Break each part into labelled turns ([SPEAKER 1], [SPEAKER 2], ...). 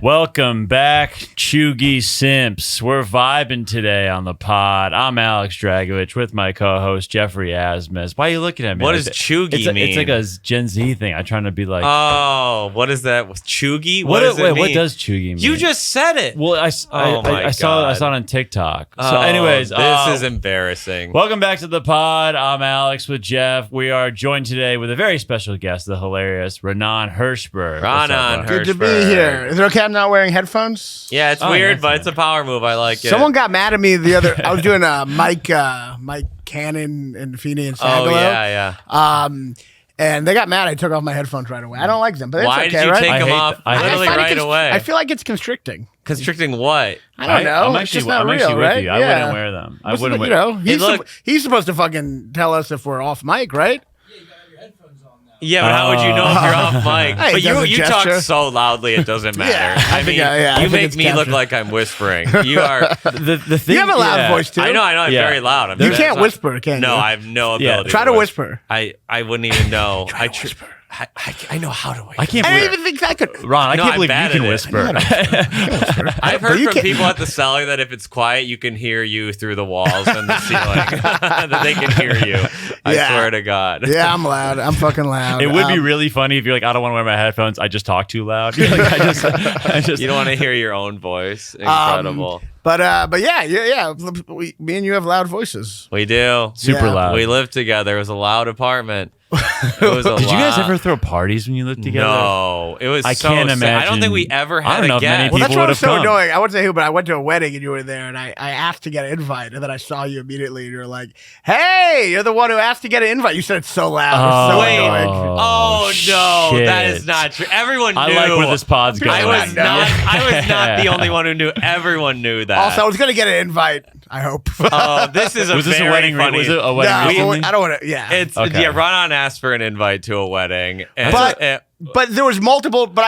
[SPEAKER 1] Welcome back, Chuggy Simps. We're vibing today on the pod. I'm Alex Dragovich with my co-host, Geoffrey Asmus. Why are you looking at me?
[SPEAKER 2] What does Chuggy mean?
[SPEAKER 1] It's like a Gen Z thing. I'm trying to be like...
[SPEAKER 2] Oh, what is that? Chuggy? What does it mean?
[SPEAKER 1] What does Chuggy mean?
[SPEAKER 2] You just said it.
[SPEAKER 1] Well, I saw it on TikTok. So anyways...
[SPEAKER 2] This is embarrassing.
[SPEAKER 1] Welcome back to the pod. I'm Alex with Jeff. We are joined today with a very special guest, the hilarious Raanan Hershberg.
[SPEAKER 2] Raanan Hershberg.
[SPEAKER 3] Good to be here. Is it okay I'm not wearing headphones?
[SPEAKER 2] Yeah, it's weird, but it's a power move. I like it.
[SPEAKER 3] Someone got mad at me the other... I was doing a Mike Cannon and Feeney and Sagalo.
[SPEAKER 2] Oh, yeah.
[SPEAKER 3] And they got mad. I took off my headphones right away. I don't like them, but it's
[SPEAKER 2] Why
[SPEAKER 3] okay,
[SPEAKER 2] did you
[SPEAKER 3] right?
[SPEAKER 2] take them off literally right away?
[SPEAKER 3] I feel like it's constricting.
[SPEAKER 2] Constricting what?
[SPEAKER 3] I don't know.
[SPEAKER 1] I'm
[SPEAKER 3] It's just not
[SPEAKER 1] actually
[SPEAKER 3] real,
[SPEAKER 1] with
[SPEAKER 3] right?
[SPEAKER 1] you. I wouldn't wear them. I wouldn't wear them.
[SPEAKER 3] You know, he's supposed to fucking tell us if we're off mic, right?
[SPEAKER 2] Yeah, but how would you know if you're off mic?
[SPEAKER 3] Hey,
[SPEAKER 2] But you talk
[SPEAKER 3] gesture.
[SPEAKER 2] so loudly it doesn't matter.
[SPEAKER 3] I
[SPEAKER 2] you
[SPEAKER 3] think
[SPEAKER 2] make
[SPEAKER 3] it's
[SPEAKER 2] me look
[SPEAKER 3] captured.
[SPEAKER 2] like I'm whispering. You are.
[SPEAKER 1] The thing,
[SPEAKER 3] You have a loud voice too.
[SPEAKER 2] I know. I'm very loud.
[SPEAKER 3] You can't whisper, can you?
[SPEAKER 2] No, I have no ability.
[SPEAKER 3] Try to whisper.
[SPEAKER 2] I wouldn't even know.
[SPEAKER 3] Try to whisper.
[SPEAKER 2] I know how to whisper.
[SPEAKER 1] I can't
[SPEAKER 3] I
[SPEAKER 1] believe...
[SPEAKER 3] don't even think I could.
[SPEAKER 1] Ron, I
[SPEAKER 2] No,
[SPEAKER 1] can't
[SPEAKER 2] I'm
[SPEAKER 1] believe you
[SPEAKER 2] bad
[SPEAKER 1] can
[SPEAKER 2] at it.
[SPEAKER 1] whisper.
[SPEAKER 2] I've heard
[SPEAKER 3] you
[SPEAKER 2] from
[SPEAKER 3] can't-
[SPEAKER 2] people at the cellar that if it's quiet, you can hear you through the walls and the ceiling. That they can hear you. I swear to God.
[SPEAKER 3] Yeah, I'm loud. I'm fucking loud.
[SPEAKER 1] It would be really funny if you're like, I don't want to wear my headphones. I just talk too loud. Like, I just.
[SPEAKER 2] You don't want to hear your own voice. Incredible.
[SPEAKER 3] But yeah. Me and you have loud voices.
[SPEAKER 2] We do.
[SPEAKER 1] Super
[SPEAKER 3] Yeah.
[SPEAKER 1] loud.
[SPEAKER 2] We lived together. It was a loud apartment. It was a
[SPEAKER 1] Did you guys
[SPEAKER 2] lot.
[SPEAKER 1] ever throw parties when you lived together?
[SPEAKER 2] No, it was.
[SPEAKER 1] I
[SPEAKER 2] so
[SPEAKER 1] can't
[SPEAKER 2] sad. I don't think we
[SPEAKER 1] imagine-
[SPEAKER 2] ever
[SPEAKER 1] I
[SPEAKER 2] had
[SPEAKER 1] don't know
[SPEAKER 2] a
[SPEAKER 1] if many
[SPEAKER 2] guest.
[SPEAKER 3] Well, that's
[SPEAKER 1] people
[SPEAKER 3] what was
[SPEAKER 1] would've
[SPEAKER 3] so
[SPEAKER 1] come.
[SPEAKER 3] annoying. I wouldn't say who, but I went to a wedding and you were there, and I asked to get an invite, and then I saw you immediately, and you were like, "Hey, you're the one who asked to get an invite." You said it's so loud. It's so
[SPEAKER 2] Wait.
[SPEAKER 3] annoying.
[SPEAKER 2] Oh no, that
[SPEAKER 1] shit.
[SPEAKER 2] is not true. Everyone knew.
[SPEAKER 1] I like where this pod's going.
[SPEAKER 2] I was not the only one who knew. Everyone knew that.
[SPEAKER 3] Also, I was gonna get an invite. I hope.
[SPEAKER 2] This is a
[SPEAKER 1] Was this a
[SPEAKER 2] very
[SPEAKER 1] wedding?
[SPEAKER 2] funny.
[SPEAKER 1] Was it a wedding?
[SPEAKER 3] No,
[SPEAKER 1] recently?
[SPEAKER 3] I don't want to. Yeah,
[SPEAKER 2] It's
[SPEAKER 1] Okay.
[SPEAKER 2] Raanan asked for an invite to a wedding, and
[SPEAKER 3] but there was multiple. But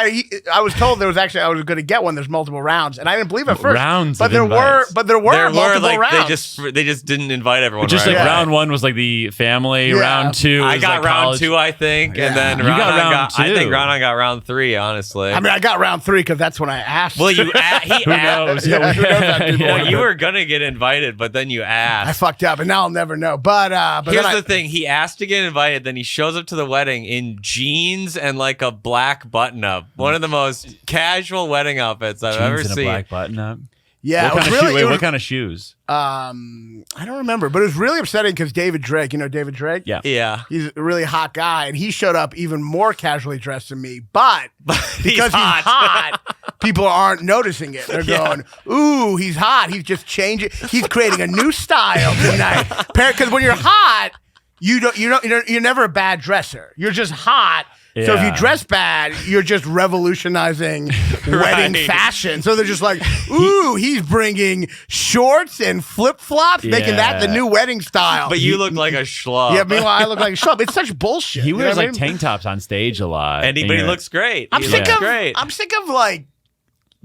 [SPEAKER 3] I was told there was actually I was going to get one. There's multiple rounds, and I didn't believe at first.
[SPEAKER 1] Rounds
[SPEAKER 3] but
[SPEAKER 1] of
[SPEAKER 3] there
[SPEAKER 1] invites.
[SPEAKER 3] were multiple
[SPEAKER 2] like
[SPEAKER 3] rounds.
[SPEAKER 2] they just didn't invite everyone.
[SPEAKER 1] Just
[SPEAKER 2] right
[SPEAKER 1] like
[SPEAKER 2] away.
[SPEAKER 1] round one was like the family.
[SPEAKER 3] Yeah.
[SPEAKER 1] Round two,
[SPEAKER 2] I
[SPEAKER 1] was
[SPEAKER 2] got
[SPEAKER 1] like
[SPEAKER 2] round
[SPEAKER 1] college.
[SPEAKER 2] 2, I think, and then
[SPEAKER 1] You got
[SPEAKER 2] Raanan
[SPEAKER 1] round
[SPEAKER 2] I think
[SPEAKER 1] two.
[SPEAKER 2] Raanan got round 3. Honestly,
[SPEAKER 3] I mean, I got round 3 because that's when I asked.
[SPEAKER 2] well, he
[SPEAKER 1] Who
[SPEAKER 2] asked.
[SPEAKER 1] knows?
[SPEAKER 3] Yeah, who knows how people
[SPEAKER 2] Well,
[SPEAKER 3] work.
[SPEAKER 2] you were gonna get invited, but then you
[SPEAKER 3] I
[SPEAKER 2] asked.
[SPEAKER 3] fucked up, and now I'll never know. But
[SPEAKER 2] Here's
[SPEAKER 3] then
[SPEAKER 2] the thing: he asked to get invited, then he shows up to the wedding in jeans and like a black button-up. One of the most casual wedding outfits I've ever
[SPEAKER 1] Jeans and a
[SPEAKER 2] seen.
[SPEAKER 1] black button up.
[SPEAKER 3] yeah,
[SPEAKER 1] What
[SPEAKER 3] it
[SPEAKER 1] kind
[SPEAKER 3] was
[SPEAKER 1] of
[SPEAKER 3] really.
[SPEAKER 1] shoe?
[SPEAKER 3] It
[SPEAKER 1] What
[SPEAKER 3] was,
[SPEAKER 1] kind of shoes?
[SPEAKER 3] I don't remember, but it was really upsetting because David Drake. You know David Drake?
[SPEAKER 1] Yeah.
[SPEAKER 2] Yeah,
[SPEAKER 3] He's a really hot guy, and he showed up even more casually dressed than me. But because he's
[SPEAKER 2] hot.
[SPEAKER 3] hot, people aren't noticing it. They're going, "Ooh, he's hot. He's just changing. He's creating a new style tonight." Because when you're hot, you're never a bad dresser. You're just hot. So if you
[SPEAKER 1] Yeah.
[SPEAKER 3] dress bad, you're just revolutionizing wedding
[SPEAKER 2] Right.
[SPEAKER 3] fashion. So they're just like, "Ooh, he's bringing shorts and flip flops, making that the
[SPEAKER 1] Yeah.
[SPEAKER 3] new wedding style."
[SPEAKER 2] but you look like a schlub.
[SPEAKER 3] Yeah, meanwile, I look like a schlub. It's such bullshit.
[SPEAKER 1] He
[SPEAKER 3] you know
[SPEAKER 1] wears
[SPEAKER 3] what I
[SPEAKER 1] like
[SPEAKER 3] mean?
[SPEAKER 1] tank tops on stage a lot.
[SPEAKER 2] but he looks great.
[SPEAKER 3] I'm
[SPEAKER 2] He
[SPEAKER 3] sick
[SPEAKER 2] looks
[SPEAKER 3] of
[SPEAKER 2] great.
[SPEAKER 3] I'm sick of like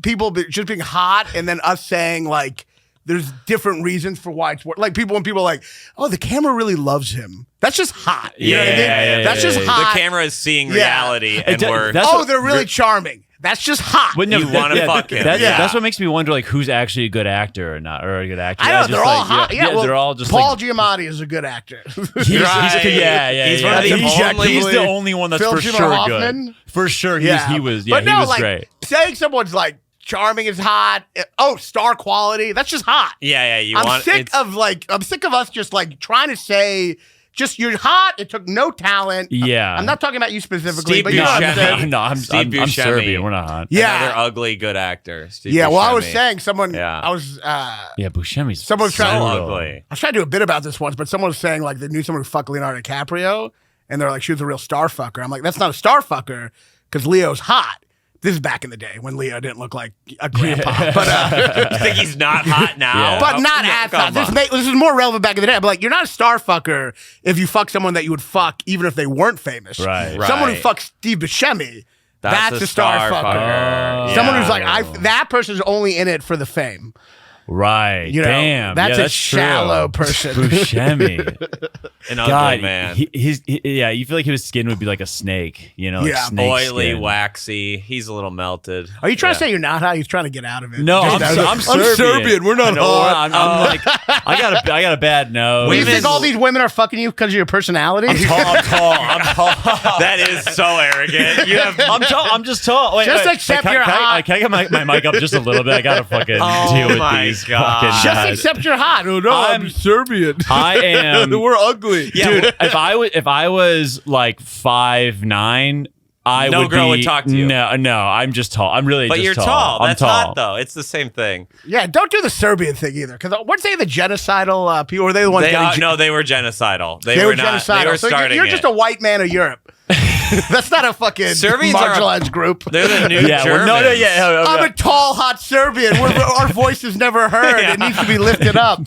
[SPEAKER 3] people just being hot and then us saying like there's different reasons for why it's like when people are like, "Oh, the camera really loves him." That's just hot. You know what I mean?
[SPEAKER 1] Yeah,
[SPEAKER 3] That's just
[SPEAKER 1] yeah.
[SPEAKER 3] hot.
[SPEAKER 2] The camera is seeing
[SPEAKER 3] Yeah.
[SPEAKER 2] reality and
[SPEAKER 1] It-
[SPEAKER 2] we're.
[SPEAKER 1] that's
[SPEAKER 3] Oh,
[SPEAKER 1] what-
[SPEAKER 3] they're really charming. That's just hot.
[SPEAKER 1] But no,
[SPEAKER 2] You wanna fuck him.
[SPEAKER 1] That's what makes me wonder, like, who's actually a good actor or not, or a good actor.
[SPEAKER 3] I know
[SPEAKER 1] just
[SPEAKER 3] they're all
[SPEAKER 1] like,
[SPEAKER 3] hot. Yeah, well,
[SPEAKER 1] they're all just
[SPEAKER 3] Paul
[SPEAKER 1] like.
[SPEAKER 3] Giamatti is a good actor.
[SPEAKER 1] He's
[SPEAKER 2] Right.
[SPEAKER 1] He's
[SPEAKER 2] one of the
[SPEAKER 1] He's the
[SPEAKER 2] only-
[SPEAKER 1] only one that's
[SPEAKER 3] Philip
[SPEAKER 1] for
[SPEAKER 3] Seymour
[SPEAKER 1] sure
[SPEAKER 3] Hoffman?
[SPEAKER 1] good. For sure, he was. Yeah,
[SPEAKER 3] but no,
[SPEAKER 1] he was
[SPEAKER 3] like
[SPEAKER 1] great.
[SPEAKER 3] saying someone's like charming is hot. Oh, star quality. That's just hot.
[SPEAKER 2] yeah.
[SPEAKER 3] I'm sick of us just like trying to say just you're hot. It took no talent.
[SPEAKER 1] Yeah.
[SPEAKER 3] I'm not talking about you specifically,
[SPEAKER 2] Steve
[SPEAKER 3] but you know what I'm
[SPEAKER 2] Buscemi.
[SPEAKER 3] saying.
[SPEAKER 1] No, I'm
[SPEAKER 2] Steve Buscemi.
[SPEAKER 1] Serbian. We're not hot.
[SPEAKER 3] Yeah.
[SPEAKER 2] Another ugly good actor. Steve
[SPEAKER 3] Yeah, well, I was
[SPEAKER 2] Buscemi.
[SPEAKER 3] saying someone.
[SPEAKER 2] Yeah.
[SPEAKER 3] I was.
[SPEAKER 1] Yeah, Buscemi's
[SPEAKER 3] Someone's
[SPEAKER 2] so
[SPEAKER 3] trying to-
[SPEAKER 2] ugly.
[SPEAKER 3] I was trying to do a bit about this once, but someone was saying like they knew someone who fucked Leonardo DiCaprio, and they're like she was a real star fucker. I'm like, that's not a star fucker because Leo's hot. This is back in the day when Leo didn't look like a grandpa, but
[SPEAKER 2] You think he's not hot now?
[SPEAKER 1] Yeah.
[SPEAKER 3] but not
[SPEAKER 2] No,
[SPEAKER 3] as
[SPEAKER 2] come
[SPEAKER 3] hot.
[SPEAKER 2] on.
[SPEAKER 3] This is more relevant back in the day. But like, you're not a star fucker if you fuck someone that you would fuck even if they weren't famous.
[SPEAKER 1] Right.
[SPEAKER 3] Someone who
[SPEAKER 2] Right.
[SPEAKER 3] fucks Steve Buscemi, that's
[SPEAKER 2] a
[SPEAKER 3] a star fucker.
[SPEAKER 2] fucker.
[SPEAKER 3] Someone
[SPEAKER 2] Yeah.
[SPEAKER 3] who's like, that person's only in it for the fame.
[SPEAKER 1] Right.
[SPEAKER 3] You know,
[SPEAKER 1] Damn.
[SPEAKER 3] that's
[SPEAKER 1] yeah,
[SPEAKER 3] a shallow
[SPEAKER 1] true.
[SPEAKER 3] person.
[SPEAKER 1] Buscemi.
[SPEAKER 2] An ugly
[SPEAKER 1] God,
[SPEAKER 2] man.
[SPEAKER 1] Yeah, you feel like his skin would be like a snake, you know, like
[SPEAKER 3] Yeah.
[SPEAKER 1] snake
[SPEAKER 2] Oily,
[SPEAKER 1] skin.
[SPEAKER 2] waxy. He's a little melted.
[SPEAKER 3] Are you trying to say you're not high? He's trying to get out of it.
[SPEAKER 1] No, I'm Serbian.
[SPEAKER 3] We're not
[SPEAKER 1] I know,
[SPEAKER 3] hot.
[SPEAKER 1] I'm like, I got a bad nose.
[SPEAKER 3] Do you
[SPEAKER 2] Women-
[SPEAKER 3] think all these women are fucking you because of your personality?
[SPEAKER 1] I'm tall.
[SPEAKER 2] That is so arrogant. You have.
[SPEAKER 1] I'm just tall. Wait,
[SPEAKER 3] Just
[SPEAKER 1] wait.
[SPEAKER 3] accept
[SPEAKER 1] can,
[SPEAKER 3] you're
[SPEAKER 1] can
[SPEAKER 3] hot.
[SPEAKER 1] Can I get my mic up just a little bit? I gotta fucking deal with
[SPEAKER 2] my
[SPEAKER 1] these
[SPEAKER 2] God.
[SPEAKER 1] fucking
[SPEAKER 3] Just
[SPEAKER 1] guys.
[SPEAKER 3] accept you're hot. Oh, no,
[SPEAKER 1] I'm
[SPEAKER 3] Serbian.
[SPEAKER 1] I am.
[SPEAKER 3] We're ugly.
[SPEAKER 2] Yeah,
[SPEAKER 1] Dude, if I was like 5'9", I
[SPEAKER 2] No
[SPEAKER 1] would
[SPEAKER 2] girl
[SPEAKER 1] be,
[SPEAKER 2] would talk to you.
[SPEAKER 1] No, I'm just tall. I'm really
[SPEAKER 2] But
[SPEAKER 1] just
[SPEAKER 2] you're
[SPEAKER 1] tall.
[SPEAKER 2] tall.
[SPEAKER 1] I'm
[SPEAKER 2] That's
[SPEAKER 1] tall.
[SPEAKER 2] hot, though. It's the same thing.
[SPEAKER 3] Yeah, don't do the Serbian thing either. Because weren't they the genocidal people? Or were they the ones getting
[SPEAKER 2] No, they were genocidal.
[SPEAKER 3] They were
[SPEAKER 2] not.
[SPEAKER 3] genocidal.
[SPEAKER 2] They were
[SPEAKER 3] So
[SPEAKER 2] starting
[SPEAKER 3] you're
[SPEAKER 2] it.
[SPEAKER 3] just a white man of Europe. That's not a fucking
[SPEAKER 2] Serbians are a-
[SPEAKER 3] marginalized group.
[SPEAKER 2] They're the new
[SPEAKER 1] Yeah,
[SPEAKER 2] Germans.
[SPEAKER 1] well, no, yeah.
[SPEAKER 3] I'm a tall, hot Serbian. Our voice is never heard. It needs to be lifted up.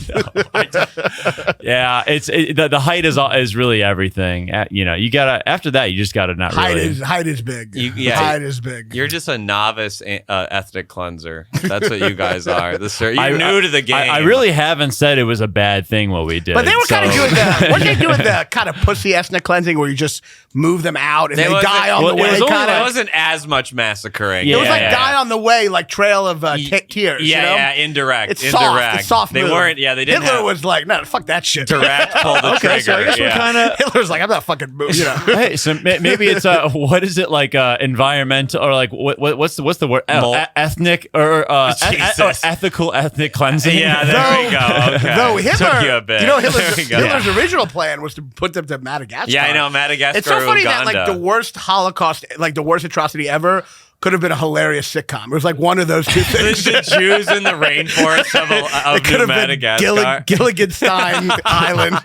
[SPEAKER 1] Yeah, the height is really everything. You know, you gotta after that you just gotta not really.
[SPEAKER 3] Height is big.
[SPEAKER 2] Yeah.
[SPEAKER 3] Height is big.
[SPEAKER 2] You're just a novice ethnic cleanser. That's what you guys are. You're new to the game.
[SPEAKER 1] I really haven't said it was a bad thing what we did.
[SPEAKER 3] But they were kind of
[SPEAKER 1] so-
[SPEAKER 3] doing what they doing the kind of pussy ethnic cleansing where you just move them out and they
[SPEAKER 2] wasn't-
[SPEAKER 3] die on
[SPEAKER 1] well,
[SPEAKER 3] the
[SPEAKER 1] it
[SPEAKER 3] way.
[SPEAKER 1] was only
[SPEAKER 3] Kind
[SPEAKER 2] It
[SPEAKER 3] of.
[SPEAKER 2] wasn't as much massacring.
[SPEAKER 3] It was like
[SPEAKER 1] Yeah.
[SPEAKER 3] die on the way, like trail of tears.
[SPEAKER 2] Yeah,
[SPEAKER 3] you know?
[SPEAKER 2] yeah, indirect.
[SPEAKER 3] It's
[SPEAKER 2] indirect.
[SPEAKER 3] soft. It's soft.
[SPEAKER 2] They
[SPEAKER 3] move.
[SPEAKER 2] weren't. Yeah, they didn't.
[SPEAKER 3] Hitler
[SPEAKER 2] have
[SPEAKER 3] was like, no, fuck that shit.
[SPEAKER 2] direct pull the
[SPEAKER 1] Okay,
[SPEAKER 2] trigger.
[SPEAKER 1] so I guess we're
[SPEAKER 2] yeah.
[SPEAKER 1] kind of.
[SPEAKER 3] Hitler's like, I'm not fucking moving. You know.
[SPEAKER 1] Hey, so maybe it's what is it like environmental or like what's the word ethnic or
[SPEAKER 2] Jesus.
[SPEAKER 1] ethical ethnic cleansing?
[SPEAKER 2] Yeah, there we go. Okay.
[SPEAKER 3] Though
[SPEAKER 2] Took you a
[SPEAKER 3] Hitler,
[SPEAKER 2] bit.
[SPEAKER 3] you know,
[SPEAKER 2] There we go.
[SPEAKER 3] Hitler's original plan was to put them to Madagascar.
[SPEAKER 2] Yeah, I know Madagascar.
[SPEAKER 3] It's so funny that
[SPEAKER 2] Uganda.
[SPEAKER 3] like the worst Holocaust, like the worst atrocity ever, could have been a hilarious sitcom. It was like one of those two things.
[SPEAKER 2] the Jews in the rainforest of
[SPEAKER 3] It could
[SPEAKER 2] New
[SPEAKER 3] have
[SPEAKER 2] Madagascar.
[SPEAKER 3] been Gilliganstein Island.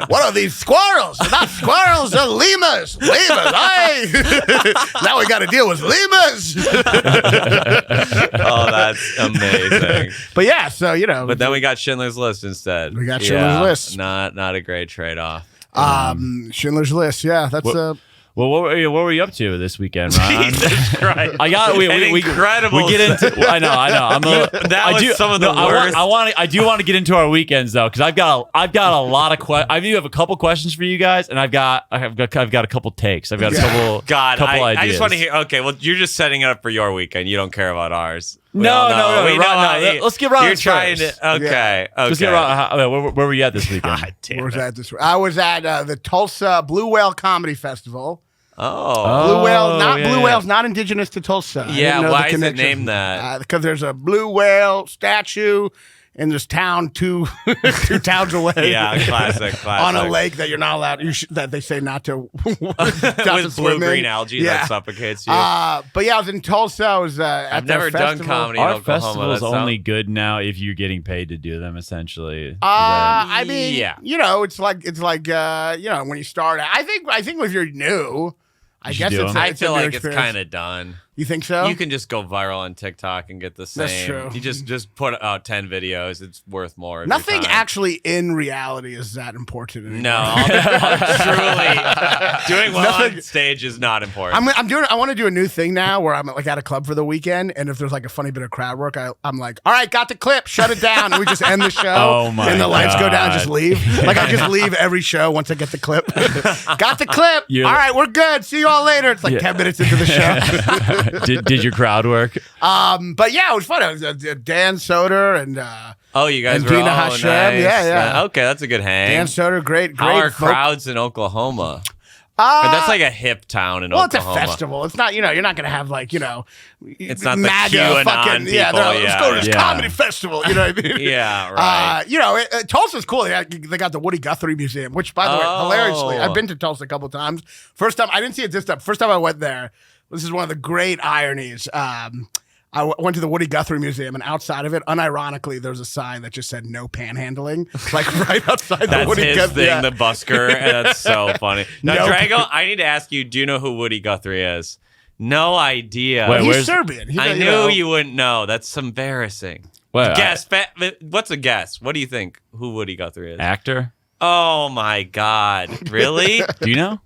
[SPEAKER 3] What are these squirrels? They're not squirrels, they're lemurs. Lemurs, hey! Now we got to deal with lemurs.
[SPEAKER 2] Oh, that's amazing.
[SPEAKER 3] But yeah, so you know.
[SPEAKER 2] But then we got Schindler's List instead.
[SPEAKER 3] We got Schindler's List.
[SPEAKER 2] Not a great trade-off.
[SPEAKER 3] Schindler's List. Yeah, that's
[SPEAKER 1] Well, what were you up to this weekend, Ron?
[SPEAKER 2] Jesus Christ.
[SPEAKER 1] I got we
[SPEAKER 2] incredible.
[SPEAKER 1] We get into. I know. I'm a,
[SPEAKER 2] That
[SPEAKER 1] I
[SPEAKER 2] was
[SPEAKER 1] do,
[SPEAKER 2] some of the
[SPEAKER 1] no,
[SPEAKER 2] worst.
[SPEAKER 1] I do want to get into our weekends though, because I've got a lot of questions. I do have a couple questions for you guys, and I've got a couple takes. I've got a couple.
[SPEAKER 2] God,
[SPEAKER 1] couple
[SPEAKER 2] I
[SPEAKER 1] ideas.
[SPEAKER 2] just want to hear. Okay, well, you're just setting it up for your weekend. You don't care about ours. We
[SPEAKER 1] No,
[SPEAKER 2] all
[SPEAKER 1] no,
[SPEAKER 2] know.
[SPEAKER 1] no,
[SPEAKER 2] We
[SPEAKER 1] Ron,
[SPEAKER 2] know
[SPEAKER 1] no,
[SPEAKER 2] how you-
[SPEAKER 1] let's get Ron's
[SPEAKER 2] You're trying
[SPEAKER 1] first.
[SPEAKER 2] to. Okay.
[SPEAKER 1] Let's get where were you at this weekend?
[SPEAKER 2] God damn
[SPEAKER 3] where was
[SPEAKER 2] it.
[SPEAKER 3] that this? I was at the Tulsa Blue Whale Comedy Festival.
[SPEAKER 2] Oh.
[SPEAKER 3] Blue whale,
[SPEAKER 1] yeah,
[SPEAKER 3] blue
[SPEAKER 1] yeah.
[SPEAKER 3] whales, not indigenous to Tulsa. I
[SPEAKER 2] Yeah,
[SPEAKER 3] didn't know
[SPEAKER 2] why
[SPEAKER 3] the
[SPEAKER 2] is it
[SPEAKER 3] connection.
[SPEAKER 2] named that?
[SPEAKER 3] Because there's a blue whale statue in this town two towns away.
[SPEAKER 2] Yeah, classic.
[SPEAKER 3] On a lake that you're not allowed. That they say not to.
[SPEAKER 2] With blue-green algae that suffocates you.
[SPEAKER 3] But yeah, I was in Tulsa. I was at
[SPEAKER 2] I've
[SPEAKER 3] their
[SPEAKER 2] never done
[SPEAKER 3] festival.
[SPEAKER 2] comedy in
[SPEAKER 1] Our
[SPEAKER 2] Oklahoma.
[SPEAKER 1] festival's
[SPEAKER 2] That's
[SPEAKER 1] only good now if you're getting paid to do them. Essentially, Is that-
[SPEAKER 3] I mean,
[SPEAKER 2] Yeah.
[SPEAKER 3] you know, it's like you know, when you start. I think if you're new, I guess
[SPEAKER 1] do
[SPEAKER 3] it's.
[SPEAKER 1] 'em.
[SPEAKER 2] I
[SPEAKER 3] it's a
[SPEAKER 2] feel
[SPEAKER 3] new
[SPEAKER 2] like it's
[SPEAKER 3] experience.
[SPEAKER 2] kind of done.
[SPEAKER 3] You think so?
[SPEAKER 2] You can just go viral on TikTok and get the same.
[SPEAKER 3] That's true.
[SPEAKER 2] You just put out 10 videos. It's worth more. of your
[SPEAKER 3] Nothing
[SPEAKER 2] time.
[SPEAKER 3] actually in reality is that important anymore.
[SPEAKER 2] No, truly, doing well on stage is not important.
[SPEAKER 3] I want to do a new thing now where I'm like at a club for the weekend, and if there's like a funny bit of crowd work, I'm like, all right, got the clip, shut it down, and we just end the show.
[SPEAKER 1] Oh my
[SPEAKER 3] And the lights go down,
[SPEAKER 1] God.
[SPEAKER 3] just leave. Like I just leave every show once I get the clip. Got the clip.
[SPEAKER 1] You're
[SPEAKER 3] all
[SPEAKER 1] the-
[SPEAKER 3] right, we're good. See you all later. It's like 10 minutes into the show.
[SPEAKER 1] did your crowd work?
[SPEAKER 3] But yeah, it was fun. It was Dan Soder and
[SPEAKER 2] oh, you guys
[SPEAKER 3] and
[SPEAKER 2] were
[SPEAKER 3] Dina
[SPEAKER 2] all
[SPEAKER 3] Hashem.
[SPEAKER 2] nice.
[SPEAKER 3] Yeah.
[SPEAKER 2] Okay, that's a good hang.
[SPEAKER 3] Dan Soder, great.
[SPEAKER 2] How are
[SPEAKER 3] folk-
[SPEAKER 2] crowds in Oklahoma? That's like a hip town in
[SPEAKER 3] Well, it's a
[SPEAKER 2] Oklahoma.
[SPEAKER 3] festival. It's not, you're not going to have like,
[SPEAKER 2] It's not the
[SPEAKER 3] MAGA
[SPEAKER 2] QAnon
[SPEAKER 3] fucking,
[SPEAKER 2] people,
[SPEAKER 3] let's go to this
[SPEAKER 1] yeah.
[SPEAKER 3] comedy festival. You know what I mean?
[SPEAKER 2] Yeah, right.
[SPEAKER 3] Tulsa's cool. They got the Woody Guthrie Museum, which, by the way, hilariously, I've been to Tulsa a couple times. First time, I didn't see it this time. First time I went there, this is one of the great ironies. I went to the Woody Guthrie Museum, and outside of it, unironically, there was a sign that just said "No panhandling," like right outside the
[SPEAKER 2] That's
[SPEAKER 3] Woody
[SPEAKER 2] his
[SPEAKER 3] Guthrie.
[SPEAKER 2] thing,
[SPEAKER 3] Yeah.
[SPEAKER 2] the busker. And that's so funny. Now,
[SPEAKER 3] No.
[SPEAKER 2] Drago, I need to ask you, do you know who Woody Guthrie is? No idea.
[SPEAKER 1] Wait,
[SPEAKER 3] He's
[SPEAKER 1] where's-
[SPEAKER 3] Serbian.
[SPEAKER 2] I knew you wouldn't know. That's embarrassing.
[SPEAKER 1] What,
[SPEAKER 2] Guess. What's a guess? What do you think who Woody Guthrie is?
[SPEAKER 1] actor?
[SPEAKER 2] Oh, my God. Really?
[SPEAKER 1] Do you know?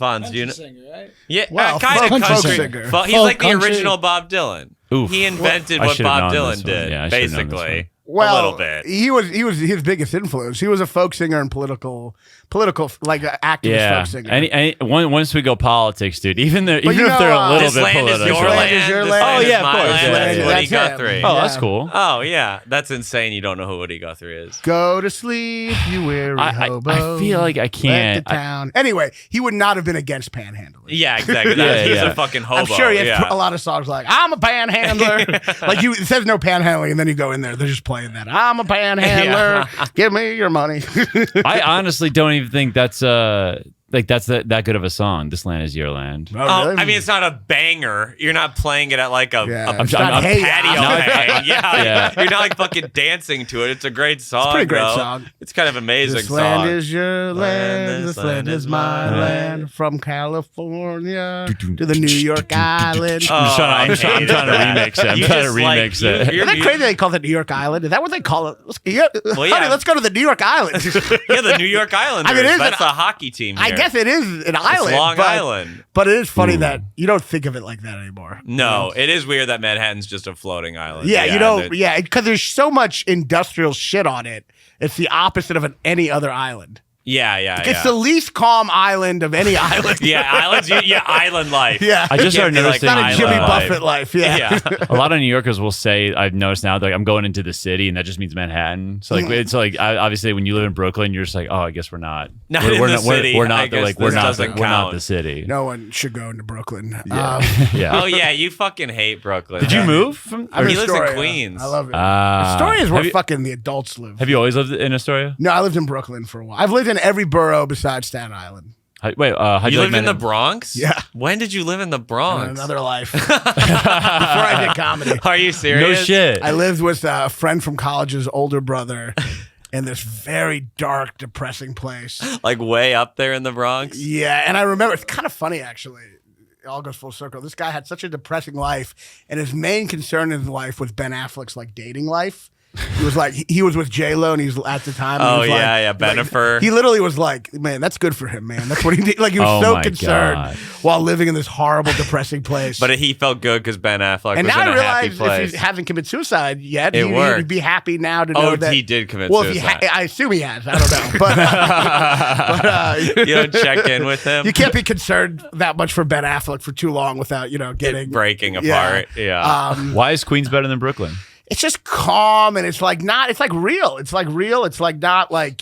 [SPEAKER 2] Fonz, do you know?
[SPEAKER 4] Singer, right?
[SPEAKER 2] Yeah,
[SPEAKER 3] Well,
[SPEAKER 2] kind of
[SPEAKER 3] folk
[SPEAKER 2] country.
[SPEAKER 3] singer.
[SPEAKER 2] He's
[SPEAKER 4] Folk
[SPEAKER 2] like the
[SPEAKER 4] country.
[SPEAKER 2] original Bob Dylan.
[SPEAKER 1] Oof.
[SPEAKER 2] He invented
[SPEAKER 1] I
[SPEAKER 2] what
[SPEAKER 1] should've
[SPEAKER 2] Bob
[SPEAKER 1] known this
[SPEAKER 2] Dylan
[SPEAKER 1] one.
[SPEAKER 2] did,
[SPEAKER 1] Yeah, I should've known this
[SPEAKER 2] basically.
[SPEAKER 3] Well,
[SPEAKER 2] a little bit.
[SPEAKER 3] He was his biggest influence. He was a folk singer and political like activist folk singer.
[SPEAKER 1] Once we go politics, dude, even if
[SPEAKER 3] you
[SPEAKER 1] they're
[SPEAKER 3] know,
[SPEAKER 1] a little
[SPEAKER 2] This
[SPEAKER 1] bit
[SPEAKER 2] land
[SPEAKER 1] political.
[SPEAKER 2] is your
[SPEAKER 3] This
[SPEAKER 2] land.
[SPEAKER 3] is your
[SPEAKER 2] This
[SPEAKER 3] land.
[SPEAKER 2] land
[SPEAKER 1] Oh,
[SPEAKER 2] is
[SPEAKER 1] yeah, of
[SPEAKER 2] my
[SPEAKER 1] course.
[SPEAKER 2] land.
[SPEAKER 1] Yeah,
[SPEAKER 2] That's
[SPEAKER 1] yeah,
[SPEAKER 2] Woody
[SPEAKER 3] that's him.
[SPEAKER 2] Guthrie.
[SPEAKER 1] Oh, that's
[SPEAKER 3] Yeah.
[SPEAKER 1] cool.
[SPEAKER 2] Oh, yeah. That's insane. You don't know who Woody Guthrie is.
[SPEAKER 3] Go to sleep, you weary hobo.
[SPEAKER 1] I feel like I
[SPEAKER 3] Let
[SPEAKER 1] can't.
[SPEAKER 3] the town. Anyway, he would not have been against panhandling.
[SPEAKER 2] Yeah, exactly.
[SPEAKER 1] Yeah,
[SPEAKER 2] He's
[SPEAKER 1] yeah.
[SPEAKER 2] a fucking hobo.
[SPEAKER 3] I'm sure he has
[SPEAKER 2] yeah.
[SPEAKER 3] a lot of songs like "I'm a panhandler." Like it says no panhandling, and then you go in there, they're just playing that. I'm a panhandler. Give me your money.
[SPEAKER 1] I honestly don't even think that's that good of a song. This land is your land.
[SPEAKER 2] Oh,
[SPEAKER 3] really?
[SPEAKER 2] I mean, it's not a banger. You're not playing it at like a
[SPEAKER 3] Yeah.
[SPEAKER 2] a
[SPEAKER 3] It's not,
[SPEAKER 2] patio
[SPEAKER 3] "Hey,
[SPEAKER 2] hang. Yeah.
[SPEAKER 1] Yeah.
[SPEAKER 2] You're not like fucking dancing to it. It's a great song.
[SPEAKER 3] pretty great
[SPEAKER 2] though.
[SPEAKER 3] song.
[SPEAKER 2] It's kind of amazing
[SPEAKER 3] This
[SPEAKER 2] song.
[SPEAKER 3] land is your land.
[SPEAKER 2] Land,
[SPEAKER 3] This land is my land. From California to the New York Island.
[SPEAKER 2] Oh,
[SPEAKER 1] I'm
[SPEAKER 2] I
[SPEAKER 1] trying
[SPEAKER 2] hate
[SPEAKER 1] to
[SPEAKER 2] it.
[SPEAKER 1] remix it. I'm
[SPEAKER 2] You
[SPEAKER 1] trying to
[SPEAKER 2] just like-
[SPEAKER 1] remix
[SPEAKER 2] you-
[SPEAKER 1] it.
[SPEAKER 2] you're-
[SPEAKER 3] Isn't that crazy they call it New York Island? Is that what they call it? Honey,
[SPEAKER 2] yeah.
[SPEAKER 3] let's go to the New York Island.
[SPEAKER 2] Yeah, the New York Islanders.
[SPEAKER 3] I mean, it is
[SPEAKER 2] That's
[SPEAKER 3] an-
[SPEAKER 2] a hockey team.
[SPEAKER 3] I
[SPEAKER 2] here.
[SPEAKER 3] guess it is an island.
[SPEAKER 2] Long
[SPEAKER 3] but,
[SPEAKER 2] Island.
[SPEAKER 3] But it is funny that you don't think of it like that anymore.
[SPEAKER 2] No, it is weird that Manhattan's just a floating island.
[SPEAKER 3] Yeah, you know,
[SPEAKER 2] that-
[SPEAKER 3] yeah, because there's so much industrial shit on it. It's the opposite of any other island.
[SPEAKER 2] Yeah, yeah,
[SPEAKER 3] It's the least calm island of any island.
[SPEAKER 2] yeah, islands. Yeah, island life.
[SPEAKER 3] Yeah.
[SPEAKER 1] I just started
[SPEAKER 2] Can't be like
[SPEAKER 1] noticing
[SPEAKER 3] It's not a
[SPEAKER 2] island
[SPEAKER 3] Jimmy
[SPEAKER 2] life.
[SPEAKER 3] Buffett life. Yeah.
[SPEAKER 2] Yeah.
[SPEAKER 1] a lot of New Yorkers will say, I've noticed now, like I'm going into the city, and that just means Manhattan. So like it's like obviously when you live in Brooklyn, you're just like, oh, I guess we're not.
[SPEAKER 2] Not
[SPEAKER 1] we're
[SPEAKER 2] in the
[SPEAKER 1] not,
[SPEAKER 2] city.
[SPEAKER 1] We're
[SPEAKER 2] I
[SPEAKER 1] not
[SPEAKER 2] guess
[SPEAKER 1] like
[SPEAKER 2] this doesn't
[SPEAKER 1] we're not
[SPEAKER 2] count.
[SPEAKER 1] the city.
[SPEAKER 3] No one should go into Brooklyn.
[SPEAKER 1] Yeah.
[SPEAKER 2] Oh yeah, you fucking hate Brooklyn.
[SPEAKER 1] Did you move from?
[SPEAKER 3] I'm
[SPEAKER 2] He
[SPEAKER 3] in
[SPEAKER 2] lives in
[SPEAKER 3] Astoria.
[SPEAKER 2] Queens.
[SPEAKER 3] I love it.
[SPEAKER 1] Ah.
[SPEAKER 3] Astoria is where
[SPEAKER 1] Have you-
[SPEAKER 3] fucking the adults live.
[SPEAKER 1] Have you always lived in Astoria?
[SPEAKER 3] No, I lived in Brooklyn for a while. I've lived in every borough besides Staten Island.
[SPEAKER 1] How'd
[SPEAKER 2] You
[SPEAKER 1] you like
[SPEAKER 2] lived in the
[SPEAKER 1] Manhattan?
[SPEAKER 2] Bronx?
[SPEAKER 3] Yeah.
[SPEAKER 2] When did you live in the Bronx?
[SPEAKER 3] In another life. Before I did comedy.
[SPEAKER 2] Are you
[SPEAKER 1] No
[SPEAKER 2] serious?
[SPEAKER 1] shit.
[SPEAKER 3] I lived with a friend from college's older brother in this very dark, depressing place.
[SPEAKER 2] Like way up there in the Bronx?
[SPEAKER 3] Yeah, and I remember, it's kind of funny actually. It all goes full circle. This guy had such a depressing life, and his main concern in life was Ben Affleck's like dating life. He was like, he was with J-Lo, and he was at the time. and he
[SPEAKER 2] Oh,
[SPEAKER 3] was
[SPEAKER 2] yeah,
[SPEAKER 3] like,
[SPEAKER 2] yeah, Bennifer.
[SPEAKER 3] He literally was like, man, that's good for him, man. That's what he did. Like, he was
[SPEAKER 1] Oh
[SPEAKER 3] so
[SPEAKER 1] my
[SPEAKER 3] concerned
[SPEAKER 1] God.
[SPEAKER 3] while living in this horrible, depressing place.
[SPEAKER 2] But he felt good because Ben Affleck
[SPEAKER 3] and
[SPEAKER 2] was
[SPEAKER 3] now
[SPEAKER 2] in
[SPEAKER 3] I
[SPEAKER 2] a happy
[SPEAKER 3] realize
[SPEAKER 2] place.
[SPEAKER 3] if he hasn't committed suicide yet,
[SPEAKER 2] It
[SPEAKER 3] he'd
[SPEAKER 2] worked.
[SPEAKER 3] be happy now to know
[SPEAKER 2] Oh,
[SPEAKER 3] that
[SPEAKER 2] he did commit
[SPEAKER 3] well,
[SPEAKER 2] suicide.
[SPEAKER 3] I assume he has. I don't know, but
[SPEAKER 2] You don't check in with him?
[SPEAKER 3] you can't be concerned that much for Ben Affleck for too long without getting
[SPEAKER 2] breaking apart. Yeah.
[SPEAKER 1] Why is Queens better than Brooklyn?
[SPEAKER 3] It's just calm and it's like real. It's like real. It's like not like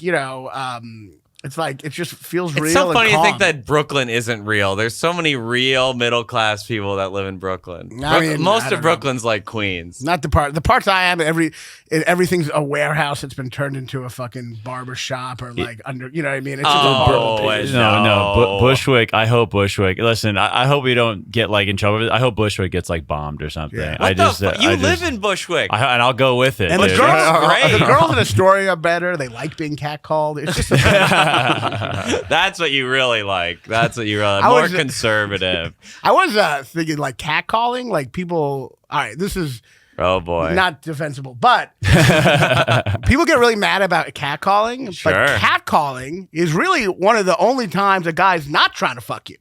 [SPEAKER 3] it's like it just feels real.
[SPEAKER 2] It's so
[SPEAKER 3] and
[SPEAKER 2] funny to
[SPEAKER 3] calm.
[SPEAKER 2] think that Brooklyn isn't real. There's so many real middle class people that live in Brooklyn.
[SPEAKER 3] I mean, I
[SPEAKER 2] Most
[SPEAKER 3] don't
[SPEAKER 2] of Brooklyn's like Queens.
[SPEAKER 3] Not the parts I am. Everything's a warehouse that's been turned into a fucking barber shop or like under. You know what I mean? It's just a horrible place.
[SPEAKER 1] No. Bushwick. I hope Bushwick. Listen, I hope we don't get like in trouble. I hope Bushwick gets like bombed or something.
[SPEAKER 3] Yeah.
[SPEAKER 2] What the fuck? You live in Bushwick.
[SPEAKER 1] and I'll go with it.
[SPEAKER 3] And the
[SPEAKER 1] dude.
[SPEAKER 3] girls,
[SPEAKER 2] great.
[SPEAKER 3] the girls in Astoria are better. They like being catcalled. It's just.
[SPEAKER 2] That's what you really like. That's what you really like.
[SPEAKER 3] I
[SPEAKER 2] More
[SPEAKER 3] was-
[SPEAKER 2] conservative.
[SPEAKER 3] I was thinking like catcalling, like people. All right, this is
[SPEAKER 2] Oh boy.
[SPEAKER 3] not defensible, but people get really mad about catcalling.
[SPEAKER 2] Sure.
[SPEAKER 3] But catcalling is really one of the only times a guy's not trying to fuck you.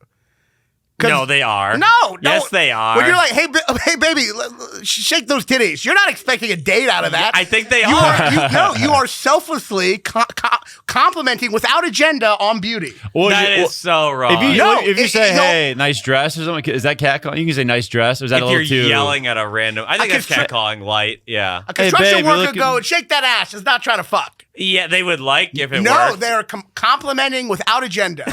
[SPEAKER 3] 'Cause-
[SPEAKER 2] No, they are.
[SPEAKER 3] No.
[SPEAKER 2] Yes, they are.
[SPEAKER 3] When you're like, hey, hey, baby, shake those titties. You're not expecting a date out of that.
[SPEAKER 2] I think they
[SPEAKER 3] You
[SPEAKER 2] are.
[SPEAKER 3] you are selflessly complimenting without agenda on beauty.
[SPEAKER 1] Well,
[SPEAKER 2] That
[SPEAKER 1] you-
[SPEAKER 2] is so wrong.
[SPEAKER 1] If you,
[SPEAKER 3] No,
[SPEAKER 1] if you
[SPEAKER 3] it-
[SPEAKER 1] say,
[SPEAKER 3] you know-
[SPEAKER 1] "Hey, nice dress," or something, is that catcalling? You can say "nice dress," or is that
[SPEAKER 2] if
[SPEAKER 1] a
[SPEAKER 2] you're
[SPEAKER 1] little too
[SPEAKER 2] yelling at a random, I think
[SPEAKER 3] I
[SPEAKER 2] that's
[SPEAKER 3] could try-
[SPEAKER 2] catcalling light. Yeah.
[SPEAKER 3] A construction
[SPEAKER 1] babe, you're
[SPEAKER 3] worker
[SPEAKER 1] looking-
[SPEAKER 3] go and shake that ass is not trying to fuck.
[SPEAKER 2] Yeah, they would like if it
[SPEAKER 3] No,
[SPEAKER 2] worked.
[SPEAKER 3] they're complimenting without agenda.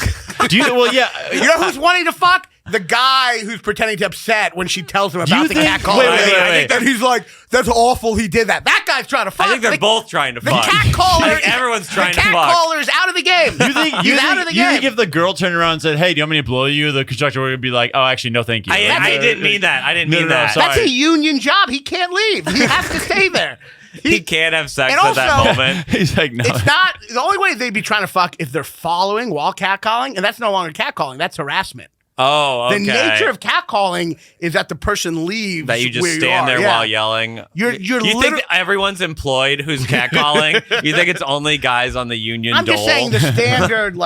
[SPEAKER 1] Do you? Well, yeah.
[SPEAKER 3] You know who's wanting to fuck? The guy who's pretending to upset when she tells him
[SPEAKER 1] Do you
[SPEAKER 3] about the
[SPEAKER 1] think-
[SPEAKER 3] catcall.
[SPEAKER 1] wait, wait, wait.
[SPEAKER 3] And he's like, "That's awful. He did that." That guy's trying to fuck.
[SPEAKER 2] I think they're
[SPEAKER 3] The-
[SPEAKER 2] both trying to
[SPEAKER 3] The
[SPEAKER 2] fuck.
[SPEAKER 3] catcaller.
[SPEAKER 2] I think everyone's trying
[SPEAKER 3] the
[SPEAKER 2] to fuck.
[SPEAKER 3] catcaller's out of the game.
[SPEAKER 1] You think
[SPEAKER 3] He's out of the
[SPEAKER 1] you
[SPEAKER 3] game.
[SPEAKER 1] think if the girl turned around and said, "Hey, do you want me to blow you?" The constructor would be like, "Oh, actually, no, thank you."
[SPEAKER 2] I didn't mean that. I didn't
[SPEAKER 1] No,
[SPEAKER 2] mean
[SPEAKER 1] no, no,
[SPEAKER 2] that.
[SPEAKER 1] sorry.
[SPEAKER 3] That's a union job. He can't leave. He has to stay there.
[SPEAKER 2] He can't have sex
[SPEAKER 3] And
[SPEAKER 2] at that
[SPEAKER 3] also-
[SPEAKER 2] moment.
[SPEAKER 1] He's like, "No."
[SPEAKER 3] It's not the only way they'd be trying to fuck if they're following while catcalling, and that's no longer catcalling. That's harassment.
[SPEAKER 2] Oh, okay.
[SPEAKER 3] The nature of catcalling is that the person leaves.
[SPEAKER 2] That you just
[SPEAKER 3] where
[SPEAKER 2] stand
[SPEAKER 3] you are.
[SPEAKER 2] there while yelling.
[SPEAKER 3] You're
[SPEAKER 2] You think that everyone's employed who's catcalling? You think it's only guys on the union
[SPEAKER 3] I'm
[SPEAKER 2] dole?
[SPEAKER 3] just saying the standard,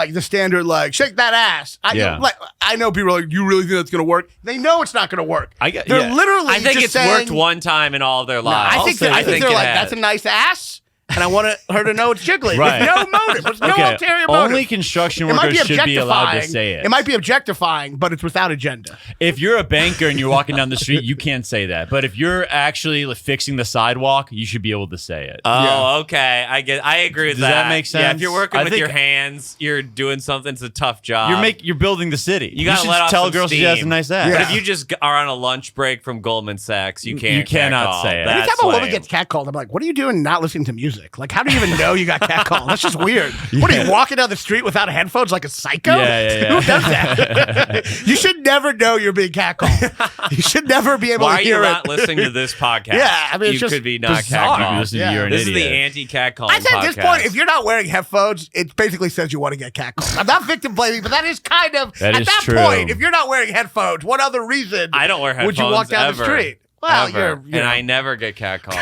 [SPEAKER 3] shake that ass. I know people are like, you really think that's going to work? They know it's not going to work. They're literally
[SPEAKER 2] I think
[SPEAKER 3] just
[SPEAKER 2] it's
[SPEAKER 3] saying,
[SPEAKER 2] worked one time in all of their lives.
[SPEAKER 3] I think they're like,
[SPEAKER 2] it has.
[SPEAKER 3] that's a nice ass. And I want her to know it's jiggly.
[SPEAKER 1] Right.
[SPEAKER 3] With no motive. With no ulterior motive.
[SPEAKER 1] Only construction workers should be allowed to say it.
[SPEAKER 3] It might be objectifying, but it's without agenda.
[SPEAKER 1] If you're a banker and you're walking down the street, you can't say that. But if you're actually fixing the sidewalk, you should be able to say it.
[SPEAKER 2] Oh, okay. I agree with that.
[SPEAKER 1] Does that make sense?
[SPEAKER 2] Yeah, if you're working with your hands, you're doing something. It's a tough job.
[SPEAKER 1] You're building the city.
[SPEAKER 2] You gotta
[SPEAKER 1] should
[SPEAKER 2] let off
[SPEAKER 1] tell
[SPEAKER 2] some
[SPEAKER 1] girls she
[SPEAKER 2] steam.
[SPEAKER 1] has a nice ass.
[SPEAKER 3] Yeah.
[SPEAKER 2] But if you just are on a lunch break from Goldman Sachs, you can't.
[SPEAKER 1] You cannot
[SPEAKER 2] catcall.
[SPEAKER 1] say it.
[SPEAKER 2] That's
[SPEAKER 3] Anytime a woman
[SPEAKER 2] lame.
[SPEAKER 3] gets catcalled, I'm like, what are you doing not listening to music? Like, how do you even know you got catcalled? That's just weird. What are you walking down the street without headphones like a psycho?
[SPEAKER 1] Yeah.
[SPEAKER 3] Who does that? You should never know you're being catcalled. You should never be able
[SPEAKER 2] Why
[SPEAKER 3] to
[SPEAKER 2] are you
[SPEAKER 3] hear
[SPEAKER 2] not
[SPEAKER 3] it.
[SPEAKER 2] listeing to this podcast?
[SPEAKER 3] Yeah, I mean, it's
[SPEAKER 2] you
[SPEAKER 3] just
[SPEAKER 2] could be not
[SPEAKER 3] bizarre.
[SPEAKER 1] You
[SPEAKER 2] catcalled.
[SPEAKER 1] listen to you're an
[SPEAKER 2] This is
[SPEAKER 1] idiot.
[SPEAKER 2] the anti-catcalling
[SPEAKER 3] I said at this
[SPEAKER 2] podcast.
[SPEAKER 3] point, if you're not wearing headphones, it basically says you want to get catcalled. I'm not victim blaming, but that is kind of
[SPEAKER 1] That
[SPEAKER 3] at
[SPEAKER 1] is
[SPEAKER 3] that
[SPEAKER 1] true.
[SPEAKER 3] point. If you're not wearing headphones, what other reason
[SPEAKER 2] I don't wear headphones
[SPEAKER 3] would you walk down
[SPEAKER 2] ever.
[SPEAKER 3] the street? Well,
[SPEAKER 2] Ever.
[SPEAKER 3] you're
[SPEAKER 2] and I never get catcalled.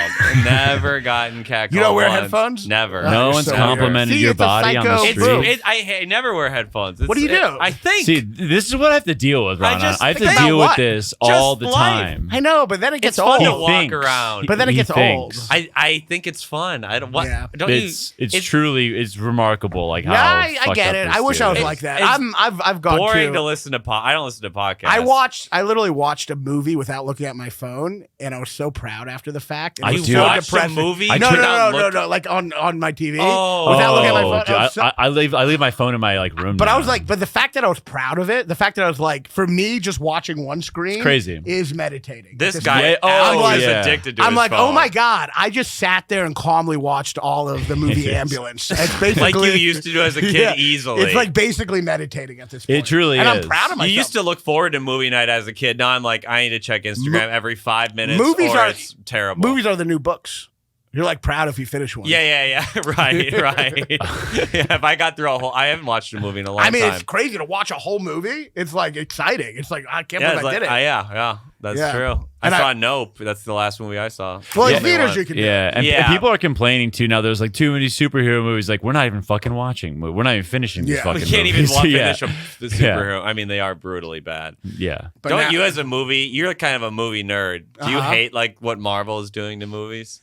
[SPEAKER 2] Never gotten catcalled.
[SPEAKER 3] You don't wear
[SPEAKER 2] once.
[SPEAKER 3] headphones?
[SPEAKER 2] Never.
[SPEAKER 1] No
[SPEAKER 3] you're
[SPEAKER 1] one's
[SPEAKER 3] so
[SPEAKER 1] complimented
[SPEAKER 3] weird.
[SPEAKER 1] your
[SPEAKER 3] See, it's a
[SPEAKER 1] body on the
[SPEAKER 3] psycho
[SPEAKER 1] street.
[SPEAKER 3] move.
[SPEAKER 2] I never wear headphones.
[SPEAKER 3] What do you do?
[SPEAKER 2] I think.
[SPEAKER 1] See, this is what I have to deal with,
[SPEAKER 2] I
[SPEAKER 1] Raanan.
[SPEAKER 2] just
[SPEAKER 1] I have to
[SPEAKER 3] think
[SPEAKER 1] deal
[SPEAKER 3] about
[SPEAKER 1] with
[SPEAKER 3] what?
[SPEAKER 1] this all the
[SPEAKER 2] life.
[SPEAKER 1] time.
[SPEAKER 3] I know, but then it gets
[SPEAKER 2] it's fun
[SPEAKER 3] old.
[SPEAKER 2] to walk around.
[SPEAKER 3] But then it
[SPEAKER 1] He
[SPEAKER 3] gets
[SPEAKER 1] thinks.
[SPEAKER 3] old.
[SPEAKER 2] I think it's fun. I don't. What?
[SPEAKER 3] Yeah.
[SPEAKER 2] Don't
[SPEAKER 1] It's
[SPEAKER 2] you?
[SPEAKER 1] truly it's remarkable. Like how
[SPEAKER 3] Yeah, I
[SPEAKER 1] fucked
[SPEAKER 3] get
[SPEAKER 1] up
[SPEAKER 3] it.
[SPEAKER 1] this
[SPEAKER 3] I wish I was
[SPEAKER 1] is.
[SPEAKER 3] like that.
[SPEAKER 2] it's
[SPEAKER 3] I've gone
[SPEAKER 2] boring
[SPEAKER 3] to.
[SPEAKER 2] to listen to. I don't listen to podcasts.
[SPEAKER 3] I literally watched a movie without looking at my phone, and I was so proud after the fact. It
[SPEAKER 1] I
[SPEAKER 3] was
[SPEAKER 1] do.
[SPEAKER 3] so
[SPEAKER 2] watched a
[SPEAKER 3] depressing.
[SPEAKER 2] movie
[SPEAKER 3] No,
[SPEAKER 2] without
[SPEAKER 3] no, like on my TV.
[SPEAKER 2] Oh.
[SPEAKER 3] Without looking at my phone.
[SPEAKER 1] dude,
[SPEAKER 3] I was so-
[SPEAKER 1] I leave my phone in my room.
[SPEAKER 3] But
[SPEAKER 1] now.
[SPEAKER 3] I was like, but the fact that I was proud of it, the fact that I was like, for me, just watching one screen,
[SPEAKER 1] It's crazy.
[SPEAKER 3] is meditating.
[SPEAKER 2] This
[SPEAKER 3] Just-
[SPEAKER 2] guy
[SPEAKER 1] Yeah,
[SPEAKER 2] is
[SPEAKER 1] yeah.
[SPEAKER 2] addicted to
[SPEAKER 3] I'm
[SPEAKER 2] his
[SPEAKER 3] like,
[SPEAKER 2] phone.
[SPEAKER 3] oh my god! I just sat there and calmly watched all of the movie Ambulance. It's basically
[SPEAKER 2] Like you used to do as a kid
[SPEAKER 3] Yeah.
[SPEAKER 2] easily.
[SPEAKER 3] It's like basically meditating at this point.
[SPEAKER 1] It truly
[SPEAKER 3] and
[SPEAKER 1] is.
[SPEAKER 3] I'm proud of
[SPEAKER 2] You
[SPEAKER 3] myself.
[SPEAKER 2] used to look forward to movie night as a kid. Now I'm like, I need to check Instagram every 5 minutes.
[SPEAKER 3] Movies
[SPEAKER 2] or
[SPEAKER 3] are-
[SPEAKER 2] it's terrible.
[SPEAKER 3] Movies are the new books. You're like proud if you finish one.
[SPEAKER 2] Yeah. Right. Yeah, if I got through a whole, I haven't watched a movie in a long
[SPEAKER 3] I mean,
[SPEAKER 2] time.
[SPEAKER 3] it's crazy to watch a whole movie. It's like exciting. It's like I can't
[SPEAKER 2] Yeah,
[SPEAKER 3] believe
[SPEAKER 2] it's
[SPEAKER 3] I did it.
[SPEAKER 2] yeah, that's
[SPEAKER 3] Yeah.
[SPEAKER 2] true.
[SPEAKER 3] And
[SPEAKER 2] I
[SPEAKER 3] I-
[SPEAKER 2] saw Nope. That's the last movie I saw.
[SPEAKER 3] well, in
[SPEAKER 2] Yeah.
[SPEAKER 3] theaters you can do.
[SPEAKER 1] Yeah, and
[SPEAKER 2] Yeah.
[SPEAKER 1] people are complaining too now. There's like too many superhero movies. Like we're not even fucking watching. We're not even finishing these
[SPEAKER 3] Yeah.
[SPEAKER 1] fucking.
[SPEAKER 2] We can't even
[SPEAKER 1] movies. Yeah.
[SPEAKER 2] finish the superhero. I mean, they are brutally bad.
[SPEAKER 1] Yeah.
[SPEAKER 3] But
[SPEAKER 2] Don't
[SPEAKER 3] now-
[SPEAKER 2] you, as a movie, you're kind of a movie nerd. Do you
[SPEAKER 3] Uh-huh.
[SPEAKER 2] hate like what Marvel is doing to movies?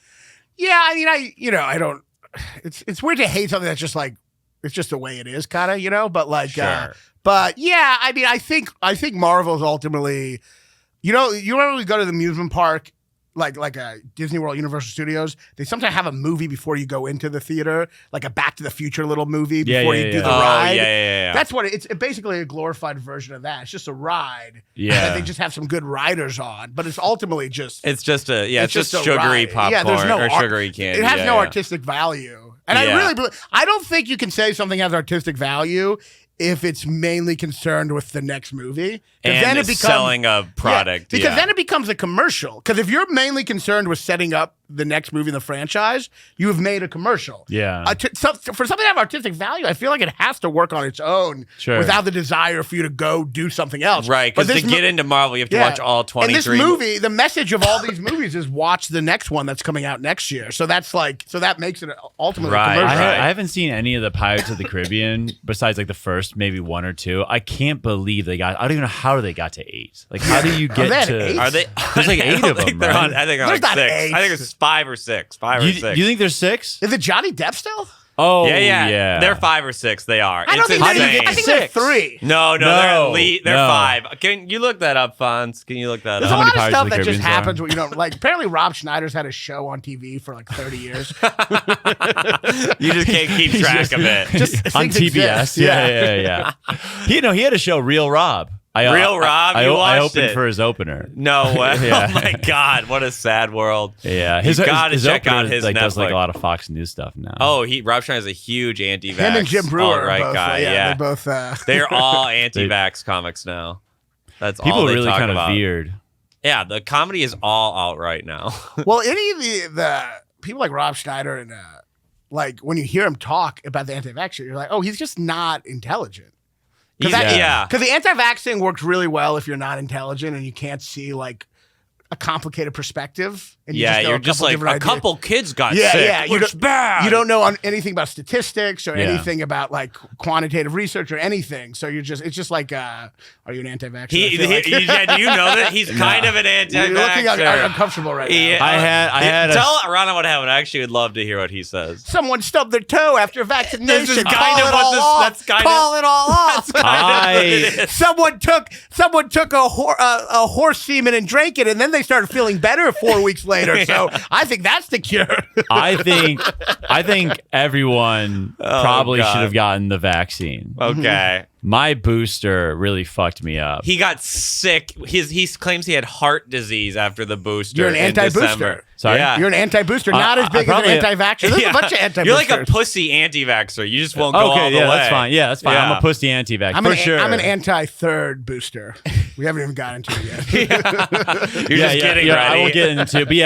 [SPEAKER 3] Yeah, I mean, I don't. It's weird to hate something that's just like it's just the way it is, kind of, But like,
[SPEAKER 2] Sure.
[SPEAKER 3] but yeah, I mean, I think Marvel's ultimately, you remember we go to the amusement park, like a Disney World, Universal Studios. They sometimes have a movie before you go into the theater, like a Back to the Future little movie before you do the
[SPEAKER 2] Oh,
[SPEAKER 3] ride.
[SPEAKER 2] yeah.
[SPEAKER 3] That's what it's basically a glorified version of that. It's just a ride.
[SPEAKER 1] Yeah.
[SPEAKER 3] that they just have some good riders on, but it's ultimately just
[SPEAKER 2] It's just it's just
[SPEAKER 3] a
[SPEAKER 2] sugary
[SPEAKER 3] ride.
[SPEAKER 2] popcorn
[SPEAKER 3] Yeah, there's no
[SPEAKER 2] or
[SPEAKER 3] art-
[SPEAKER 2] sugary candy.
[SPEAKER 3] It has
[SPEAKER 2] Yeah,
[SPEAKER 3] no
[SPEAKER 2] yeah.
[SPEAKER 3] artistic value. And
[SPEAKER 2] Yeah.
[SPEAKER 3] I don't think you can say something has artistic value if it's mainly concerned with the next movie. 'Cause
[SPEAKER 2] And
[SPEAKER 3] then it
[SPEAKER 2] it's
[SPEAKER 3] becomes
[SPEAKER 2] selling a product.
[SPEAKER 3] because
[SPEAKER 2] yeah.
[SPEAKER 3] then it becomes a commercial. Because if you're mainly concerned with setting up the next movie in the franchise, you have made a commercial.
[SPEAKER 1] Yeah.
[SPEAKER 3] For something to have artistic value, I feel like it has to work on its own
[SPEAKER 1] Sure.
[SPEAKER 3] without the desire for you to go do something else.
[SPEAKER 2] Right,
[SPEAKER 3] But
[SPEAKER 2] because to
[SPEAKER 3] this
[SPEAKER 2] get into Marvel, you have to watch all 23.
[SPEAKER 3] And this movie, the message of all these movies is watch the next one that's coming out next year. So that makes it ultimately
[SPEAKER 2] Right,
[SPEAKER 3] a commercial.
[SPEAKER 2] right.
[SPEAKER 1] I haven't seen any of the Pirates of the Caribbean besides like the first maybe one or two. I can't believe they got. I don't even know how they got to 8. Like how do you get
[SPEAKER 3] they at
[SPEAKER 1] to?
[SPEAKER 3] 8?
[SPEAKER 2] Are they?
[SPEAKER 1] There's like 8 of them.
[SPEAKER 2] They're
[SPEAKER 1] Right?
[SPEAKER 2] on, I think they're
[SPEAKER 3] There's
[SPEAKER 2] like
[SPEAKER 3] not
[SPEAKER 2] 6.
[SPEAKER 3] 8.
[SPEAKER 2] I think it's 5 or 6. 5 or
[SPEAKER 1] You,
[SPEAKER 2] 6.
[SPEAKER 1] you think there's 6?
[SPEAKER 3] Is it Johnny Depp still?
[SPEAKER 1] Oh
[SPEAKER 2] yeah. They're 5 or 6. They are.
[SPEAKER 3] I don't
[SPEAKER 2] It's
[SPEAKER 3] think they're
[SPEAKER 2] insane.
[SPEAKER 3] I think they're
[SPEAKER 1] 6.
[SPEAKER 3] 3.
[SPEAKER 2] No,
[SPEAKER 1] No,
[SPEAKER 2] they're
[SPEAKER 1] no.
[SPEAKER 2] 5. Can you look that up, Fonz? Can you look that
[SPEAKER 3] There's
[SPEAKER 2] up?
[SPEAKER 3] a lot of
[SPEAKER 1] Pirates
[SPEAKER 3] stuff
[SPEAKER 1] of the
[SPEAKER 3] that just
[SPEAKER 1] Caribbeans are?
[SPEAKER 3] happens when you don't like. Apparently, Rob Schneider's had a show on TV for like 30 years.
[SPEAKER 2] You just can't keep track of it.
[SPEAKER 3] Just
[SPEAKER 1] on
[SPEAKER 3] things
[SPEAKER 1] TBS.
[SPEAKER 3] exist.
[SPEAKER 1] Yeah. He had a show, Real Rob.
[SPEAKER 2] Real Rob?
[SPEAKER 1] I
[SPEAKER 2] You
[SPEAKER 1] I
[SPEAKER 2] watched
[SPEAKER 1] opened
[SPEAKER 2] it.
[SPEAKER 1] for his opener.
[SPEAKER 2] No way.
[SPEAKER 1] Yeah.
[SPEAKER 2] Oh my God, what a sad world.
[SPEAKER 1] Yeah,
[SPEAKER 2] You gotta check
[SPEAKER 1] opener,
[SPEAKER 2] out his
[SPEAKER 1] like, does like
[SPEAKER 2] Netflix.
[SPEAKER 1] a lot of Fox News stuff now.
[SPEAKER 2] Oh, Rob Schneider's a huge anti-vax.
[SPEAKER 3] Him and Jim Brewer
[SPEAKER 2] alt-right
[SPEAKER 3] are both,
[SPEAKER 2] guy.
[SPEAKER 3] they both.
[SPEAKER 2] They're all anti-vax comics now. That's
[SPEAKER 1] people
[SPEAKER 2] all they
[SPEAKER 1] really
[SPEAKER 2] talk
[SPEAKER 1] kind of
[SPEAKER 2] about.
[SPEAKER 1] veered.
[SPEAKER 2] Yeah, the comedy is all out right now.
[SPEAKER 3] Well, any of the people like Rob Schneider and like when you hear him talk about the anti-vax shit, you're like, oh, he's just not intelligent.
[SPEAKER 2] Yeah.
[SPEAKER 3] Because the anti-vax thing works really well if you're not intelligent and you can't see like a complicated perspective. And you just know
[SPEAKER 2] you're just like, a couple kids got sick.
[SPEAKER 3] Yeah,
[SPEAKER 2] It's bad.
[SPEAKER 3] You don't know anything about statistics or anything about like quantitative research or anything. So it's just like, are you an anti-vaxxer?
[SPEAKER 2] Do you know that he's kind of an anti-vaxxer?
[SPEAKER 3] You're looking uncomfortable right now.
[SPEAKER 2] Tell Raanan what happened. I actually would love to hear what he says.
[SPEAKER 3] Someone stubbed their toe after vaccination.
[SPEAKER 2] This is
[SPEAKER 3] Call it all off. Someone took a horse semen and drank it, and then they started feeling better 4 weeks later. So I think that's the cure.
[SPEAKER 1] I think everyone probably should have gotten the vaccine.
[SPEAKER 2] Okay.
[SPEAKER 1] My booster really fucked me up.
[SPEAKER 2] He got sick. He claims he had heart disease after the booster.
[SPEAKER 3] You're an anti-booster.
[SPEAKER 1] Sorry?
[SPEAKER 2] Yeah.
[SPEAKER 3] You're an anti-booster, not as big as an anti-vaxxer. There's a bunch of anti-boosters.
[SPEAKER 2] You're like a pussy anti-vaxxer. You just won't go all the way.
[SPEAKER 1] That's fine. Yeah, that's fine.
[SPEAKER 2] Yeah.
[SPEAKER 1] I'm a pussy anti-vax for sure.
[SPEAKER 3] I'm an anti-third booster. We haven't even gotten into it yet.
[SPEAKER 2] You're just getting ready.
[SPEAKER 1] I will get into it. But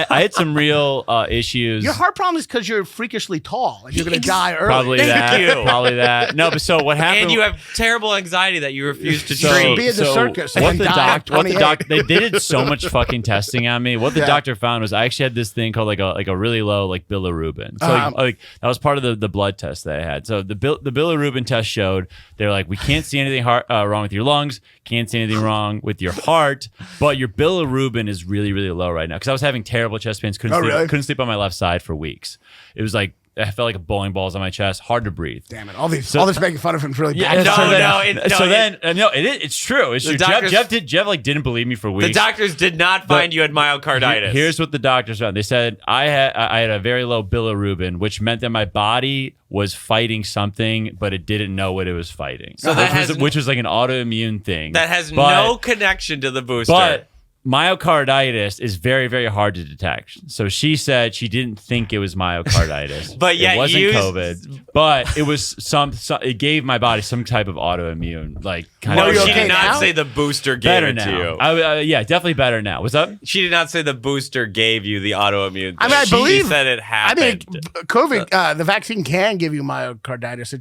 [SPEAKER 1] I had some real issues.
[SPEAKER 3] Your heart problem is because you're freakishly tall and you're going to die early.
[SPEAKER 1] Probably that. No, but so what happened?
[SPEAKER 2] And you have terrible anxiety that you refuse to
[SPEAKER 3] So
[SPEAKER 2] treat.
[SPEAKER 3] be in the circus and
[SPEAKER 1] what the
[SPEAKER 3] die at 28.
[SPEAKER 1] they did so much fucking testing on me. What the doctor found was I actually had this thing called like a really low like bilirubin. So like that was part of the blood test that I had. So the bilirubin test showed they're like, we can't see anything wrong with your lungs, can't see anything wrong with your heart, but your bilirubin is really, really low right now. Because I was having terrible chest pains, couldn't sleep on my left side for weeks. It was like I felt like a bowling ball's on my chest, hard to breathe.
[SPEAKER 3] Damn it! All this making fun of him is really bad.
[SPEAKER 1] It's true. It's true. Jeff didn't believe me for weeks.
[SPEAKER 2] The doctors did not find you had myocarditis.
[SPEAKER 1] Here's what the doctors found. They said I had a very low bilirubin, which meant that my body was fighting something, but it didn't know what it was fighting.
[SPEAKER 2] So
[SPEAKER 1] which was like an autoimmune thing.
[SPEAKER 2] That has no connection to the booster.
[SPEAKER 1] But myocarditis is very, very hard to detect. So she said she didn't think it was myocarditis.
[SPEAKER 2] But
[SPEAKER 1] it wasn't COVID. But it was it gave my body some type of autoimmune, like kind of.
[SPEAKER 2] No, she did not say the booster gave it to you.
[SPEAKER 1] Yeah, definitely better now. What's up?
[SPEAKER 2] She did not say the booster gave you the autoimmune thing.
[SPEAKER 3] I mean, I believe
[SPEAKER 2] she said it happened.
[SPEAKER 3] I mean, COVID, the vaccine can give you myocarditis. It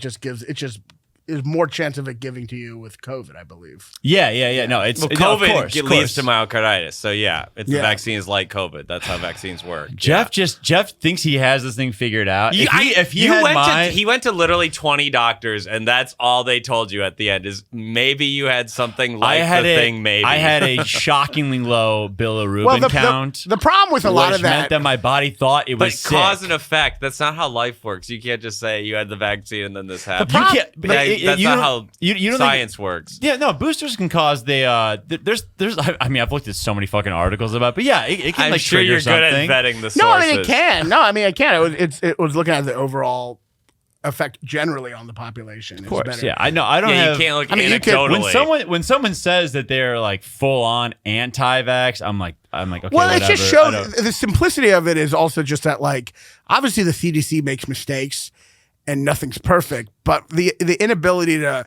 [SPEAKER 3] just is more chance of it giving to you with COVID, I believe.
[SPEAKER 1] Yeah. No, it's
[SPEAKER 2] COVID leads to myocarditis. So the vaccine is like COVID. That's how vaccines work.
[SPEAKER 1] Jeff thinks he has this thing figured out.
[SPEAKER 2] He went to literally 20 doctors, and that's all they told you at the end is maybe you had something like thing. Maybe
[SPEAKER 1] I had a shockingly low bilirubin count.
[SPEAKER 3] The problem with a lot of that
[SPEAKER 1] meant that my body thought it was sick.
[SPEAKER 2] Cause and effect. That's not how life works. You can't just say you had the vaccine and then this happened. That's not how science works.
[SPEAKER 1] Yeah, no, boosters can cause there's I mean, I've looked at so many fucking articles about, but yeah, it can
[SPEAKER 2] I'm
[SPEAKER 1] like
[SPEAKER 2] sure
[SPEAKER 1] trigger
[SPEAKER 2] you're
[SPEAKER 1] something.
[SPEAKER 2] good at vetting the sources.
[SPEAKER 3] No, I mean it can. No, I mean it can. It was looking at the overall effect generally on the population.
[SPEAKER 1] Of course, yeah. I know. I don't have.
[SPEAKER 2] You can't look anecdotally.
[SPEAKER 1] When someone says that they're like full on anti-vax, I'm like, okay,
[SPEAKER 3] well,
[SPEAKER 1] whatever.
[SPEAKER 3] it just shows the simplicity of it is also just that like obviously the CDC makes mistakes and nothing's perfect, but the inability to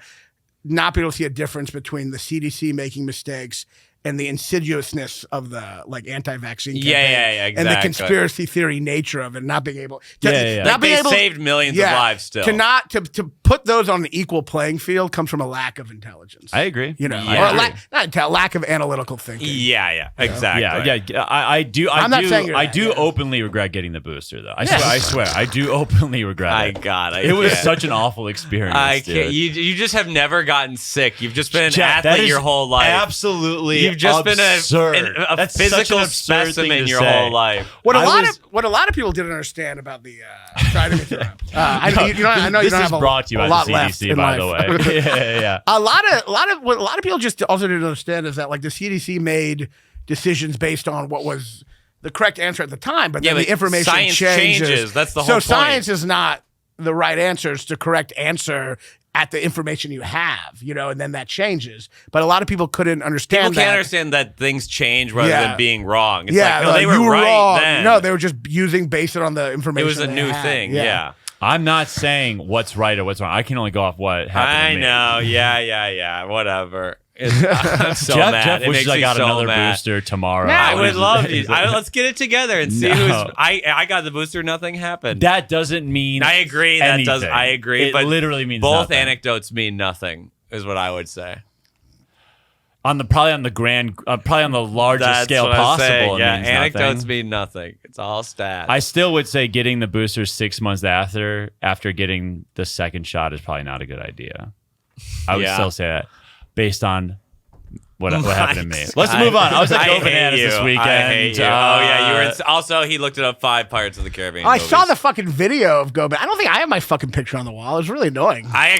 [SPEAKER 3] not be able to see a difference between the CDC making mistakes and the insidiousness of the like anti-vaccine campaign
[SPEAKER 2] exactly.
[SPEAKER 3] and the conspiracy theory nature of it, not being able to
[SPEAKER 2] they saved millions of lives still.
[SPEAKER 3] To put those on an equal playing field comes from a lack of intelligence.
[SPEAKER 1] I agree.
[SPEAKER 3] Or a lack of analytical thinking.
[SPEAKER 2] Yeah, exactly.
[SPEAKER 1] Yeah. I do. I do openly regret getting the booster though. I swear, I do openly regret it. It was such an awful experience.
[SPEAKER 2] I can't. You just have never gotten sick. You've just been an athlete your whole life.
[SPEAKER 1] Absolutely.
[SPEAKER 2] You've just
[SPEAKER 1] absurd.
[SPEAKER 2] been a physical specimen your whole life.
[SPEAKER 3] What a lot of people didn't understand about the try to interrupt. I know you don't have
[SPEAKER 1] brought to you
[SPEAKER 3] a
[SPEAKER 1] by
[SPEAKER 3] lot
[SPEAKER 1] the CDC,
[SPEAKER 3] left
[SPEAKER 1] by the way. Yeah.
[SPEAKER 3] A lot of people just also didn't understand is that like the CDC made decisions based on what was the correct answer at the time, but then the information
[SPEAKER 2] science changes. That's the whole point.
[SPEAKER 3] So science is not the right answer; it's the correct answer at the information you have, and then that changes. But a lot of people couldn't understand
[SPEAKER 2] People can't understand that things change rather than being wrong. It's
[SPEAKER 3] they
[SPEAKER 2] were right
[SPEAKER 3] wrong.
[SPEAKER 2] then.
[SPEAKER 3] No, they were just based it on the information.
[SPEAKER 2] It was a new thing, yeah.
[SPEAKER 1] I'm not saying what's right or what's wrong. I can only go off what happened to me.
[SPEAKER 2] I know, yeah, whatever. I'm so mad.
[SPEAKER 1] Jeff wishes I got another booster tomorrow.
[SPEAKER 2] I would love you. Let's get it together and see who's. I got the booster. Nothing happened.
[SPEAKER 1] That doesn't mean.
[SPEAKER 2] I agree.
[SPEAKER 1] Anything.
[SPEAKER 2] I agree.
[SPEAKER 1] It
[SPEAKER 2] but
[SPEAKER 1] literally means
[SPEAKER 2] both
[SPEAKER 1] nothing.
[SPEAKER 2] anecdotes mean nothing. is what I would say.
[SPEAKER 1] Probably on the largest
[SPEAKER 2] That's
[SPEAKER 1] scale
[SPEAKER 2] what I'm saying.
[SPEAKER 1] possible.
[SPEAKER 2] Yeah,
[SPEAKER 1] it means
[SPEAKER 2] anecdotes
[SPEAKER 1] nothing.
[SPEAKER 2] mean nothing. It's all stats.
[SPEAKER 1] I still would say getting the booster 6 months after getting the second shot is probably not a good idea. I would still say that based on what happened to me. Let's move on. I was at Go Bananas this weekend.
[SPEAKER 2] I hate you. Oh yeah, you were. Also, he looked it up 5 Pirates of the Caribbean.
[SPEAKER 3] I
[SPEAKER 2] movies.
[SPEAKER 3] saw the fucking video of Go. I don't think I have my fucking picture on the wall. It was really annoying.
[SPEAKER 2] I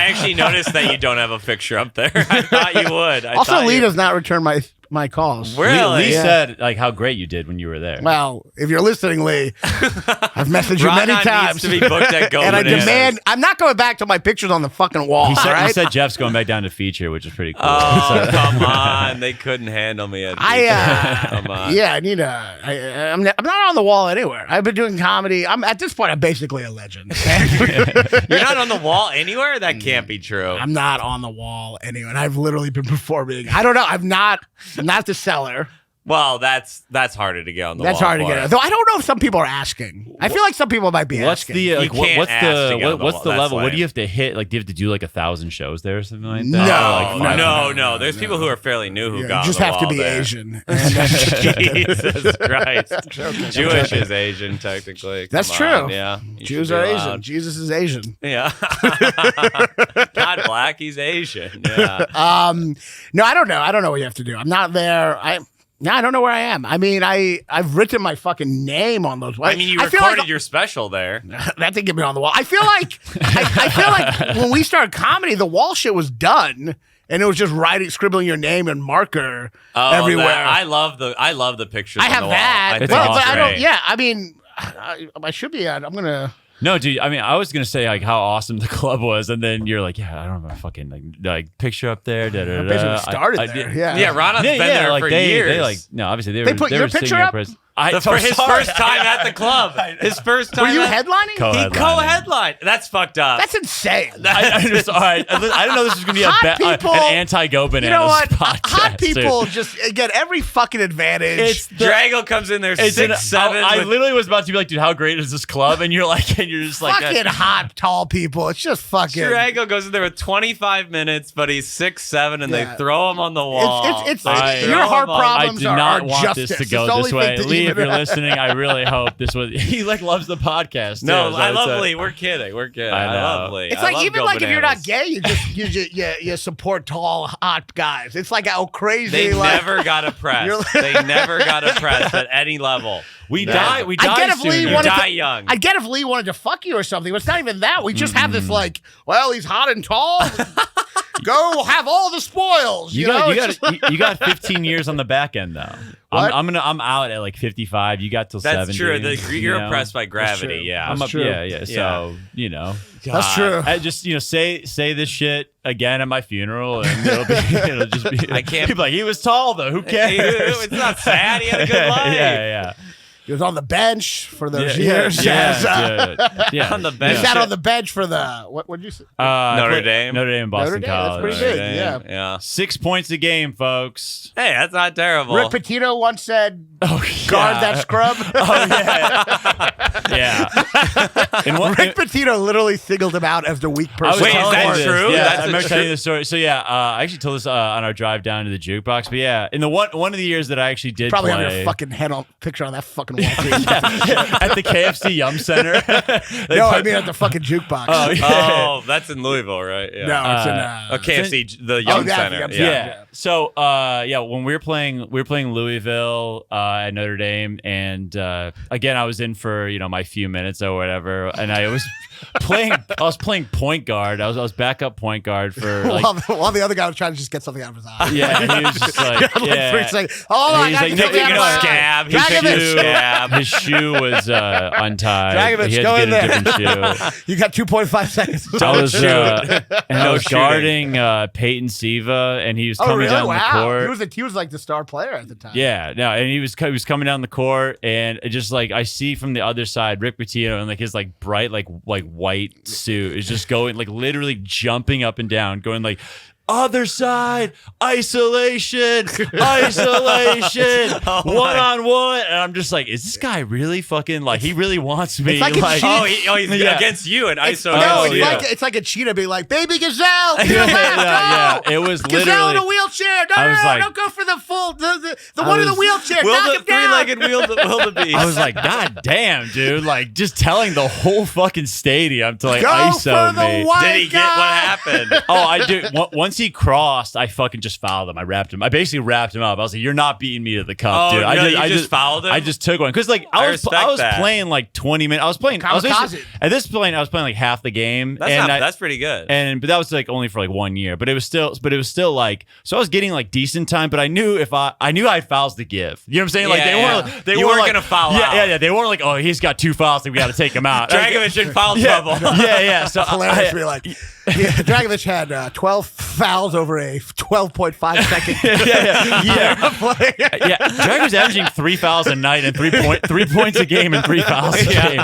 [SPEAKER 2] actually noticed that you don't have a picture up there. I thought you would.
[SPEAKER 3] Lee does not return my calls.
[SPEAKER 2] Really?
[SPEAKER 1] Lee said like how great you did when you were there.
[SPEAKER 3] Well, if you're listening, Lee, I've messaged you many
[SPEAKER 2] Raanan
[SPEAKER 3] times.
[SPEAKER 2] needs to be booked at Go
[SPEAKER 3] and I
[SPEAKER 2] Bananas.
[SPEAKER 3] demand. I'm not going back to my pictures on the fucking wall.
[SPEAKER 1] He
[SPEAKER 3] all right?
[SPEAKER 1] said Jeff's going back down to feature, which is pretty cool.
[SPEAKER 2] Oh, come on. They couldn't handle me at come on.
[SPEAKER 3] Yeah, I need I'm not on the wall anywhere. I've been doing comedy. At this point, I'm basically a legend.
[SPEAKER 2] You're not on the wall anywhere? That can't be true.
[SPEAKER 3] I'm not on the wall anywhere. And I've literally been performing. I don't know. I'm not the Cellar.
[SPEAKER 2] Well, that's harder to get on the wall.
[SPEAKER 3] That's hard to get. Though I don't know if some people are asking. I feel like some people might be
[SPEAKER 1] What's
[SPEAKER 3] asking.
[SPEAKER 1] the like,
[SPEAKER 2] You can't
[SPEAKER 1] what's
[SPEAKER 2] ask to get on
[SPEAKER 1] the
[SPEAKER 2] the
[SPEAKER 1] what's
[SPEAKER 2] wall.
[SPEAKER 1] the
[SPEAKER 2] That's
[SPEAKER 1] level? What do
[SPEAKER 2] lame.
[SPEAKER 1] you have to hit? Like, do you have to do like 1,000 shows there or something like that?
[SPEAKER 3] No,
[SPEAKER 1] Or, like,
[SPEAKER 2] No. There's people who are fairly new who
[SPEAKER 3] You
[SPEAKER 2] got
[SPEAKER 3] just
[SPEAKER 2] on the
[SPEAKER 3] have to
[SPEAKER 2] wall
[SPEAKER 3] be
[SPEAKER 2] there.
[SPEAKER 3] Asian.
[SPEAKER 2] Jesus Christ. Jewish is Asian, technically.
[SPEAKER 3] That's
[SPEAKER 2] Come
[SPEAKER 3] true.
[SPEAKER 2] on, Yeah. You
[SPEAKER 3] Jews
[SPEAKER 2] should
[SPEAKER 3] are
[SPEAKER 2] be
[SPEAKER 3] Asian.
[SPEAKER 2] allowed.
[SPEAKER 3] Jesus is Asian.
[SPEAKER 2] Yeah. Not black, he's Asian. Yeah.
[SPEAKER 3] No, I don't know. I don't know what you have to do. I'm not there. I don't know where I am. I mean, I've written my fucking name on those.
[SPEAKER 2] I mean, you
[SPEAKER 3] feel
[SPEAKER 2] recorded
[SPEAKER 3] like,
[SPEAKER 2] your special there.
[SPEAKER 3] that didn't get me on the wall. I feel like I feel like when we started comedy, the wall shit was done, and it was just scribbling your name and marker everywhere.
[SPEAKER 2] I love the pictures.
[SPEAKER 3] I
[SPEAKER 2] on
[SPEAKER 3] have
[SPEAKER 2] the wall.
[SPEAKER 3] that.
[SPEAKER 2] I think
[SPEAKER 3] Well,
[SPEAKER 2] it's
[SPEAKER 3] but I don't.
[SPEAKER 2] great.
[SPEAKER 3] Yeah, I mean, I should be at. I'm gonna.
[SPEAKER 1] No, dude. I mean, I was gonna say like how awesome the club was, and then you're like, yeah, I don't have a fucking like picture up there. Da, da,
[SPEAKER 3] I
[SPEAKER 1] da.
[SPEAKER 3] basically started
[SPEAKER 1] I
[SPEAKER 3] there.
[SPEAKER 1] did-
[SPEAKER 3] Yeah.
[SPEAKER 2] Yeah, Ronan's been there
[SPEAKER 1] like
[SPEAKER 2] for
[SPEAKER 1] they
[SPEAKER 2] years.
[SPEAKER 1] like no, obviously they
[SPEAKER 3] They
[SPEAKER 1] were
[SPEAKER 3] put
[SPEAKER 1] they
[SPEAKER 3] your
[SPEAKER 1] were singing
[SPEAKER 3] picture
[SPEAKER 1] your
[SPEAKER 3] up?
[SPEAKER 1] praise.
[SPEAKER 2] For his first time at the club. His first time.
[SPEAKER 3] Were you
[SPEAKER 2] at-
[SPEAKER 3] headlining?
[SPEAKER 1] Co-headlining.
[SPEAKER 2] He co-headlined. That's fucked up.
[SPEAKER 3] That's insane.
[SPEAKER 1] I just, all right, I didn't know this was gonna be
[SPEAKER 3] Hot people-
[SPEAKER 1] an anti-Go Bananas
[SPEAKER 3] You know what?
[SPEAKER 1] podcast.
[SPEAKER 3] Hot
[SPEAKER 1] dude.
[SPEAKER 3] people just get every fucking advantage.
[SPEAKER 1] It's
[SPEAKER 2] Drago comes in there
[SPEAKER 1] It's
[SPEAKER 2] 6'7".
[SPEAKER 1] I
[SPEAKER 2] with-
[SPEAKER 1] literally was about to be like, dude, how great is this club? And you're just like,
[SPEAKER 3] fucking hot, tall people. It's just fucking.
[SPEAKER 2] Drago goes in there with 25 minutes, but he's 6'7", and
[SPEAKER 3] Yeah.
[SPEAKER 2] they throw him on the wall.
[SPEAKER 3] It's
[SPEAKER 1] I-
[SPEAKER 3] your heart
[SPEAKER 2] I
[SPEAKER 3] problems
[SPEAKER 1] I did not
[SPEAKER 3] are
[SPEAKER 1] want
[SPEAKER 3] justice.
[SPEAKER 1] this to
[SPEAKER 3] It's
[SPEAKER 1] go
[SPEAKER 3] the only
[SPEAKER 1] this way.
[SPEAKER 3] thing to
[SPEAKER 1] Lee, if
[SPEAKER 3] even-
[SPEAKER 1] you're listening, I really hope this was. He like loves the podcast. Too,
[SPEAKER 2] No,
[SPEAKER 1] so
[SPEAKER 2] I
[SPEAKER 1] it's
[SPEAKER 2] love
[SPEAKER 1] a-
[SPEAKER 2] Lee. We're kidding. We're kidding.
[SPEAKER 1] I
[SPEAKER 2] I,
[SPEAKER 1] know.
[SPEAKER 2] love Lee.
[SPEAKER 3] It's
[SPEAKER 2] I
[SPEAKER 3] like
[SPEAKER 2] love
[SPEAKER 3] even
[SPEAKER 2] Go
[SPEAKER 3] like if you're not
[SPEAKER 2] Bananas.
[SPEAKER 3] gay, you support tall, hot guys. It's like how crazy.
[SPEAKER 2] They
[SPEAKER 3] like,
[SPEAKER 2] never got oppressed. They never got oppressed at any level.
[SPEAKER 1] We
[SPEAKER 2] Never.
[SPEAKER 1] die. We
[SPEAKER 3] I
[SPEAKER 1] die
[SPEAKER 3] get if
[SPEAKER 1] soon.
[SPEAKER 3] Lee
[SPEAKER 1] dude.
[SPEAKER 2] You
[SPEAKER 3] wanted
[SPEAKER 2] die
[SPEAKER 3] to-
[SPEAKER 2] young.
[SPEAKER 3] I get if Lee wanted to fuck you or something, but it's not even that. We just have this like, well, he's hot and tall. Go have all the spoils. You know? It's just-
[SPEAKER 1] You got 15 years on the back end though.
[SPEAKER 3] What?
[SPEAKER 1] I'm out at like 55. You got till
[SPEAKER 2] That's
[SPEAKER 1] 70.
[SPEAKER 2] true.
[SPEAKER 1] you
[SPEAKER 2] You're
[SPEAKER 1] know?
[SPEAKER 2] oppressed by gravity.
[SPEAKER 3] true.
[SPEAKER 2] Yeah.
[SPEAKER 1] I'm
[SPEAKER 3] That's
[SPEAKER 1] up.
[SPEAKER 3] true.
[SPEAKER 1] Yeah. So
[SPEAKER 3] That's true.
[SPEAKER 1] I just say this shit again at my funeral, and it'll just be.
[SPEAKER 2] I can't-
[SPEAKER 1] People like he was tall though. Who cares?
[SPEAKER 2] It's not sad. He had a good life.
[SPEAKER 1] yeah.
[SPEAKER 3] He was on the bench for those
[SPEAKER 1] Yeah,
[SPEAKER 3] years.
[SPEAKER 1] yeah,
[SPEAKER 3] Yes.
[SPEAKER 1] yeah.
[SPEAKER 2] On the
[SPEAKER 3] He
[SPEAKER 2] bench.
[SPEAKER 3] sat on the bench for the what would you say?
[SPEAKER 1] I
[SPEAKER 2] Notre
[SPEAKER 1] played
[SPEAKER 2] Dame.
[SPEAKER 1] Notre Dame, and Boston
[SPEAKER 3] Notre Dame, that's
[SPEAKER 1] College.
[SPEAKER 3] pretty
[SPEAKER 2] Notre
[SPEAKER 3] big.
[SPEAKER 2] Dame.
[SPEAKER 3] Yeah.
[SPEAKER 2] Yeah.
[SPEAKER 1] 6 points a game, folks.
[SPEAKER 2] Hey, that's not terrible.
[SPEAKER 3] Rick Pitino once said,
[SPEAKER 1] Oh,
[SPEAKER 3] "Guard that scrub."
[SPEAKER 1] Oh yeah, yeah. And one,
[SPEAKER 3] Rick Pitino literally singled him out as the weak
[SPEAKER 1] I
[SPEAKER 3] person.
[SPEAKER 1] was
[SPEAKER 2] Wait, is
[SPEAKER 1] telling
[SPEAKER 2] that
[SPEAKER 1] you this.
[SPEAKER 2] true?
[SPEAKER 1] Yeah,
[SPEAKER 2] That's
[SPEAKER 1] I
[SPEAKER 2] a
[SPEAKER 1] remember telling
[SPEAKER 2] true-
[SPEAKER 1] you the story. So yeah, I actually told this on our drive down to the jukebox. But yeah, in the one of the years that I actually did
[SPEAKER 3] Probably have
[SPEAKER 1] play,
[SPEAKER 3] your fucking head on picture on that fucking wall. Too.
[SPEAKER 1] at the KFC Yum Center. They
[SPEAKER 3] No, I
[SPEAKER 1] put-
[SPEAKER 3] mean at the fucking jukebox.
[SPEAKER 1] Oh, yeah.
[SPEAKER 2] Oh, that's in Louisville, right? Yeah.
[SPEAKER 3] No, it's in.
[SPEAKER 2] Oh, KFC, the Young
[SPEAKER 3] yeah,
[SPEAKER 2] Center.
[SPEAKER 3] the Yum
[SPEAKER 2] Yeah.
[SPEAKER 3] Center.
[SPEAKER 1] Yeah. So when we were playing Louisville at Notre Dame, and again I was in for my few minutes or whatever, and I was playing point guard. I was backup point guard for like.
[SPEAKER 3] while the other guy was trying to just get something out of his eye.
[SPEAKER 1] Yeah, and he was just like, yeah.
[SPEAKER 3] 3 seconds. Oh, I
[SPEAKER 1] He's
[SPEAKER 3] got
[SPEAKER 1] like,
[SPEAKER 3] something out of my eye.
[SPEAKER 2] scab.
[SPEAKER 1] His
[SPEAKER 2] He's
[SPEAKER 3] Drag him in.
[SPEAKER 1] shoe,
[SPEAKER 2] Scab.
[SPEAKER 1] his shoe was untied.
[SPEAKER 3] Dragovich,
[SPEAKER 1] He had
[SPEAKER 3] go
[SPEAKER 1] to
[SPEAKER 3] in
[SPEAKER 1] get a
[SPEAKER 3] there.
[SPEAKER 1] different shoe.
[SPEAKER 3] You got 2.5 seconds.
[SPEAKER 1] I was, and I was
[SPEAKER 2] shooting.
[SPEAKER 1] guarding Peyton Siva, and he was
[SPEAKER 3] Oh,
[SPEAKER 1] coming
[SPEAKER 3] really?
[SPEAKER 1] down the
[SPEAKER 3] Wow.
[SPEAKER 1] court.
[SPEAKER 3] He was like the star player at the time.
[SPEAKER 1] Yeah, no, and he was coming down the court, and it just like I see from the other side, Rick Pitino and like his like bright like white suit is just going like literally jumping up and down, going like other side, isolation, one-on-one. And I'm just like, is this guy really fucking like, he really wants me?
[SPEAKER 3] It's like a cheetah.
[SPEAKER 2] He's against you in ISO.
[SPEAKER 3] It's like a cheetah being like, baby gazelle, to the left,
[SPEAKER 1] yeah. It was literally
[SPEAKER 3] gazelle in a wheelchair. No, don't go for the full, the one in the wheelchair. Knock him down.
[SPEAKER 2] Three-legged wildebeest.
[SPEAKER 1] I was like, God damn, dude! Like, just telling the whole fucking stadium to like
[SPEAKER 3] Go
[SPEAKER 1] ISO
[SPEAKER 3] for the
[SPEAKER 1] me.
[SPEAKER 3] white
[SPEAKER 2] Did he get what happened?
[SPEAKER 1] Oh, I do. Once he crossed, I fucking just fouled him. I wrapped him. I basically wrapped him up. I was like, "You're not beating me to the cup, dude."
[SPEAKER 2] I just fouled him.
[SPEAKER 1] I just took one because like I was playing like 20 minutes. I was playing. At this point, I was playing like half the game.
[SPEAKER 2] That's pretty good.
[SPEAKER 1] But that was like only for like 1 year. But it was still like, so I was getting like decent time. But I knew I had fouls to give. You know what I'm saying? Like they weren't
[SPEAKER 2] like, gonna foul out.
[SPEAKER 1] Yeah. They weren't like, oh, he's got 2 fouls, so we got to take him out.
[SPEAKER 2] Dragovich in foul trouble.
[SPEAKER 1] Yeah. So
[SPEAKER 3] hilarious. Be like, Dragovich had 12 fouls over a 12.5 second.
[SPEAKER 1] Yeah. Dragovich averaging 3 fouls a night and 3 points a game and 3 fouls a game.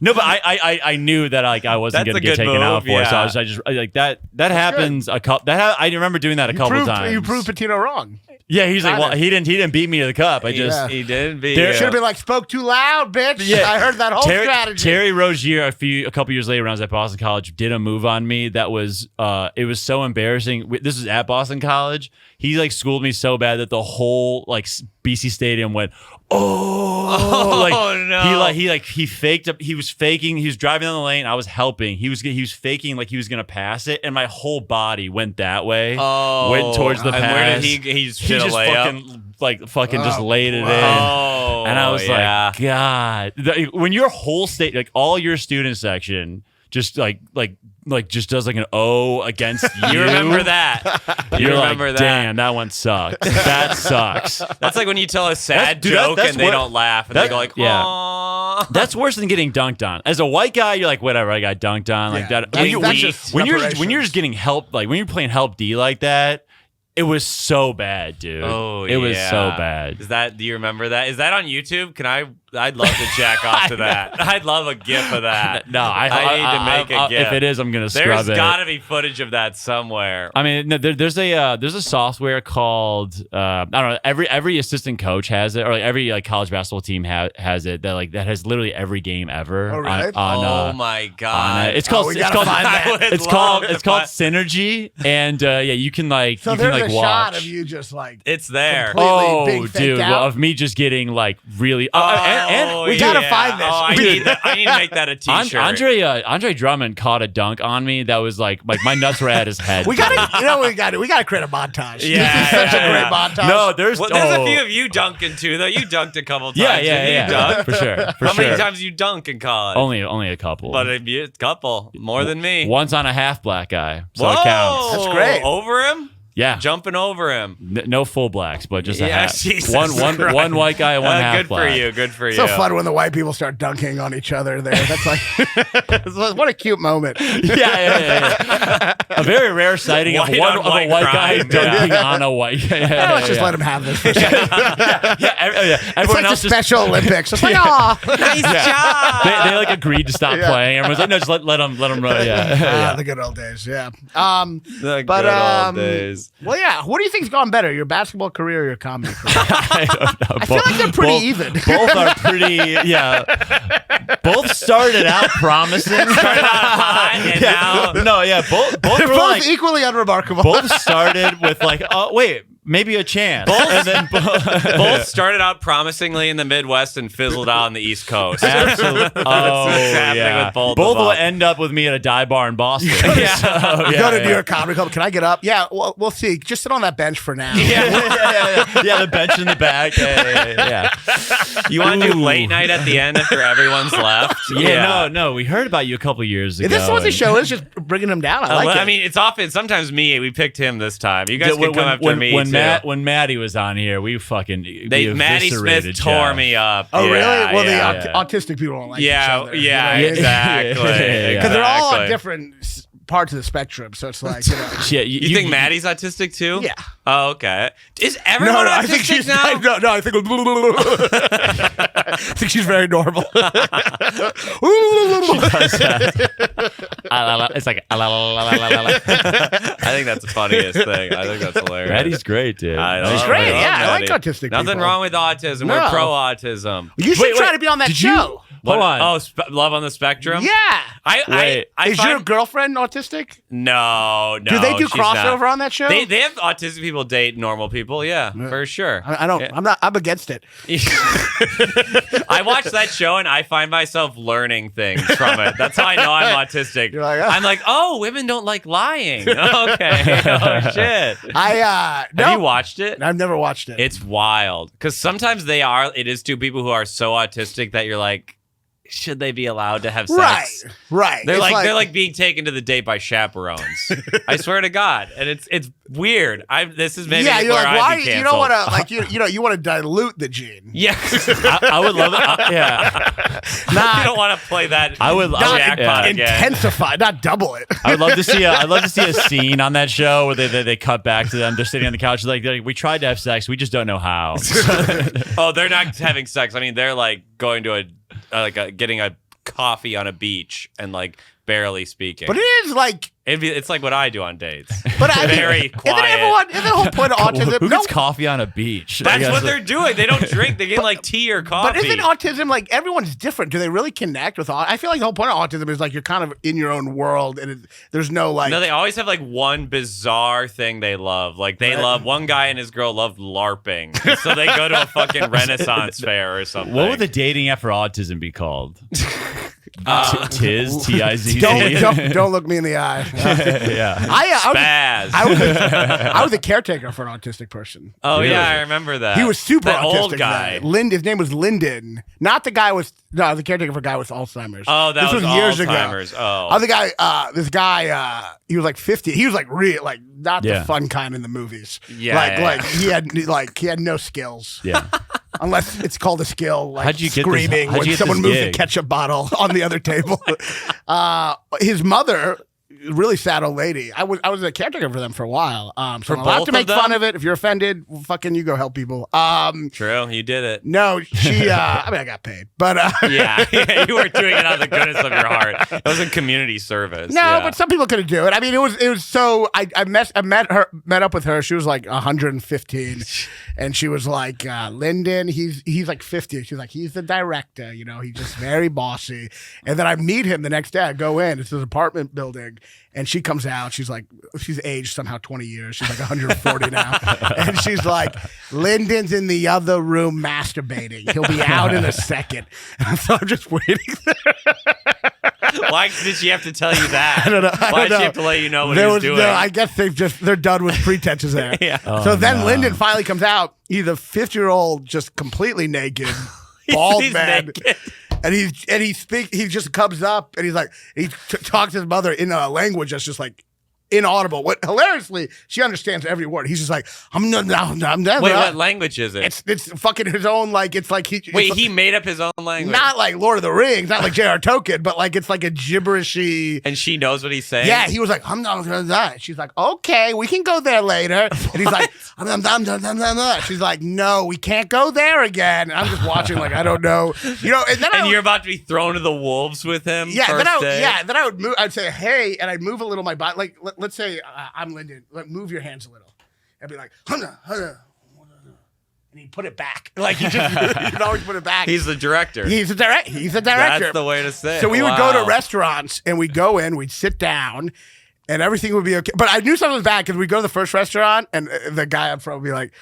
[SPEAKER 1] No, but I knew that like I wasn't going to get taken out for. So I just like that happens a couple. I remember doing that a couple times.
[SPEAKER 3] You proved Patino wrong.
[SPEAKER 1] Yeah, he's like, well, he didn't beat me to the cup.
[SPEAKER 2] He didn't beat
[SPEAKER 3] you. Should have been like, spoke too loud, bitch. Yeah. I heard that whole strategy.
[SPEAKER 1] Terry Rozier, a couple years later when I was at Boston College, did a move on me that was, it was so embarrassing. This was at Boston College. He like schooled me so bad that the whole like BC Stadium went, no. He faked up. He was faking. He was driving down the lane. I was helping. He was faking like he was gonna pass it, and my whole body went that way. Went towards the pass. And where did he just fucking just laid it in. And I was like, God, when your whole state, like all your student section, just just does like an O against you.
[SPEAKER 2] You remember that.
[SPEAKER 1] You're like, damn, that one sucks. That sucks.
[SPEAKER 2] That's like when you tell a sad joke and they don't laugh and they go like,
[SPEAKER 1] yeah. That's worse than getting dunked on. As a white guy, you're like, whatever, I got dunked on. Like that. When you're just getting help, like when you're playing help D like that, it was so bad, dude. It was so bad.
[SPEAKER 2] Do you remember that? Is that on YouTube? I'd love to jack off to that. I'd love a GIF of that.
[SPEAKER 1] No, I need to make a GIF. If it is, I'm gonna scrub it.
[SPEAKER 2] There's got to be footage of that somewhere.
[SPEAKER 1] I mean, no, there's a software called I don't know. Every assistant coach has it, or like every like college basketball team has it. That has literally every game ever.
[SPEAKER 3] Oh, really?
[SPEAKER 2] Oh my god!
[SPEAKER 1] It's called Synergy, and you can like
[SPEAKER 3] so
[SPEAKER 1] you
[SPEAKER 3] there's
[SPEAKER 1] can like
[SPEAKER 3] a
[SPEAKER 1] watch.
[SPEAKER 3] shot of you just like
[SPEAKER 2] it's there.
[SPEAKER 1] Oh, dude, of me just getting like really.
[SPEAKER 3] And we gotta find this.
[SPEAKER 2] I need to make that a t-shirt.
[SPEAKER 1] Andre Drummond caught a dunk on me that was like my nuts were at his head.
[SPEAKER 3] we gotta create a montage.
[SPEAKER 2] Yeah,
[SPEAKER 3] this is such a great montage.
[SPEAKER 1] No, there's
[SPEAKER 2] a few of you dunking too though. You dunked a couple times.
[SPEAKER 1] Yeah, for sure.
[SPEAKER 2] How many times you dunk in college?
[SPEAKER 1] Only a couple.
[SPEAKER 2] But a couple more than me.
[SPEAKER 1] Once on a half black guy, so it counts.
[SPEAKER 3] That's great.
[SPEAKER 2] Over him.
[SPEAKER 1] Yeah,
[SPEAKER 2] jumping over him.
[SPEAKER 1] No full blacks, but just a half.
[SPEAKER 2] Jesus
[SPEAKER 1] one white guy, one half black.
[SPEAKER 2] Good for you.
[SPEAKER 3] So fun when the white people start dunking on each other there. That's like, what a cute moment.
[SPEAKER 1] Yeah. A very rare sighting of a white guy dunking on a white guy.
[SPEAKER 3] Let's just let him have this. For
[SPEAKER 1] Everyone
[SPEAKER 3] else the Special Olympics. It's like, oh,
[SPEAKER 2] nice job.
[SPEAKER 1] They like agreed to stop playing. Everyone's like, no, just let them run. Yeah.
[SPEAKER 3] The good old days. Yeah.
[SPEAKER 2] The good old days.
[SPEAKER 3] Well, yeah. What do you think's gone better, your basketball career or your comedy career?
[SPEAKER 1] I don't know.
[SPEAKER 3] I feel like they're pretty even.
[SPEAKER 1] Both are pretty, Both started out promising.
[SPEAKER 2] Started out hot and now.
[SPEAKER 1] No, both
[SPEAKER 3] They're
[SPEAKER 1] were
[SPEAKER 3] both
[SPEAKER 1] like,
[SPEAKER 3] equally unremarkable.
[SPEAKER 1] Both started with like, oh, wait. Maybe a chance.
[SPEAKER 2] Both started out promisingly in the Midwest and fizzled out on the East Coast.
[SPEAKER 1] Absolutely.
[SPEAKER 2] That's what's happening with both
[SPEAKER 1] will end up with me at a dive bar in Boston.
[SPEAKER 3] Go to New York Comedy Club. Can I get up? Yeah, we'll see. Just sit on that bench for now.
[SPEAKER 1] Yeah, the bench in the back. Yeah.
[SPEAKER 2] You want to do late night at the end after everyone's left?
[SPEAKER 1] No. We heard about you a couple years ago.
[SPEAKER 3] This is what the show is, just bringing him down. I like it.
[SPEAKER 2] I mean, it's often, sometimes we picked him this time. You guys can come after me, too.
[SPEAKER 1] When Maddie was on here,
[SPEAKER 2] Maddie Smith tore me up.
[SPEAKER 3] Oh, really? Well, the autistic people don't like each other.
[SPEAKER 2] Exactly.
[SPEAKER 3] Because they're all on different parts of the spectrum, so it's like,
[SPEAKER 2] you think Maddie's autistic too?
[SPEAKER 3] Yeah.
[SPEAKER 2] Oh, okay. Is everyone autistic now?
[SPEAKER 3] No, I think think she's very normal.
[SPEAKER 1] She does that. It's like
[SPEAKER 2] I think that's the funniest thing. I think that's hilarious.
[SPEAKER 1] Eddie's great, dude.
[SPEAKER 3] She's great. Yeah, I like autistic
[SPEAKER 2] Nothing
[SPEAKER 3] people.
[SPEAKER 2] wrong with autism.
[SPEAKER 3] No.
[SPEAKER 2] We're pro autism.
[SPEAKER 3] You should try to be on that show.
[SPEAKER 1] Hold on.
[SPEAKER 2] Oh, Love on the Spectrum?
[SPEAKER 3] Yeah.
[SPEAKER 2] I
[SPEAKER 3] Is
[SPEAKER 2] find,
[SPEAKER 3] your girlfriend autistic?
[SPEAKER 2] No.
[SPEAKER 3] Do they do
[SPEAKER 2] she's
[SPEAKER 3] crossover
[SPEAKER 2] not.
[SPEAKER 3] on that show?
[SPEAKER 2] They have autistic people date normal people. Yeah, for sure.
[SPEAKER 3] I don't.
[SPEAKER 2] Yeah.
[SPEAKER 3] I'm against it.
[SPEAKER 2] I watch that show and I find myself learning things from it. That's how I know I'm autistic.
[SPEAKER 3] You're like, oh.
[SPEAKER 2] I'm like, oh, women don't like lying. Okay. Oh shit.
[SPEAKER 3] Have
[SPEAKER 2] Have you watched it?
[SPEAKER 3] I've never watched it.
[SPEAKER 2] It's wild because sometimes it is two people who are so autistic that you're like, should they be allowed to have sex?
[SPEAKER 3] Right.
[SPEAKER 2] They're like being taken to the date by chaperones. I swear to God, and it's weird. This is maybe
[SPEAKER 3] you're
[SPEAKER 2] where
[SPEAKER 3] like,
[SPEAKER 2] I'd
[SPEAKER 3] why?
[SPEAKER 2] be
[SPEAKER 3] You
[SPEAKER 2] canceled.
[SPEAKER 3] don't want to like you want to dilute the gene.
[SPEAKER 2] Yeah,
[SPEAKER 1] I would love it. Yeah.
[SPEAKER 2] you don't want to play that.
[SPEAKER 1] I would
[SPEAKER 2] jackpot again.
[SPEAKER 3] Intensify, not double it.
[SPEAKER 1] I would love to see a scene on that show where they cut back to them. They're sitting on the couch. They're like, we tried to have sex. We just don't know how.
[SPEAKER 2] Oh, they're not having sex. I mean, they're like going to getting a coffee on a beach and like barely speaking.
[SPEAKER 3] But it is like.
[SPEAKER 2] It's like what I do on dates.
[SPEAKER 3] But
[SPEAKER 2] very quiet.
[SPEAKER 3] Isn't the whole point of autism?
[SPEAKER 1] Who gets coffee on a beach?
[SPEAKER 2] That's what they're doing. They don't drink. They get like tea or coffee.
[SPEAKER 3] But isn't autism like everyone's different? Do they really connect with? I feel like the whole point of autism is like you're kind of in your own world, and there's no like.
[SPEAKER 2] No, they always have like one bizarre thing they love. Like they love one guy and his girl love LARPing, so they go to a fucking Renaissance fair or something.
[SPEAKER 1] What would the dating app for autism be called? Tiz, T-I-Z.
[SPEAKER 3] Don't look me in the eye.
[SPEAKER 1] Yeah.
[SPEAKER 3] I was a caretaker for an autistic person.
[SPEAKER 2] Oh
[SPEAKER 1] Really?
[SPEAKER 2] yeah, I remember that.
[SPEAKER 3] He was super
[SPEAKER 2] that
[SPEAKER 3] autistic.
[SPEAKER 2] old guy.
[SPEAKER 3] His name was Lyndon. Not the guy with the caretaker for a guy with Alzheimer's.
[SPEAKER 2] Oh, that
[SPEAKER 3] this
[SPEAKER 2] was
[SPEAKER 3] years
[SPEAKER 2] Alzheimer's.
[SPEAKER 3] ago.
[SPEAKER 2] Oh,
[SPEAKER 3] Other guy, this guy, he was like 50. He was like real, like not the fun kind in the movies.
[SPEAKER 2] Yeah,
[SPEAKER 3] he had no skills.
[SPEAKER 1] Yeah.
[SPEAKER 3] Unless it's called a skill, like
[SPEAKER 1] How'd you get
[SPEAKER 3] screaming
[SPEAKER 1] how'd
[SPEAKER 3] when
[SPEAKER 1] you get
[SPEAKER 3] someone
[SPEAKER 1] this
[SPEAKER 3] moves a
[SPEAKER 1] gig?
[SPEAKER 3] ketchup bottle on the other table. His mother, really sad old lady. I was a caretaker for them for a while. So I'm allowed
[SPEAKER 2] both
[SPEAKER 3] to make
[SPEAKER 2] of them?
[SPEAKER 3] fun of it. If you're offended, fucking you go help people.
[SPEAKER 2] true. You did it.
[SPEAKER 3] No, she. I mean, I got paid, but
[SPEAKER 2] Yeah, you were doing it out of the goodness of your heart. It was in community service.
[SPEAKER 3] no,
[SPEAKER 2] yeah.
[SPEAKER 3] but some people couldn't do it. I mean, it was so. I met up with her. She was like 115, and she was like, Lyndon, he's like 50. She's like, he's the director. You know, he's just very bossy. And then I meet him the next day. I go in. It's his apartment building. And she comes out. She's like, she's aged somehow 20 years. She's like 140 now. And she's like, Lyndon's in the other room masturbating. He'll be out in a second. And so I'm just waiting there.
[SPEAKER 2] Why did she have to tell you that?
[SPEAKER 3] I don't know.
[SPEAKER 2] Why did she have to let you know what he's doing?
[SPEAKER 3] No, I guess they're done with pretenses there.
[SPEAKER 2] Yeah.
[SPEAKER 3] So then Lyndon finally comes out. He's a 50-year-old, just completely naked, bald
[SPEAKER 2] He's
[SPEAKER 3] man.
[SPEAKER 2] naked.
[SPEAKER 3] And he just comes up and he's like, he talks to his mother in a language that's just like inaudible. What hilariously, she understands every word. He's just like, I'm not.
[SPEAKER 2] Wait, what language is it?
[SPEAKER 3] It's fucking his own, like, it's like
[SPEAKER 2] he made up his own language.
[SPEAKER 3] not like Lord of the Rings, not like J.R. Tolkien, but like it's like a gibberishy.
[SPEAKER 2] And she knows what he's saying?
[SPEAKER 3] Yeah, he was like, I'm not gonna die. She's like, okay, we can go there later. And he's like, she's like, no, we can't go there again. And I'm just watching, like, I don't know. You know, and then
[SPEAKER 2] you're about to be thrown to the wolves with him.
[SPEAKER 3] then
[SPEAKER 2] day?
[SPEAKER 3] I would move. I'd say, hey, and I'd move a little my body. Like, let's say I'm Lyndon. Like, move your hands a little. I'd be like, Hunna. And he'd put it back. Like, he'd always put it back.
[SPEAKER 2] He's the director.
[SPEAKER 3] He's a director.
[SPEAKER 2] That's the way to say it.
[SPEAKER 3] So we would go to restaurants and we'd go in, we'd sit down, and everything would be okay. But I knew something was bad because we'd go to the first restaurant and the guy up front would be like,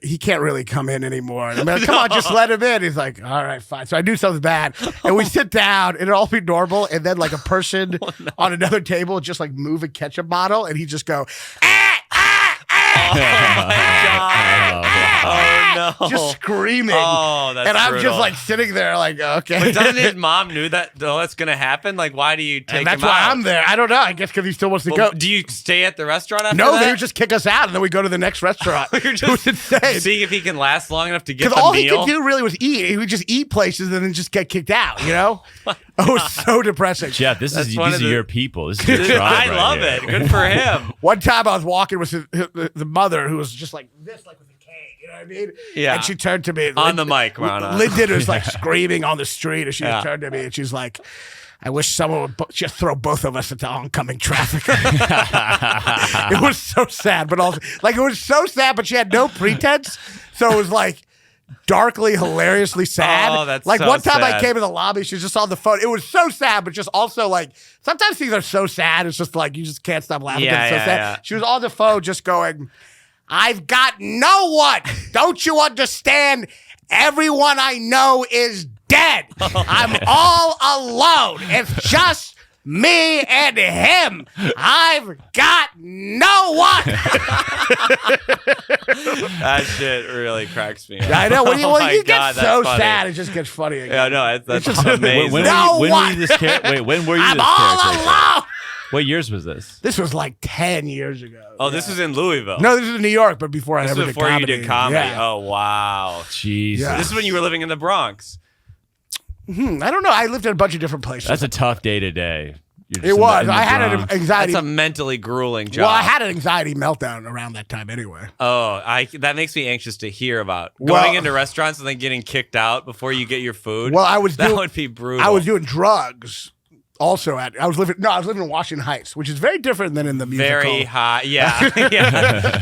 [SPEAKER 3] he can't really come in anymore. And I'm like, come on, just let him in. He's like, all right, fine. So I knew something was bad. And we sit down and it'd all be normal. And then like a person on another table would just like move a ketchup bottle and he'd just go,
[SPEAKER 2] Oh my God. Oh no.
[SPEAKER 3] just screaming.
[SPEAKER 2] Oh, that's
[SPEAKER 3] And I'm
[SPEAKER 2] brutal.
[SPEAKER 3] just like sitting there like, okay.
[SPEAKER 2] But doesn't his mom knew that that's going to happen? Like, why do you take
[SPEAKER 3] And that's
[SPEAKER 2] him
[SPEAKER 3] why
[SPEAKER 2] out?
[SPEAKER 3] I'm there. I don't know. I guess because he still wants to
[SPEAKER 2] Well,
[SPEAKER 3] go.
[SPEAKER 2] do you stay at the restaurant after
[SPEAKER 3] No,
[SPEAKER 2] that?
[SPEAKER 3] they would just kick us out, and then we go to the next restaurant.
[SPEAKER 2] You're
[SPEAKER 3] It was
[SPEAKER 2] just
[SPEAKER 3] insane.
[SPEAKER 2] seeing if he can last long enough to get
[SPEAKER 3] Because
[SPEAKER 2] the
[SPEAKER 3] all
[SPEAKER 2] meal.
[SPEAKER 3] he could do really was eat. He would just eat places and then just get kicked out, you know? It was so depressing.
[SPEAKER 1] Jeff, these are your people. This is your
[SPEAKER 2] Dude,
[SPEAKER 1] tribe
[SPEAKER 2] I
[SPEAKER 1] right
[SPEAKER 2] love
[SPEAKER 1] here.
[SPEAKER 2] it. Good for him.
[SPEAKER 3] One time I was walking with the mother who was just like this, like with a cane, you know what I mean?
[SPEAKER 2] Yeah.
[SPEAKER 3] And she turned to me.
[SPEAKER 2] On the mic, Raanan.
[SPEAKER 3] Lyndon was like screaming on the street, and she just turned to me and she's like, I wish someone would just throw both of us into oncoming traffic. It was so sad, but also, like, it was so sad, but she had no pretense. So it was like darkly, hilariously sad.
[SPEAKER 2] Oh, that's
[SPEAKER 3] like
[SPEAKER 2] so
[SPEAKER 3] one time I
[SPEAKER 2] sad.
[SPEAKER 3] came in the lobby, she was just on the phone. It was so sad, but just also like, sometimes things are so sad, it's just like, you just can't stop laughing.
[SPEAKER 2] Yeah,
[SPEAKER 3] It's so
[SPEAKER 2] yeah,
[SPEAKER 3] sad.
[SPEAKER 2] yeah.
[SPEAKER 3] She was on the phone just going, I've got no one. Don't you understand? Everyone I know is dead. I'm all alone. It's just me and him. I've got no one.
[SPEAKER 2] That shit really cracks me up.
[SPEAKER 3] I know. When you,
[SPEAKER 2] Oh
[SPEAKER 3] when
[SPEAKER 2] my
[SPEAKER 3] you
[SPEAKER 2] God,
[SPEAKER 3] get so
[SPEAKER 2] that's funny.
[SPEAKER 3] sad, it just gets funny again.
[SPEAKER 2] Yeah, no, that's
[SPEAKER 3] just
[SPEAKER 2] amazing.
[SPEAKER 1] When
[SPEAKER 3] No
[SPEAKER 1] were
[SPEAKER 3] one.
[SPEAKER 1] you this Wait, when were you
[SPEAKER 3] I'm
[SPEAKER 1] this
[SPEAKER 3] all
[SPEAKER 1] caretaker?
[SPEAKER 3] alone.
[SPEAKER 1] What years was this?
[SPEAKER 3] This was like 10 years ago.
[SPEAKER 2] Oh, this was in Louisville.
[SPEAKER 3] No, this was in New York, but before I
[SPEAKER 2] This
[SPEAKER 3] ever
[SPEAKER 2] was
[SPEAKER 3] did
[SPEAKER 2] before
[SPEAKER 3] comedy.
[SPEAKER 2] you did comedy.
[SPEAKER 3] Yeah.
[SPEAKER 2] Oh, wow.
[SPEAKER 1] Jesus.
[SPEAKER 3] Yeah.
[SPEAKER 2] This is when you were living in the Bronx.
[SPEAKER 3] I don't know. I lived in a bunch of different places.
[SPEAKER 1] That's a tough day to day.
[SPEAKER 3] It was. I had an anxiety.
[SPEAKER 2] That's a mentally grueling job.
[SPEAKER 3] Well, I had an anxiety meltdown around that time anyway.
[SPEAKER 2] Oh, that makes me anxious to hear about.
[SPEAKER 3] Well-
[SPEAKER 2] Going into restaurants and then getting kicked out before you get your food.
[SPEAKER 3] Well, I was
[SPEAKER 2] that
[SPEAKER 3] doing-
[SPEAKER 2] would be brutal.
[SPEAKER 3] I was doing drugs. Also, I was living in Washington Heights, which is very different than in the musical.
[SPEAKER 2] very high. Yeah. Yeah.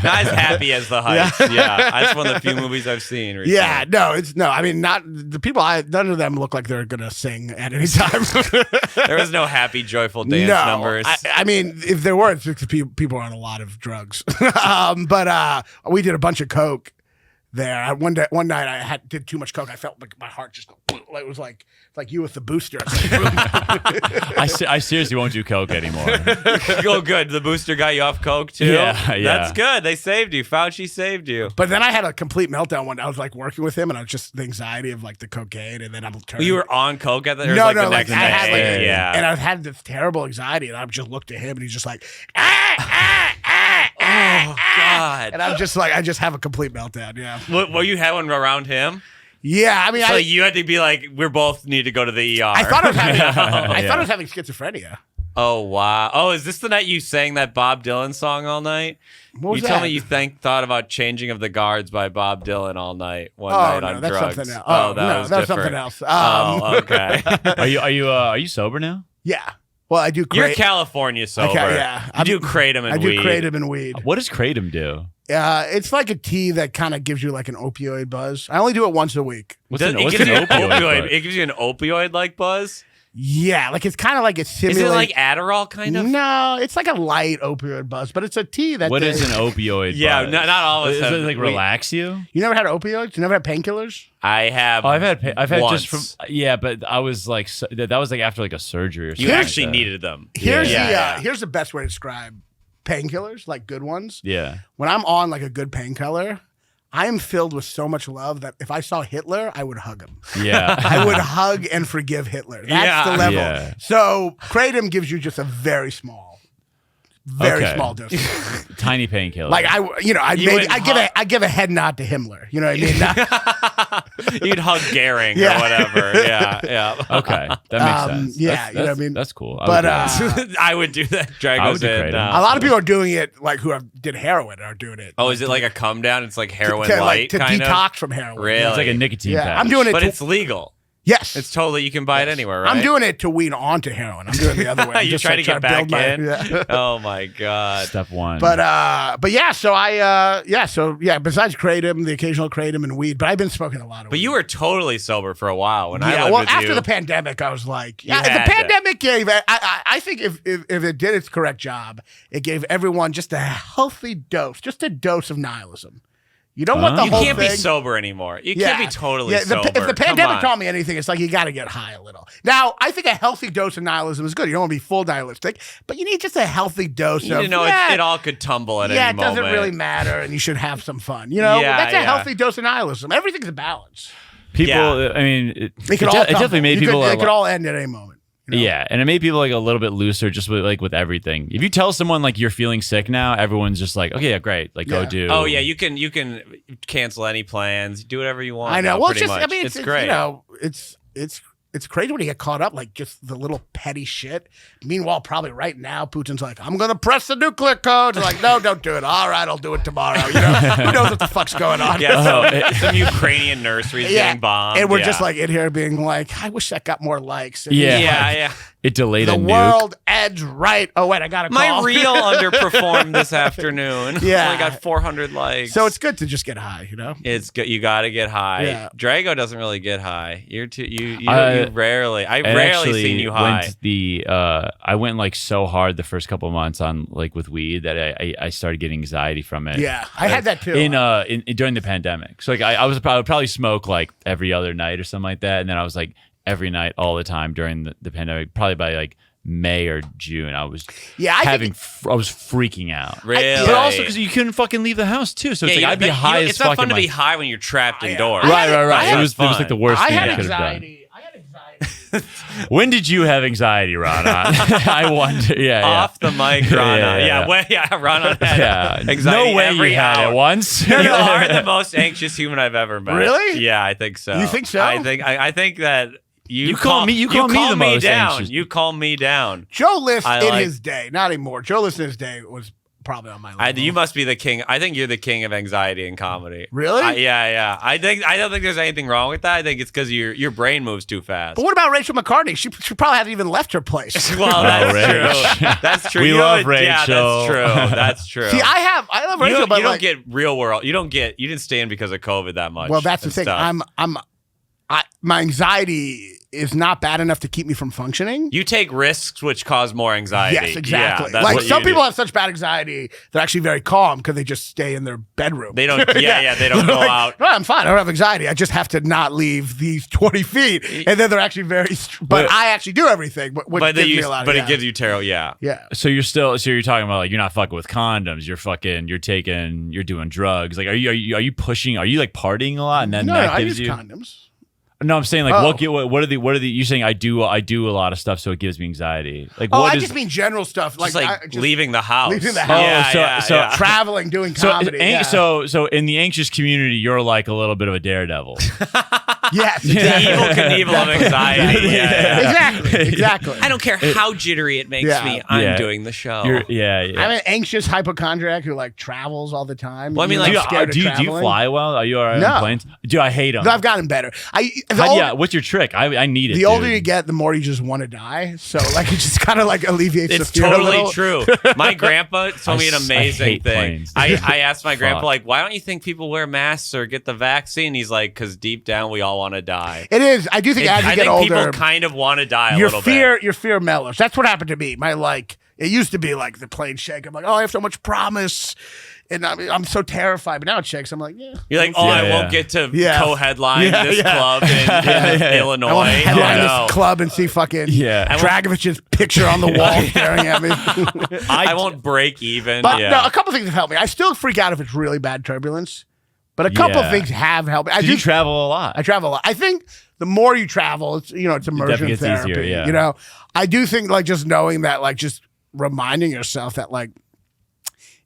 [SPEAKER 2] Not as happy as The Heights. Yeah. That's one of the few movies I've seen recently.
[SPEAKER 3] Yeah, no. I mean, not the people. None of them look like they're gonna sing at any time.
[SPEAKER 2] There was no happy, joyful dance numbers.
[SPEAKER 3] I mean, if there were, it's because people are on a lot of drugs. But we did a bunch of coke there. One night I did too much coke. I felt like my heart just it was like you with the booster.
[SPEAKER 1] I seriously won't do coke anymore.
[SPEAKER 2] Oh, good. The booster got you off coke, too?
[SPEAKER 1] Yeah.
[SPEAKER 2] That's good. They saved you. Fauci saved you.
[SPEAKER 3] But then I had a complete meltdown when I was like working with him, and I was just the anxiety of like the cocaine, and then I'm turning.
[SPEAKER 2] You were on coke at that?
[SPEAKER 3] No,
[SPEAKER 2] like
[SPEAKER 3] no,
[SPEAKER 2] the
[SPEAKER 3] like
[SPEAKER 2] next
[SPEAKER 3] I had
[SPEAKER 2] day?
[SPEAKER 3] like,
[SPEAKER 2] Yeah.
[SPEAKER 3] and I had this terrible anxiety, and I just looked at him, and he's just like,
[SPEAKER 2] Oh, God.
[SPEAKER 3] and I'm just like, I just have a complete meltdown. Yeah,
[SPEAKER 2] Well, you had one around him?
[SPEAKER 3] yeah. I mean,
[SPEAKER 2] So you had to be like, we both need to go to the ER.
[SPEAKER 3] I thought I was having,
[SPEAKER 1] Yeah.
[SPEAKER 3] thought I was having schizophrenia.
[SPEAKER 2] Oh, wow. Oh, is this the night you sang that Bob Dylan song all night?
[SPEAKER 3] What was
[SPEAKER 2] you told
[SPEAKER 3] that?
[SPEAKER 2] me you thought about Changing of the Guards by Bob Dylan all night, one
[SPEAKER 3] Oh
[SPEAKER 2] night
[SPEAKER 3] no,
[SPEAKER 2] on
[SPEAKER 3] that's
[SPEAKER 2] drugs.
[SPEAKER 3] something else.
[SPEAKER 2] Oh,
[SPEAKER 3] no,
[SPEAKER 2] was
[SPEAKER 3] that's
[SPEAKER 2] different.
[SPEAKER 3] something else.
[SPEAKER 2] Oh, okay.
[SPEAKER 1] Are you sober now?
[SPEAKER 3] Yeah. Well, I do.
[SPEAKER 2] You're California sober.
[SPEAKER 3] yeah.
[SPEAKER 2] You do kratom and
[SPEAKER 3] I do
[SPEAKER 2] weed.
[SPEAKER 3] kratom and weed.
[SPEAKER 1] What does kratom do?
[SPEAKER 3] It's like a tea that kind of gives you like an opioid buzz. I only do it once a week.
[SPEAKER 1] What's
[SPEAKER 2] It
[SPEAKER 1] an
[SPEAKER 2] gives you an
[SPEAKER 1] opioid?
[SPEAKER 2] opioid.
[SPEAKER 1] buzz?
[SPEAKER 2] It gives you an opioid-like buzz.
[SPEAKER 3] Yeah, like it's kind of like a
[SPEAKER 2] Is
[SPEAKER 3] simulated.
[SPEAKER 2] it like Adderall, kind of?
[SPEAKER 3] No, it's like a light opioid buzz, but it's a tea that.
[SPEAKER 1] What
[SPEAKER 3] they-
[SPEAKER 1] is an opioid?
[SPEAKER 2] Yeah,
[SPEAKER 1] buzz?
[SPEAKER 2] not all of us
[SPEAKER 1] Does
[SPEAKER 2] have-
[SPEAKER 1] it like
[SPEAKER 2] we-
[SPEAKER 1] relax you?
[SPEAKER 3] You never had opioids? You never had painkillers?
[SPEAKER 2] I have.
[SPEAKER 1] Oh, I've had
[SPEAKER 2] once.
[SPEAKER 1] just from but I was like that was like after like a surgery or something.
[SPEAKER 2] You
[SPEAKER 1] like
[SPEAKER 2] actually
[SPEAKER 1] that.
[SPEAKER 2] needed them.
[SPEAKER 3] Here's
[SPEAKER 2] Yeah.
[SPEAKER 3] here's the best way to describe painkillers, like good ones.
[SPEAKER 1] Yeah.
[SPEAKER 3] When I'm on like a good painkiller, I am filled with so much love that if I saw Hitler, I would hug him.
[SPEAKER 1] Yeah.
[SPEAKER 3] I would hug and forgive Hitler. That's
[SPEAKER 2] Yeah.
[SPEAKER 3] the level.
[SPEAKER 1] Yeah.
[SPEAKER 3] So kratom gives you just a very small
[SPEAKER 1] Okay.
[SPEAKER 3] dose.
[SPEAKER 1] Tiny painkiller.
[SPEAKER 3] Like I give a head nod to Himmler. You know what I mean?
[SPEAKER 2] You'd hug Gehring
[SPEAKER 3] Yeah.
[SPEAKER 2] or whatever. Yeah.
[SPEAKER 1] okay, that makes sense.
[SPEAKER 3] yeah,
[SPEAKER 1] That's,
[SPEAKER 3] you know what I mean?
[SPEAKER 1] That's cool. I
[SPEAKER 3] But
[SPEAKER 1] would do that.
[SPEAKER 2] I would do that. Drag
[SPEAKER 1] I
[SPEAKER 2] us
[SPEAKER 1] would do
[SPEAKER 2] in.
[SPEAKER 1] kratom.
[SPEAKER 3] a lot of people are doing it like did heroin are doing it.
[SPEAKER 2] Oh, is it like a come down? It's like heroin
[SPEAKER 3] to,
[SPEAKER 2] light,
[SPEAKER 3] to
[SPEAKER 2] kind
[SPEAKER 3] detox from heroin?
[SPEAKER 2] Really?
[SPEAKER 1] It's like a nicotine
[SPEAKER 3] Yeah,
[SPEAKER 1] patch.
[SPEAKER 3] I'm doing it.
[SPEAKER 2] But
[SPEAKER 3] to,
[SPEAKER 2] it's legal.
[SPEAKER 3] yes,
[SPEAKER 2] It's totally, you can buy it anywhere, right?
[SPEAKER 3] I'm doing it to wean onto heroin. I'm doing it the other way. I'm
[SPEAKER 2] You're
[SPEAKER 3] just,
[SPEAKER 2] trying
[SPEAKER 3] like,
[SPEAKER 2] to get back
[SPEAKER 3] build
[SPEAKER 2] in?
[SPEAKER 3] yeah.
[SPEAKER 2] Oh, my God.
[SPEAKER 1] Step one.
[SPEAKER 3] But yeah, so besides kratom, the occasional kratom and weed, but I've been smoking a lot of
[SPEAKER 2] But
[SPEAKER 3] weed.
[SPEAKER 2] you were totally sober for a while when I
[SPEAKER 3] Yeah,
[SPEAKER 2] lived
[SPEAKER 3] well,
[SPEAKER 2] with
[SPEAKER 3] after
[SPEAKER 2] you.
[SPEAKER 3] the pandemic, I was like,
[SPEAKER 2] You
[SPEAKER 3] yeah,
[SPEAKER 2] had
[SPEAKER 3] the
[SPEAKER 2] to.
[SPEAKER 3] pandemic gave, I think if it did its correct job, it gave everyone just a healthy dose, just a dose of nihilism. You don't want the
[SPEAKER 2] You
[SPEAKER 3] whole
[SPEAKER 2] can't
[SPEAKER 3] thing.
[SPEAKER 2] be sober anymore. You
[SPEAKER 3] Yeah.
[SPEAKER 2] can't be totally
[SPEAKER 3] Yeah,
[SPEAKER 2] sober.
[SPEAKER 3] If the
[SPEAKER 2] Come
[SPEAKER 3] pandemic
[SPEAKER 2] on.
[SPEAKER 3] taught me anything, it's like you got to get high a little. Now, I think a healthy dose of nihilism is good. You don't want to be full nihilistic, but you need just a healthy dose
[SPEAKER 2] You
[SPEAKER 3] of,
[SPEAKER 2] know,
[SPEAKER 3] yeah,
[SPEAKER 2] it all could tumble at
[SPEAKER 3] yeah,
[SPEAKER 2] any
[SPEAKER 3] it doesn't
[SPEAKER 2] moment.
[SPEAKER 3] really matter, and you should have some fun. You know,
[SPEAKER 2] Yeah,
[SPEAKER 3] that's a
[SPEAKER 2] yeah.
[SPEAKER 3] healthy dose of nihilism. Everything's a balance.
[SPEAKER 1] people,
[SPEAKER 2] Yeah.
[SPEAKER 1] I mean,
[SPEAKER 3] It could all
[SPEAKER 1] it definitely made people.
[SPEAKER 3] It could all end at any moment. You know?
[SPEAKER 1] Yeah, and it made people like a little bit looser, just with everything. If you tell someone like you're feeling sick now, everyone's just like, okay, yeah, great, like
[SPEAKER 3] Yeah.
[SPEAKER 1] go do.
[SPEAKER 2] Oh yeah, you can cancel any plans, do whatever you want.
[SPEAKER 3] I know.
[SPEAKER 2] now,
[SPEAKER 3] Well, it's
[SPEAKER 2] pretty
[SPEAKER 3] just,
[SPEAKER 2] much.
[SPEAKER 3] I mean,
[SPEAKER 2] it's
[SPEAKER 3] it's
[SPEAKER 2] great.
[SPEAKER 3] You know, it's it's crazy when you get caught up, like just the little petty shit. Meanwhile, probably right now, Putin's like, I'm going to press the nuclear code. It's like, no, don't do it. All right, I'll do it tomorrow. You know, who knows what the fuck's going on?
[SPEAKER 2] Yeah, some Ukrainian nurseries getting bombed.
[SPEAKER 3] And we're just like in here being like, I wish that got more likes. And
[SPEAKER 2] Yeah.
[SPEAKER 1] It delayed
[SPEAKER 3] the
[SPEAKER 1] a nuke.
[SPEAKER 3] world ends right. Oh, wait, I got a call.
[SPEAKER 2] My reel underperformed this afternoon.
[SPEAKER 3] Yeah.
[SPEAKER 2] Only got 400 likes.
[SPEAKER 3] So it's good to just get high, you know?
[SPEAKER 2] It's good. You got to get high.
[SPEAKER 3] Yeah.
[SPEAKER 2] Drago doesn't really get high. You're too. You
[SPEAKER 1] I
[SPEAKER 2] rarely. I've rarely seen you high.
[SPEAKER 1] I went like so hard the first couple of months on like with weed that I started getting anxiety from it.
[SPEAKER 3] Yeah, I had that too.
[SPEAKER 1] In during the pandemic. So like I would probably smoke like every other night or something like that, and then I was like every night all the time during the pandemic. Probably by like May or June, I was I was freaking out.
[SPEAKER 2] Really?
[SPEAKER 1] But also because you couldn't fucking leave the house too. So it's like I'd be high as
[SPEAKER 2] It's not
[SPEAKER 1] fucking
[SPEAKER 2] fun to be
[SPEAKER 1] like-
[SPEAKER 2] high when you're trapped indoors.
[SPEAKER 1] Right. It was
[SPEAKER 2] fun.
[SPEAKER 1] like the worst
[SPEAKER 3] I
[SPEAKER 1] thing
[SPEAKER 3] had
[SPEAKER 1] I could have done.
[SPEAKER 3] anxiety. I had anxiety.
[SPEAKER 1] When did you have anxiety, Raanan? I wonder. Yeah,
[SPEAKER 2] Off the mic, Raanan. Raanan had anxiety
[SPEAKER 1] No way
[SPEAKER 2] every
[SPEAKER 1] you had
[SPEAKER 2] hour.
[SPEAKER 1] it once.
[SPEAKER 2] You are the most anxious human I've ever met.
[SPEAKER 3] Really?
[SPEAKER 2] Yeah, I think so.
[SPEAKER 3] You think so?
[SPEAKER 2] I think that you
[SPEAKER 1] call me the most
[SPEAKER 2] down.
[SPEAKER 1] anxious.
[SPEAKER 2] You calm me down.
[SPEAKER 3] Joe List in his day, not anymore. Joe List in his day was probably on my level.
[SPEAKER 2] You must be the king. I think you're the king of anxiety in comedy.
[SPEAKER 3] Really?
[SPEAKER 2] Yeah. I don't think there's anything wrong with that. I think it's because your brain moves too fast.
[SPEAKER 3] But what about Rachel McCartney? She probably hasn't even left her place.
[SPEAKER 2] Well, that's true. That's true.
[SPEAKER 1] We love Rachel.
[SPEAKER 2] Yeah, that's true. That's true.
[SPEAKER 3] See, I love Rachel, but
[SPEAKER 2] you don't
[SPEAKER 3] like,
[SPEAKER 2] get real world. You didn't stay in because of COVID that much.
[SPEAKER 3] well, that's the
[SPEAKER 2] and
[SPEAKER 3] thing.
[SPEAKER 2] stuff.
[SPEAKER 3] My anxiety is not bad enough to keep me from functioning.
[SPEAKER 2] You take risks which cause more anxiety.
[SPEAKER 3] Yes, exactly.
[SPEAKER 2] Yeah, that's
[SPEAKER 3] like
[SPEAKER 2] what
[SPEAKER 3] some
[SPEAKER 2] you
[SPEAKER 3] people
[SPEAKER 2] do.
[SPEAKER 3] have such bad anxiety, they're actually very calm because they just stay in their bedroom.
[SPEAKER 2] They don't. Yeah. They don't go
[SPEAKER 3] Like,
[SPEAKER 2] out.
[SPEAKER 3] No, I'm fine. I don't have anxiety. I just have to not leave these 20 feet. And then they're actually very, but I actually do everything. Which gives me a lot of,
[SPEAKER 2] it gives you tarot. Yeah.
[SPEAKER 3] Yeah.
[SPEAKER 1] So you're talking about like you're not fucking with condoms. You're doing drugs. Like are you pushing? Are you like partying a lot and then
[SPEAKER 3] No,
[SPEAKER 1] that
[SPEAKER 3] I
[SPEAKER 1] gives
[SPEAKER 3] use
[SPEAKER 1] you?
[SPEAKER 3] condoms.
[SPEAKER 1] No, I'm saying like
[SPEAKER 3] Oh.
[SPEAKER 1] what are the you saying I do a lot of stuff so it gives me anxiety. Like
[SPEAKER 3] Oh,
[SPEAKER 1] what
[SPEAKER 3] I
[SPEAKER 1] is
[SPEAKER 3] just mean general stuff.
[SPEAKER 2] Just
[SPEAKER 3] Like,
[SPEAKER 2] leaving the house.
[SPEAKER 3] leaving the house.
[SPEAKER 2] Yeah.
[SPEAKER 3] Traveling, doing
[SPEAKER 1] so
[SPEAKER 3] comedy. yeah.
[SPEAKER 1] so in the anxious community you're like a little bit of a daredevil.
[SPEAKER 3] Yes.
[SPEAKER 2] The evil Knievel of anxiety. Yeah.
[SPEAKER 3] Exactly.
[SPEAKER 2] I don't care how jittery it makes
[SPEAKER 3] Yeah.
[SPEAKER 2] me. I'm
[SPEAKER 1] Yeah.
[SPEAKER 2] doing the show.
[SPEAKER 1] I'm
[SPEAKER 3] I'm an anxious hypochondriac who like travels all the time.
[SPEAKER 2] Well, I mean,
[SPEAKER 3] You
[SPEAKER 2] like,
[SPEAKER 3] know,
[SPEAKER 1] do
[SPEAKER 3] scared of
[SPEAKER 1] you
[SPEAKER 3] traveling.
[SPEAKER 1] fly well? Are you all right
[SPEAKER 3] No.
[SPEAKER 1] on planes? Dude, I hate them.
[SPEAKER 3] No, I've gotten better.
[SPEAKER 1] What's your trick? I need it.
[SPEAKER 3] The older
[SPEAKER 1] dude.
[SPEAKER 3] you get, the more you just want to die. So like it just kind of like alleviates
[SPEAKER 2] It's
[SPEAKER 3] the fear a
[SPEAKER 2] totally
[SPEAKER 3] little.
[SPEAKER 2] true. My grandpa told me an
[SPEAKER 1] I
[SPEAKER 2] amazing
[SPEAKER 1] hate
[SPEAKER 2] thing.
[SPEAKER 1] planes.
[SPEAKER 2] I asked my grandpa,
[SPEAKER 1] Fuck.
[SPEAKER 2] like, why don't you think people wear masks or get the vaccine? He's like, because deep down we all want to die.
[SPEAKER 3] It is. I do think as you
[SPEAKER 2] I
[SPEAKER 3] get
[SPEAKER 2] think
[SPEAKER 3] older,
[SPEAKER 2] people kind of want to die a
[SPEAKER 3] your
[SPEAKER 2] little
[SPEAKER 3] fear mellows. That's what happened to me. It used to be like the plane shake. I'm like, oh, I have so much promise, and I'm so terrified. But now it shakes. I'm like, yeah.
[SPEAKER 2] You're like, I won't get to co-headline this club in Illinois.
[SPEAKER 3] I want to headline
[SPEAKER 2] no.
[SPEAKER 3] this club and see fucking
[SPEAKER 1] Yeah.
[SPEAKER 3] Dragovich's picture on the wall staring at me.
[SPEAKER 2] I won't break even.
[SPEAKER 3] But no, a couple things have helped me. I still freak out if it's really bad turbulence, but a couple things have helped me.
[SPEAKER 1] You travel a lot.
[SPEAKER 3] I travel a lot. I think the more you travel, it's immersion
[SPEAKER 1] definitely gets
[SPEAKER 3] therapy.
[SPEAKER 1] easier, yeah.
[SPEAKER 3] You know, I do think like just knowing that, like just reminding yourself that like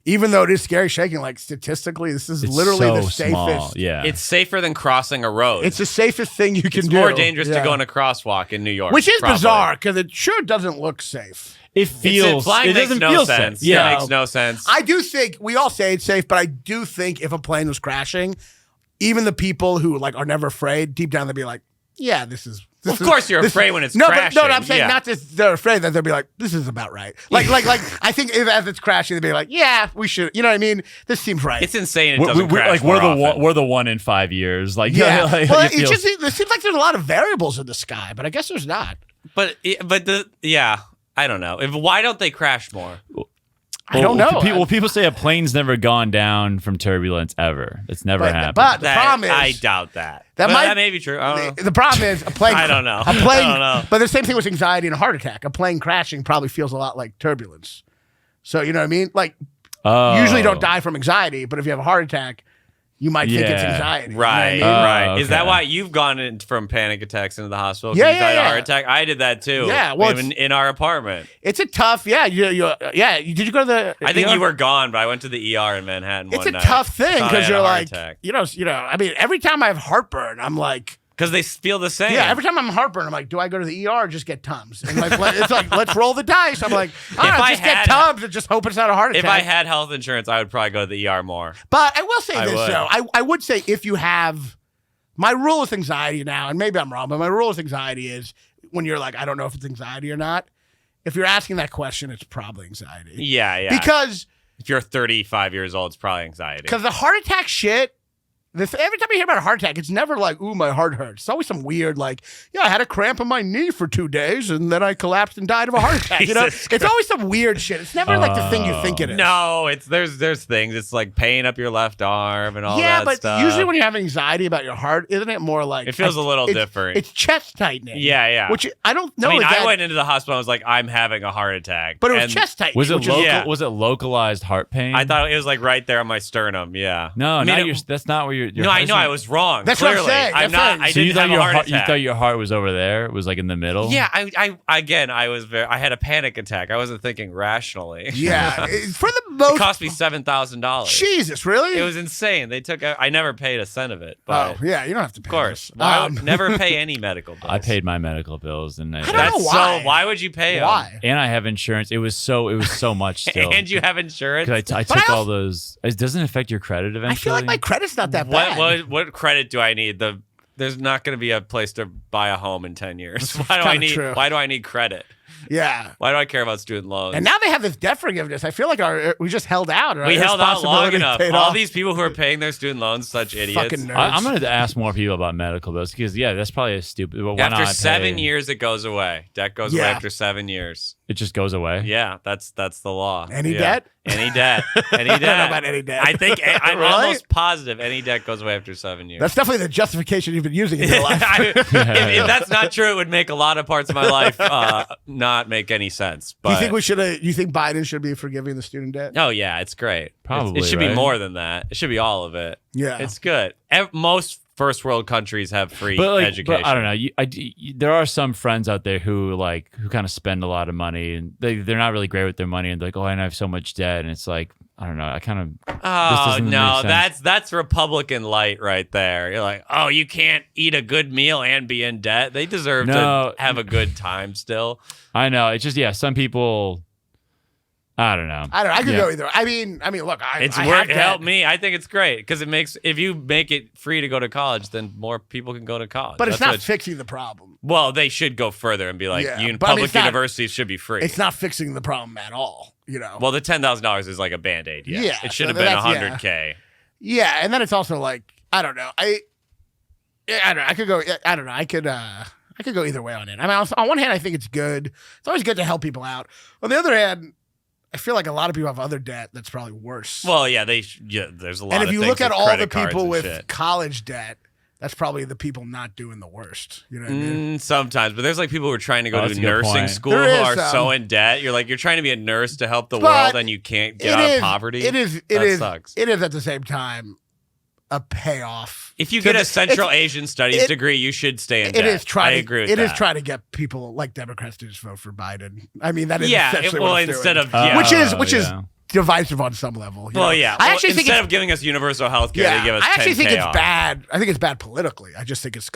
[SPEAKER 3] even though it is scary shaking, like statistically, this is literally
[SPEAKER 1] so
[SPEAKER 3] the safest.
[SPEAKER 1] small. Yeah.
[SPEAKER 2] It's safer than crossing a road.
[SPEAKER 3] It's the safest thing you can
[SPEAKER 2] It's
[SPEAKER 3] do.
[SPEAKER 2] more dangerous
[SPEAKER 3] Yeah.
[SPEAKER 2] to go in a crosswalk in New York.
[SPEAKER 3] Which is
[SPEAKER 2] probably.
[SPEAKER 3] bizarre because it sure doesn't look safe.
[SPEAKER 1] it feels.
[SPEAKER 2] Flying
[SPEAKER 1] It
[SPEAKER 2] makes
[SPEAKER 1] doesn't
[SPEAKER 2] no
[SPEAKER 1] feel
[SPEAKER 2] sense.
[SPEAKER 1] safe. Yeah.
[SPEAKER 2] It makes no sense.
[SPEAKER 3] I do think we all say it's safe, but I do think if a plane was crashing, even the people who like are never afraid, deep down they'd be like, "Yeah, this is."
[SPEAKER 2] Of course you're afraid when it's
[SPEAKER 3] no,
[SPEAKER 2] crashing.
[SPEAKER 3] But, no, I'm saying
[SPEAKER 2] Yeah.
[SPEAKER 3] not that they're afraid, that they'll be like, this is about right. Like I think as it's crashing, they'll be like, yeah, we should. You know what I mean? This seems right.
[SPEAKER 2] It's insane. It doesn't crash
[SPEAKER 1] we're
[SPEAKER 2] more
[SPEAKER 1] the
[SPEAKER 2] often.
[SPEAKER 1] we're the 1 in 5 years. Like
[SPEAKER 3] yeah.
[SPEAKER 1] like,
[SPEAKER 3] Well,
[SPEAKER 1] it
[SPEAKER 3] it
[SPEAKER 1] feels-
[SPEAKER 3] just it seems like there's a lot of variables in the sky, but I guess there's not.
[SPEAKER 2] But I don't know. Why don't they crash more?
[SPEAKER 3] I don't know.
[SPEAKER 1] People say a plane's never gone down from turbulence ever. It's never happened.
[SPEAKER 3] But the problem is,
[SPEAKER 2] I doubt that.
[SPEAKER 3] That
[SPEAKER 2] But
[SPEAKER 3] might-
[SPEAKER 2] that may be true. I don't know.
[SPEAKER 3] the problem is a plane.
[SPEAKER 2] I don't know.
[SPEAKER 3] A plane.
[SPEAKER 2] I don't know.
[SPEAKER 3] But the same thing with anxiety and a heart attack. A plane crashing probably feels a lot like turbulence. So you know what I mean? Like usually don't die from anxiety, but if you have a heart attack, you might think it's
[SPEAKER 1] Yeah.
[SPEAKER 3] anxiety.
[SPEAKER 2] Right,
[SPEAKER 3] You know what I mean?
[SPEAKER 2] right. Is that
[SPEAKER 1] okay.
[SPEAKER 2] why you've gone in from panic attacks into the hospital? 'Cause
[SPEAKER 3] Yeah,
[SPEAKER 2] you died of
[SPEAKER 3] yeah,
[SPEAKER 2] a heart
[SPEAKER 3] yeah.
[SPEAKER 2] attack. I did that too.
[SPEAKER 3] Yeah, well,
[SPEAKER 2] in our apartment.
[SPEAKER 3] It's a tough. Yeah, did you go to the?
[SPEAKER 2] I think you were gone, but I went to the ER in Manhattan.
[SPEAKER 3] It's
[SPEAKER 2] one
[SPEAKER 3] a
[SPEAKER 2] night.
[SPEAKER 3] tough thing
[SPEAKER 2] Thought I
[SPEAKER 3] because
[SPEAKER 2] had
[SPEAKER 3] you're
[SPEAKER 2] a heart
[SPEAKER 3] like,
[SPEAKER 2] attack.
[SPEAKER 3] I mean, every time I have heartburn, I'm like,
[SPEAKER 2] Because they feel the same.
[SPEAKER 3] Yeah, every time I'm heartburn, I'm like, do I go to the ER or just get Tums? And like, it's like, let's roll the dice. I'm like, just get Tums and just hope it's not a heart attack.
[SPEAKER 2] If I had health insurance, I would probably go to the ER more.
[SPEAKER 3] But I will say though. I would say if you have, my rule with anxiety now, and maybe I'm wrong, but my rule with anxiety is when you're like, I don't know if it's anxiety or not. If you're asking that question, it's probably anxiety.
[SPEAKER 2] Yeah.
[SPEAKER 3] Because
[SPEAKER 2] if you're 35 years old, it's probably anxiety.
[SPEAKER 3] Because the heart attack shit, every time you hear about a heart attack, it's never like, ooh, my heart hurts. It's always some weird, like, yeah, I had a cramp in my knee for 2 days and then I collapsed and died of a heart attack. You know, it's always some weird shit. It's never like the thing you think it is.
[SPEAKER 2] No, there's things. It's like pain up your left arm and all that stuff.
[SPEAKER 3] Yeah, but usually when you have anxiety about your heart, isn't it more like
[SPEAKER 2] it feels a little different?
[SPEAKER 3] It's chest tightening.
[SPEAKER 2] Yeah.
[SPEAKER 3] Which I don't know.
[SPEAKER 2] I went into the hospital. I was like, I'm having a heart attack,
[SPEAKER 3] but it was chest tightening.
[SPEAKER 1] Was it localized heart pain?
[SPEAKER 2] I thought it was like right there on my sternum. Yeah.
[SPEAKER 1] No, that's not where you're.
[SPEAKER 2] No, I know I was wrong.
[SPEAKER 3] That's
[SPEAKER 2] clearly.
[SPEAKER 3] what I'm saying.
[SPEAKER 2] I didn't have a heart attack.
[SPEAKER 1] You thought your heart was over there? It was like in the middle?
[SPEAKER 2] Yeah, I had a panic attack. I wasn't thinking rationally.
[SPEAKER 3] Yeah. For the most,
[SPEAKER 2] it cost me $7,000.
[SPEAKER 3] Jesus, really?
[SPEAKER 2] It was insane. I never paid a cent of it. But
[SPEAKER 3] yeah, you don't have to pay.
[SPEAKER 2] Of course. I would never pay any medical bills.
[SPEAKER 1] I paid my medical bills, and
[SPEAKER 3] I don't know why.
[SPEAKER 2] So why would you pay them?
[SPEAKER 3] Why?
[SPEAKER 1] And I have insurance. It was so much still.
[SPEAKER 2] And you have insurance?
[SPEAKER 1] I took all those. It doesn't affect your credit eventually.
[SPEAKER 3] I feel like my credit's not that bad.
[SPEAKER 2] What credit do I need? There's not going to be a place to buy a home in 10 years. Why do I need credit?
[SPEAKER 3] Yeah.
[SPEAKER 2] Why do I care about student loans?
[SPEAKER 3] And now they have this debt forgiveness. I feel like we just held out.
[SPEAKER 2] We held out long enough. All these people who are paying their student loans, such idiots.
[SPEAKER 3] Fucking nerds.
[SPEAKER 1] I'm going to ask more people about medical bills because, that's probably a stupid. Why
[SPEAKER 2] after 7 years, it goes away. Debt goes away after 7 years.
[SPEAKER 1] It just goes away?
[SPEAKER 2] Yeah, that's the law.
[SPEAKER 3] Any debt?
[SPEAKER 2] Any debt. Any debt.
[SPEAKER 3] I don't know about any debt.
[SPEAKER 2] I think I'm
[SPEAKER 3] Really?
[SPEAKER 2] almost positive any debt goes away after 7 years.
[SPEAKER 3] That's definitely the justification you've been using in your life.
[SPEAKER 2] if that's not true, it would make a lot of parts of my life not make any sense. But
[SPEAKER 3] you think Biden should be forgiving the student debt?
[SPEAKER 2] Oh yeah, it's great.
[SPEAKER 1] Probably
[SPEAKER 2] it should
[SPEAKER 1] right?
[SPEAKER 2] be more than that. It should be all of it.
[SPEAKER 3] Yeah,
[SPEAKER 2] it's good. Most first world countries have free education.
[SPEAKER 1] But I don't know. There are some friends out there who kind of spend a lot of money and they're not really great with their money and they're like, oh, I have so much debt, and it's like, I don't know. I kind of.
[SPEAKER 2] Oh no, that's Republican light right there. You're like, oh, you can't eat a good meal and be in debt. They deserve to have a good time still.
[SPEAKER 1] I know. It's just some people. I don't know.
[SPEAKER 3] I could go either. I mean, look,
[SPEAKER 2] it's worked. Help me. I think it's great because if you make it free to go to college, then more people can go to college.
[SPEAKER 3] But it's not fixing the problem.
[SPEAKER 2] Well, they should go further and be like, public universities should be free.
[SPEAKER 3] It's not fixing the problem at all.
[SPEAKER 2] Well, the $10,000 is like a Band-Aid. Yeah, it should have been $100K.
[SPEAKER 3] Yeah, and then it's also like, I don't know. I don't know. I could go. I don't know. I could go either way on it. I mean, on one hand, I think it's good. It's always good to help people out. On the other hand, I feel like a lot of people have other debt that's probably worse.
[SPEAKER 2] Well, yeah, there's a lot.
[SPEAKER 3] And if
[SPEAKER 2] of
[SPEAKER 3] you
[SPEAKER 2] things
[SPEAKER 3] look at
[SPEAKER 2] with
[SPEAKER 3] all the
[SPEAKER 2] credit cards
[SPEAKER 3] people with
[SPEAKER 2] shit.
[SPEAKER 3] college debt, that's probably the people not doing the worst. You know what I mean?
[SPEAKER 2] Sometimes, but there's like people who are trying to go to
[SPEAKER 1] a
[SPEAKER 2] nursing school who are so in debt. You're trying to be a nurse to help the world, and you can't get out of poverty. That sucks.
[SPEAKER 3] It is at the same time a payoff.
[SPEAKER 2] If you get a Central Asian Studies degree, you should stay in debt. I agree with that.
[SPEAKER 3] It is trying to get people like Democrats to just vote for Biden. I mean, that is essentially what it's
[SPEAKER 2] instead
[SPEAKER 3] doing.
[SPEAKER 2] of
[SPEAKER 3] which is divisive on some level.
[SPEAKER 2] Well, yeah. I actually think instead of giving us universal health care, they give us 10K
[SPEAKER 3] I actually think it's
[SPEAKER 2] off.
[SPEAKER 3] bad. I think it's bad politically. I just think it's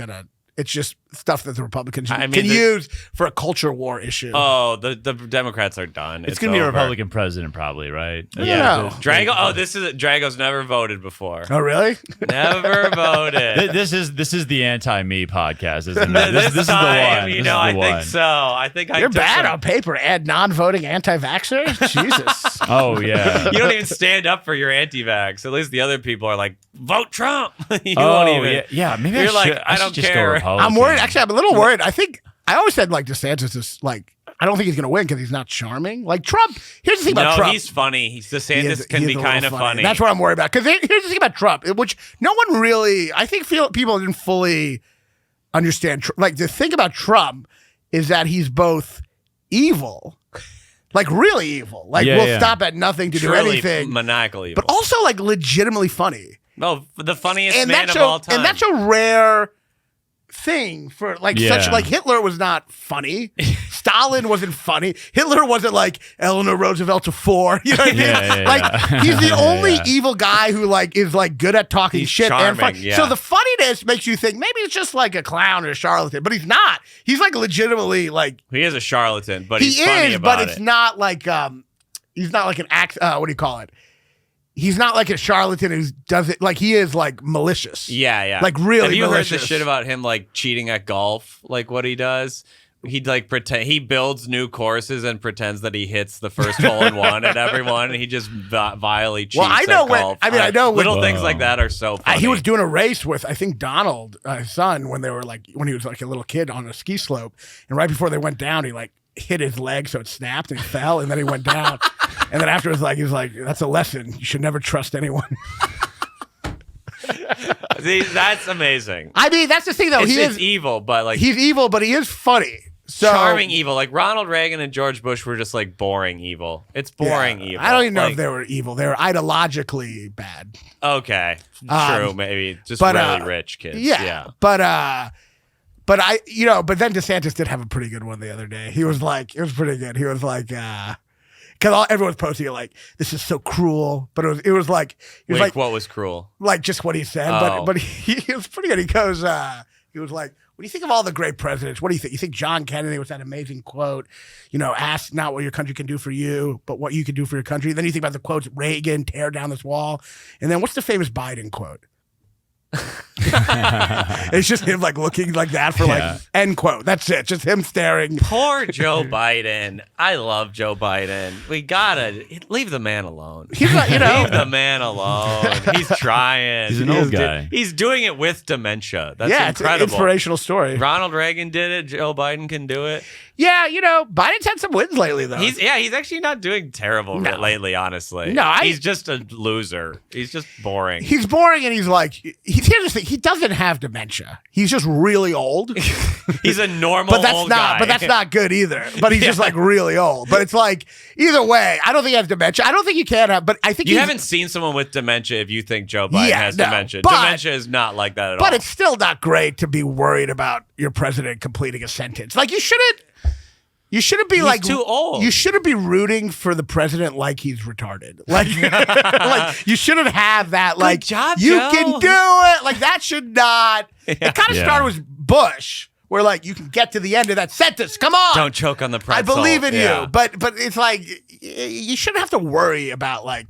[SPEAKER 3] just stuff that the Republicans can use for a culture war issue.
[SPEAKER 2] Oh, the Democrats are done.
[SPEAKER 1] It's going to be a Republican president probably, right?
[SPEAKER 3] Yeah.
[SPEAKER 2] Drago. Oh, Drago's never voted before.
[SPEAKER 3] Oh, really?
[SPEAKER 2] Never voted.
[SPEAKER 1] This is the anti-me podcast, isn't it?
[SPEAKER 2] This
[SPEAKER 1] is the one.
[SPEAKER 2] I think so. I think
[SPEAKER 3] you're bad on paper. Add non-voting anti-vaxxer. Jesus.
[SPEAKER 1] Oh yeah.
[SPEAKER 2] You don't even stand up for your anti-vax. At least the other people are like, vote Trump. You won't even.
[SPEAKER 1] Yeah. Maybe
[SPEAKER 2] you're I don't
[SPEAKER 1] just
[SPEAKER 2] care.
[SPEAKER 1] I'm
[SPEAKER 3] worried. Actually, I'm a little worried. I always said DeSantis is I don't think he's going to win because he's not charming. Like Trump. Here's the thing about Trump.
[SPEAKER 2] No, he's funny. DeSantis can be kind of funny.
[SPEAKER 3] That's what I'm worried about. Because here's the thing about Trump, which no one really, I think people didn't fully understand. Like the thing about Trump is that he's both evil, like really evil, will stop at nothing to do anything,
[SPEAKER 2] maniacal evil,
[SPEAKER 3] but also like legitimately funny.
[SPEAKER 2] No, the funniest man of all time.
[SPEAKER 3] And that's a rare thing for such like Hitler was not funny. Stalin wasn't funny. Hitler wasn't like Eleanor Roosevelt to 4. You know what I mean? He's the only evil guy who like is like good at talking shit
[SPEAKER 2] charming,
[SPEAKER 3] and fun.
[SPEAKER 2] yeah.
[SPEAKER 3] So the funniness makes you think maybe it's just like a clown or a charlatan, but he's not. He's like legitimately like
[SPEAKER 2] he is a charlatan, but he's funny about
[SPEAKER 3] but it's not like he's not like an act. What do you call it? He's not like a charlatan who does it like he is like malicious.
[SPEAKER 2] Yeah.
[SPEAKER 3] Like really
[SPEAKER 2] Have you
[SPEAKER 3] malicious.
[SPEAKER 2] heard the shit about him like cheating at golf? Like what he does? He'd like pretend he builds new courses and pretends that he hits the first hole in one at everyone, and he just vilely cheats
[SPEAKER 3] I know
[SPEAKER 2] at golf.
[SPEAKER 3] I know
[SPEAKER 2] little things like that are so funny.
[SPEAKER 3] He was doing a race with I think Donald, his son, when he was like a little kid on a ski slope, and right before they went down, he like hit his leg so it snapped and he fell, and then he went down, and then afterwards he was like, that's a lesson. You should never trust anyone.
[SPEAKER 2] See, that's amazing.
[SPEAKER 3] I mean, that's the thing though.
[SPEAKER 2] It's evil, but like
[SPEAKER 3] he's evil, but he is funny. So,
[SPEAKER 2] charming evil. Like Ronald Reagan and George Bush were just like boring evil. It's boring evil.
[SPEAKER 3] I don't even know if they were evil. They were ideologically bad.
[SPEAKER 2] Okay. True, maybe. Just really rich kids. Yeah.
[SPEAKER 3] But then DeSantis did have a pretty good one the other day. He was like, it was pretty good. He was like, because everyone's posting it like, this is so cruel. But it was like,
[SPEAKER 2] what was cruel?
[SPEAKER 3] Like just what he said. But he was pretty good. He goes, he was like, what do you think of all the great presidents? What do you think? You think John Kennedy was that amazing quote, ask not what your country can do for you, but what you can do for your country. Then you think about the quotes, Reagan, tear down this wall. And then what's the famous Biden quote? It's just him like looking like that for like end quote. That's it. Just him staring.
[SPEAKER 2] Poor Joe Biden. I love Joe Biden. We gotta leave the man alone.
[SPEAKER 3] He's not,
[SPEAKER 2] leave the man alone. He's trying.
[SPEAKER 1] He's an old guy.
[SPEAKER 2] He's doing it with dementia. That's incredible.
[SPEAKER 3] It's an inspirational story.
[SPEAKER 2] Ronald Reagan did it. Joe Biden can do it.
[SPEAKER 3] Yeah, Biden's had some wins lately though.
[SPEAKER 2] He's actually not doing terrible lately, honestly.
[SPEAKER 3] No,
[SPEAKER 2] he's just a loser. He's just boring.
[SPEAKER 3] He's boring, and he's like, here's the thing. He doesn't have dementia. He's just really old.
[SPEAKER 2] He's a normal old guy.
[SPEAKER 3] But that's not good either. But he's just like really old. But it's like, either way, I don't think he has dementia. I don't think you can have, but I think
[SPEAKER 2] you haven't seen someone with dementia if you think Joe Biden has dementia. Dementia is not like that at all.
[SPEAKER 3] But it's still not great to be worried about your president completing a sentence. Like you shouldn't be
[SPEAKER 2] he's
[SPEAKER 3] like
[SPEAKER 2] too old.
[SPEAKER 3] You shouldn't be rooting for the president like he's retarded. Like, like you shouldn't have that. Like,
[SPEAKER 2] good job,
[SPEAKER 3] you
[SPEAKER 2] Joe.
[SPEAKER 3] can do it. Like that should not. It kind of started with Bush, where like you can get to the end of that sentence. Come on,
[SPEAKER 2] don't choke on the pretzel.
[SPEAKER 3] I believe in you. But it's like you shouldn't have to worry about like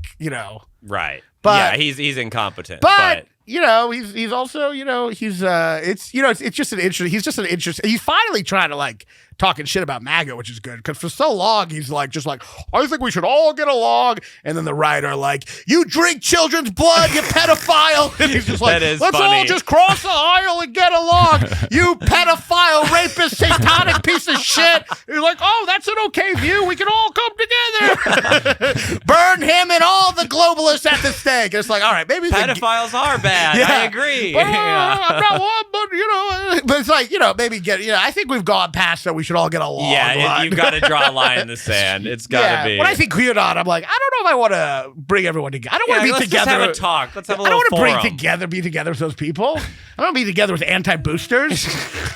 [SPEAKER 2] Right.
[SPEAKER 3] But
[SPEAKER 2] he's incompetent.
[SPEAKER 3] But he's also it's just an interesting. He's just an interesting. He's finally trying to like talking shit about MAGA, which is good because for so long he's like just like I think we should all get along, and then the right are like you drink children's blood, you pedophile, and he's just like let's all just cross the aisle and get along, you pedophile, rapist, satanic piece of shit. He's like, oh, that's an okay view. We can all come together. Burn him and all the globalists at the stake. It's like, all right, maybe
[SPEAKER 2] pedophiles are bad. I agree.
[SPEAKER 3] But, I'm not one, but it's like maybe get I think we've gone past that. We should all get along.
[SPEAKER 2] Yeah, you've got to draw a line in the sand. It's got to be.
[SPEAKER 3] When I think QAnon, I'm like, I don't know if I want to bring everyone together. I don't want to be together.
[SPEAKER 2] Let's have a talk. Let's have a little
[SPEAKER 3] I don't want
[SPEAKER 2] forum.
[SPEAKER 3] to be together with those people. I don't want to be together with anti-boosters.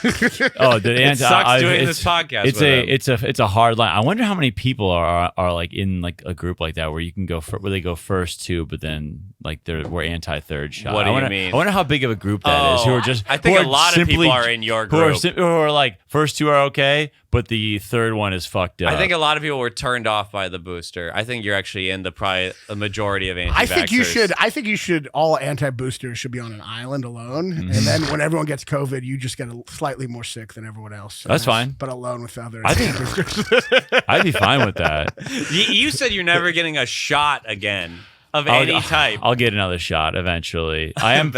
[SPEAKER 2] It sucks doing this podcast.
[SPEAKER 1] It's a hard line. I wonder how many people are like in like a group like that where you can go where they go first two, but then like we're anti-third shot.
[SPEAKER 2] What do you mean?
[SPEAKER 1] I wonder how big of a group that is. Who are just
[SPEAKER 2] I think a lot of people are in your group
[SPEAKER 1] who are like first two are okay, but the third one is fucked up.
[SPEAKER 2] I think a lot of people were turned off by the booster. I think you're actually in probably a majority of anti-vaxxers.
[SPEAKER 3] I think you should. All anti-boosters should be on an island alone, and then when everyone gets COVID, you just get slightly more sick than everyone else.
[SPEAKER 1] That's fine,
[SPEAKER 3] but alone with other
[SPEAKER 1] anti-boosters. I'd be fine with that.
[SPEAKER 2] You said you're never getting a shot again. Of any type.
[SPEAKER 1] I'll get another shot eventually. I'm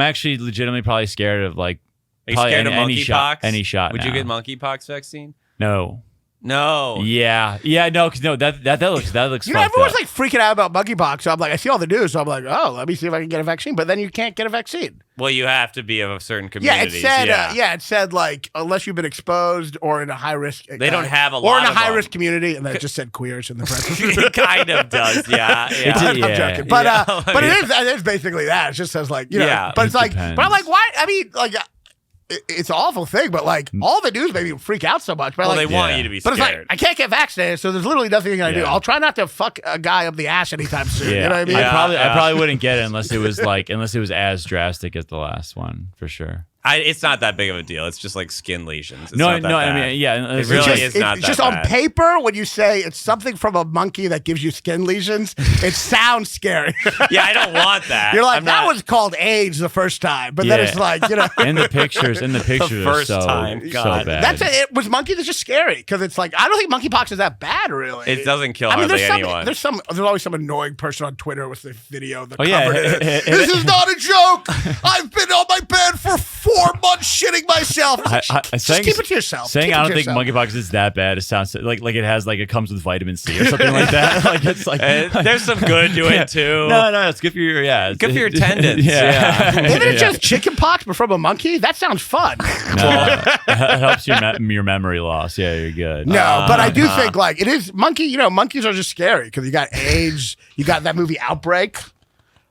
[SPEAKER 1] actually legitimately probably scared of like.
[SPEAKER 2] Are you scared of monkeypox?
[SPEAKER 1] Any shot.
[SPEAKER 2] Would
[SPEAKER 1] now.
[SPEAKER 2] you get monkeypox vaccine?
[SPEAKER 1] No.
[SPEAKER 2] Yeah.
[SPEAKER 1] No, because that looks fucked
[SPEAKER 3] everyone's
[SPEAKER 1] up.
[SPEAKER 3] like freaking out about monkeypox. So I'm like, I see all the news. So I'm like, oh, let me see if I can get a vaccine. But then you can't get a vaccine.
[SPEAKER 2] Well, you have to be of a certain community.
[SPEAKER 3] It said like unless you've been exposed or in a high risk.
[SPEAKER 2] They don't have a lot
[SPEAKER 3] or in a
[SPEAKER 2] of
[SPEAKER 3] high
[SPEAKER 2] them.
[SPEAKER 3] risk community, and then it just said queers in the press.
[SPEAKER 2] It kind of does, yeah.
[SPEAKER 3] I'm joking, but it is basically that. It just says like but it's like,
[SPEAKER 1] depends.
[SPEAKER 3] but I'm like, why? I mean, like. it's an awful thing, but like all they do is make me freak out so much. But
[SPEAKER 2] Well,
[SPEAKER 3] like,
[SPEAKER 2] they want you to be
[SPEAKER 3] but
[SPEAKER 2] scared.
[SPEAKER 3] it's like I can't get vaccinated, so there's literally nothing I can do. I'll try not to fuck a guy up the ass anytime soon.
[SPEAKER 1] Yeah.
[SPEAKER 3] You know what I mean?
[SPEAKER 1] I probably wouldn't get it unless it was as drastic as the last one for sure.
[SPEAKER 2] It's not that big of a deal. It's just like skin lesions. It's
[SPEAKER 1] No,
[SPEAKER 2] not that bad.
[SPEAKER 1] I mean, yeah,
[SPEAKER 2] It really is not
[SPEAKER 3] It's
[SPEAKER 2] that
[SPEAKER 3] just on
[SPEAKER 2] bad.
[SPEAKER 3] paper, when you say it's something from a monkey that gives you skin lesions, it sounds scary.
[SPEAKER 2] Yeah, I don't want that.
[SPEAKER 3] You're like,
[SPEAKER 2] I'm
[SPEAKER 3] that
[SPEAKER 2] not-
[SPEAKER 3] was called AIDS the first time, but then
[SPEAKER 1] Yeah.
[SPEAKER 3] it's like, you know.
[SPEAKER 1] in the pictures
[SPEAKER 2] first
[SPEAKER 1] are so,
[SPEAKER 2] time.
[SPEAKER 1] so
[SPEAKER 2] God.
[SPEAKER 1] bad.
[SPEAKER 3] It was monkey that's just scary because it's like I don't think monkeypox is that bad really.
[SPEAKER 2] It doesn't kill
[SPEAKER 3] I mean,
[SPEAKER 2] hardly anyone.
[SPEAKER 3] there's always some annoying person on Twitter with the video that
[SPEAKER 1] Oh, yeah.
[SPEAKER 3] covered it. This is not a joke. I've been on my bed for 4 months shitting myself. Just keep it to yourself.
[SPEAKER 1] Saying
[SPEAKER 3] Keep
[SPEAKER 1] I
[SPEAKER 3] it
[SPEAKER 1] don't
[SPEAKER 3] to
[SPEAKER 1] think
[SPEAKER 3] yourself.
[SPEAKER 1] monkeypox is that bad. It sounds like it comes with vitamin C or something like that. Like it's like
[SPEAKER 2] There's some good to it too.
[SPEAKER 1] No, it's good for your
[SPEAKER 2] Good for your tendons.
[SPEAKER 1] Yeah.
[SPEAKER 3] Isn't it just chicken pox but from a monkey? That sounds fun.
[SPEAKER 1] No, it helps your memory loss. Yeah, you're good.
[SPEAKER 3] No, but I do think like it is monkey. You know, monkeys are just scary because you got AIDS. You got that movie Outbreak.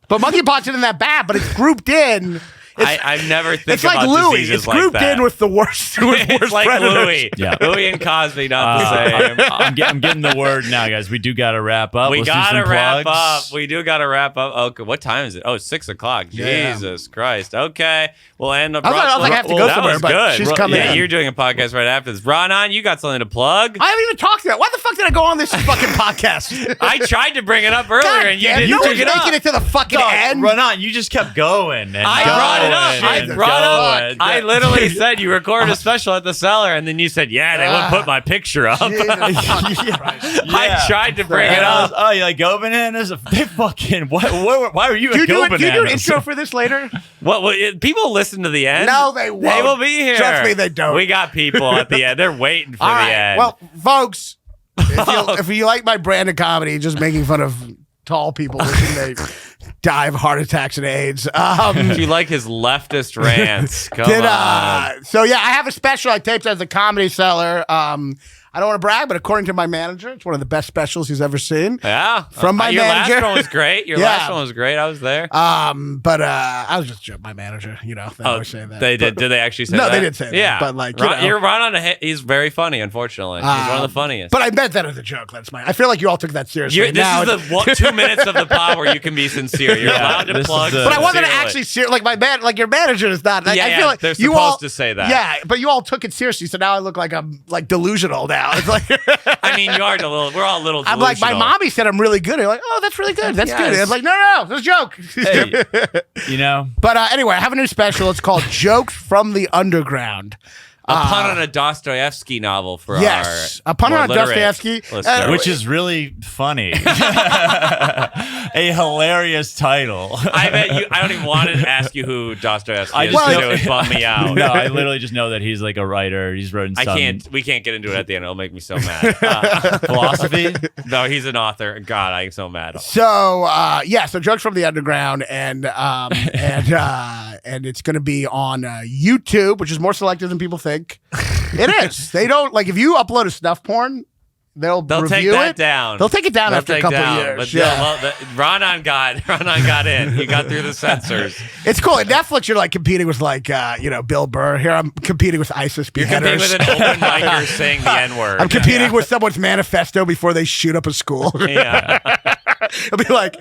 [SPEAKER 3] But monkeypox isn't that bad, but it's grouped in.
[SPEAKER 2] I never think
[SPEAKER 3] It's like
[SPEAKER 2] about
[SPEAKER 3] Louis.
[SPEAKER 2] diseases
[SPEAKER 3] It's
[SPEAKER 2] like
[SPEAKER 3] grouped
[SPEAKER 2] that.
[SPEAKER 3] in with the worst. With
[SPEAKER 2] It's
[SPEAKER 3] worst
[SPEAKER 2] like
[SPEAKER 3] predators.
[SPEAKER 2] Louis.
[SPEAKER 1] Yeah.
[SPEAKER 2] Louis and Cosby, not the same.
[SPEAKER 1] I'm getting the word now, guys. We do got to wrap up.
[SPEAKER 2] We
[SPEAKER 1] Let's do
[SPEAKER 2] gotta
[SPEAKER 1] some
[SPEAKER 2] wrap
[SPEAKER 1] plugs.
[SPEAKER 2] up. We do gotta wrap up. Okay, what time is it? Oh, it's 6 o'clock.
[SPEAKER 3] Yeah.
[SPEAKER 2] Jesus Christ. Okay, we'll end up.
[SPEAKER 3] I was like, I have to go
[SPEAKER 2] that
[SPEAKER 3] somewhere,
[SPEAKER 2] was
[SPEAKER 3] but
[SPEAKER 2] good.
[SPEAKER 3] she's coming
[SPEAKER 2] Yeah,
[SPEAKER 3] in.
[SPEAKER 2] you're doing a podcast right after this. Raanan, you got something to plug?
[SPEAKER 3] I haven't even talked about it. Why the fuck did I go on this fucking podcast?
[SPEAKER 2] I tried to bring it up earlier,
[SPEAKER 3] God
[SPEAKER 2] and you
[SPEAKER 3] damn,
[SPEAKER 2] didn't
[SPEAKER 3] no
[SPEAKER 2] bring
[SPEAKER 3] one's
[SPEAKER 2] it up.
[SPEAKER 3] making it to the fucking end.
[SPEAKER 1] Run on. You just kept going. And
[SPEAKER 2] I
[SPEAKER 1] going
[SPEAKER 2] brought it up. I
[SPEAKER 1] and
[SPEAKER 2] brought up.
[SPEAKER 1] going.
[SPEAKER 2] I literally said you recorded a special at the Cellar, and then you said, "Yeah, they wouldn't put my picture up."
[SPEAKER 3] Jesus fucking Christ.
[SPEAKER 2] I tried to bring it up.
[SPEAKER 1] Oh, you like go bananas? They fucking. Why were you
[SPEAKER 3] Do
[SPEAKER 1] at
[SPEAKER 3] you
[SPEAKER 1] go
[SPEAKER 3] do an
[SPEAKER 1] bananas?
[SPEAKER 3] intro for this later?
[SPEAKER 2] What people listen to the end?
[SPEAKER 3] No, they won't.
[SPEAKER 2] They will be here.
[SPEAKER 3] Trust me, they don't.
[SPEAKER 2] We got people at the end. They're waiting for
[SPEAKER 3] All
[SPEAKER 2] the
[SPEAKER 3] right.
[SPEAKER 2] end.
[SPEAKER 3] Well, folks, if you like my brand of comedy, just making fun of tall people wishing they die of heart attacks and AIDS.
[SPEAKER 2] do you like his leftist rants? Come on.
[SPEAKER 3] So yeah, I have a special I taped at the Comedy Cellar. I don't want to brag, but according to my manager, it's one of the best specials he's ever seen.
[SPEAKER 2] Yeah.
[SPEAKER 3] From my
[SPEAKER 2] Your
[SPEAKER 3] manager.
[SPEAKER 2] last one was great. Your
[SPEAKER 3] Yeah.
[SPEAKER 2] last one was great. I was there.
[SPEAKER 3] But I was just joking. My manager, you know, they always say that.
[SPEAKER 2] They did. Did they actually say
[SPEAKER 3] No,
[SPEAKER 2] that?
[SPEAKER 3] they did say that,
[SPEAKER 2] Yeah.
[SPEAKER 3] but, like, you know.
[SPEAKER 2] you're right on a. He's very funny. Unfortunately, he's one of the funniest.
[SPEAKER 3] But I meant that as a joke. That's I feel like you all took that seriously.
[SPEAKER 2] This
[SPEAKER 3] Now
[SPEAKER 2] is the 2 minutes of the pod where you can be sincere. You're allowed to
[SPEAKER 1] this is
[SPEAKER 2] plug.
[SPEAKER 1] the-
[SPEAKER 3] But I wasn't
[SPEAKER 2] sincerely.
[SPEAKER 3] actually serious. Like like your manager is not. Like,
[SPEAKER 2] Yeah,
[SPEAKER 3] I
[SPEAKER 2] yeah,
[SPEAKER 3] feel like
[SPEAKER 2] they're
[SPEAKER 3] you
[SPEAKER 2] supposed
[SPEAKER 3] all
[SPEAKER 2] to say that.
[SPEAKER 3] Yeah, but you all took it seriously, so now I look like I'm like delusional now. It's like
[SPEAKER 2] I mean, you are a little. We're all a little.
[SPEAKER 3] I'm like my
[SPEAKER 2] delusional.
[SPEAKER 3] mommy said I'm really good. You're like, oh, that's really good. That's good.
[SPEAKER 2] Yes.
[SPEAKER 3] I was like, no, it's a joke.
[SPEAKER 1] Hey, you know.
[SPEAKER 3] But anyway, I have a new special. It's called Jokes from the Underground.
[SPEAKER 2] A pun on a Dostoevsky novel for
[SPEAKER 3] Yes,
[SPEAKER 2] our
[SPEAKER 3] a pun
[SPEAKER 2] more
[SPEAKER 3] on a
[SPEAKER 2] literate
[SPEAKER 3] Dostoevsky,
[SPEAKER 2] listeners.
[SPEAKER 1] Which is really funny. A hilarious title.
[SPEAKER 2] I bet you. I don't even want to ask you who Dostoevsky
[SPEAKER 1] I
[SPEAKER 2] is.
[SPEAKER 1] just
[SPEAKER 2] because
[SPEAKER 1] know-
[SPEAKER 2] it would bum me out.
[SPEAKER 1] No, I literally just know that he's like a writer. He's written some
[SPEAKER 2] We can't get into it at the end. It'll make me so mad.
[SPEAKER 1] philosophy.
[SPEAKER 2] No, he's an author. God, I'm so mad.
[SPEAKER 3] So so Jokes from the Underground, and it's going to be on YouTube, which is more selective than people think. It is. They don't like if you upload a snuff porn, they'll
[SPEAKER 2] They'll take
[SPEAKER 3] review
[SPEAKER 2] that
[SPEAKER 3] it.
[SPEAKER 2] down.
[SPEAKER 3] They'll take it down after a couple of years.
[SPEAKER 2] But
[SPEAKER 3] Yeah.
[SPEAKER 2] Raanan got in. He got through the censors.
[SPEAKER 3] It's cool. At Netflix, you're like competing with like Bill Burr. Here, I'm competing with ISIS
[SPEAKER 2] You're competing
[SPEAKER 3] beheaders.
[SPEAKER 2] with an open micer saying the N-word.
[SPEAKER 3] I'm competing with someone's manifesto before they shoot up a school.
[SPEAKER 2] Yeah.
[SPEAKER 3] It'll be like,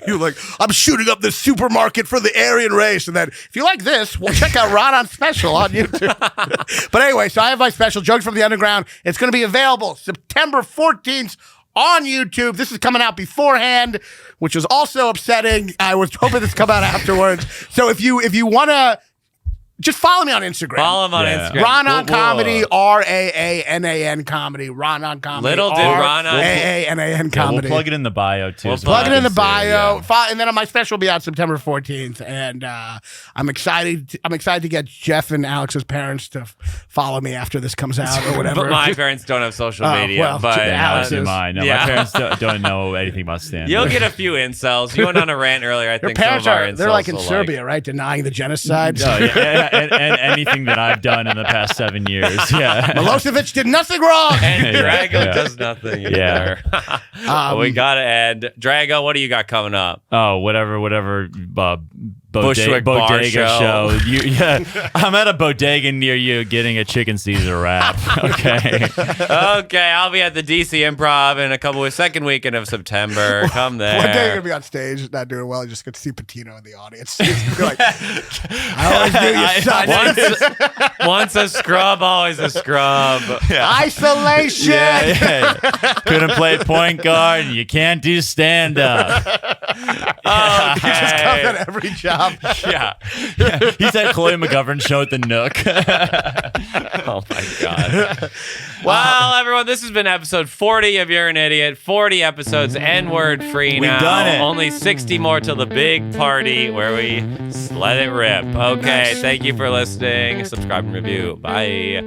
[SPEAKER 3] I'm shooting up this supermarket for the Aryan race. And then if you like this, well, check out Raanan's special on YouTube. But anyway, so I have my special, Jokes from the Underground. It's going to be available September 14th on YouTube. This is coming out beforehand, which is also upsetting. I was hoping this would come out afterwards. So if you want to, just follow me on Instagram.
[SPEAKER 2] Follow him on
[SPEAKER 1] Yeah.
[SPEAKER 2] Instagram.
[SPEAKER 3] Raanan Comedy, Raanan Comedy, Raanan Comedy.
[SPEAKER 2] Little did Raanan-
[SPEAKER 3] Raanan
[SPEAKER 1] Yeah,
[SPEAKER 3] Comedy.
[SPEAKER 1] we'll plug it in the bio too.
[SPEAKER 2] We'll
[SPEAKER 1] so
[SPEAKER 3] Plug it
[SPEAKER 1] people
[SPEAKER 3] in the
[SPEAKER 1] can see
[SPEAKER 3] bio.
[SPEAKER 1] yeah.
[SPEAKER 3] And then my special will be out September 14th. And I'm excited to get Jeff and Alex's parents to follow me after this comes out or whatever.
[SPEAKER 2] But my parents don't have social
[SPEAKER 3] Oh,
[SPEAKER 2] media.
[SPEAKER 3] well,
[SPEAKER 2] but
[SPEAKER 3] Alex
[SPEAKER 1] Do
[SPEAKER 3] is-
[SPEAKER 1] mine. No,
[SPEAKER 2] Yeah.
[SPEAKER 1] my parents don't know anything about stand.
[SPEAKER 2] you'll get a few incels. You went on a rant earlier. I
[SPEAKER 3] Your
[SPEAKER 2] think
[SPEAKER 3] parents
[SPEAKER 2] some of our
[SPEAKER 3] they're
[SPEAKER 2] incels
[SPEAKER 3] like in
[SPEAKER 2] will
[SPEAKER 3] Serbia, right? Denying the genocide.
[SPEAKER 1] No, yeah, and anything that I've done in the past 7 years. Yeah.
[SPEAKER 3] Milosevic did nothing wrong.
[SPEAKER 2] And Drago
[SPEAKER 1] Yeah.
[SPEAKER 2] does nothing
[SPEAKER 1] Yeah.
[SPEAKER 2] either. We gotta end. Drago, what do you got coming up?
[SPEAKER 1] Oh, whatever
[SPEAKER 2] Bushwick bar
[SPEAKER 1] bodega
[SPEAKER 2] show.
[SPEAKER 1] I'm at a bodega near you getting a chicken Caesar wrap. Okay.
[SPEAKER 2] Okay, I'll be at the DC Improv in a couple of second weekend of September. Come there.
[SPEAKER 3] One day you're gonna be on stage, not doing well. You just get to see Patino in the audience. He's gonna be like, I always knew you sucked.
[SPEAKER 2] Once a scrub, always a scrub.
[SPEAKER 3] Isolation.
[SPEAKER 1] Yeah. Couldn't play point guard. And you can't do stand up.
[SPEAKER 2] Okay.
[SPEAKER 3] He just comes at every job.
[SPEAKER 2] Yeah.
[SPEAKER 1] He's at Chloe McGovern show at the Nook.
[SPEAKER 2] Oh my God. Well, everyone, this has been episode 40 of You're an Idiot. 40 episodes N-word free now.
[SPEAKER 1] We've done it.
[SPEAKER 2] Only 60 more till the big party where we let it rip. Okay, thank you for listening. Subscribe and review. Bye.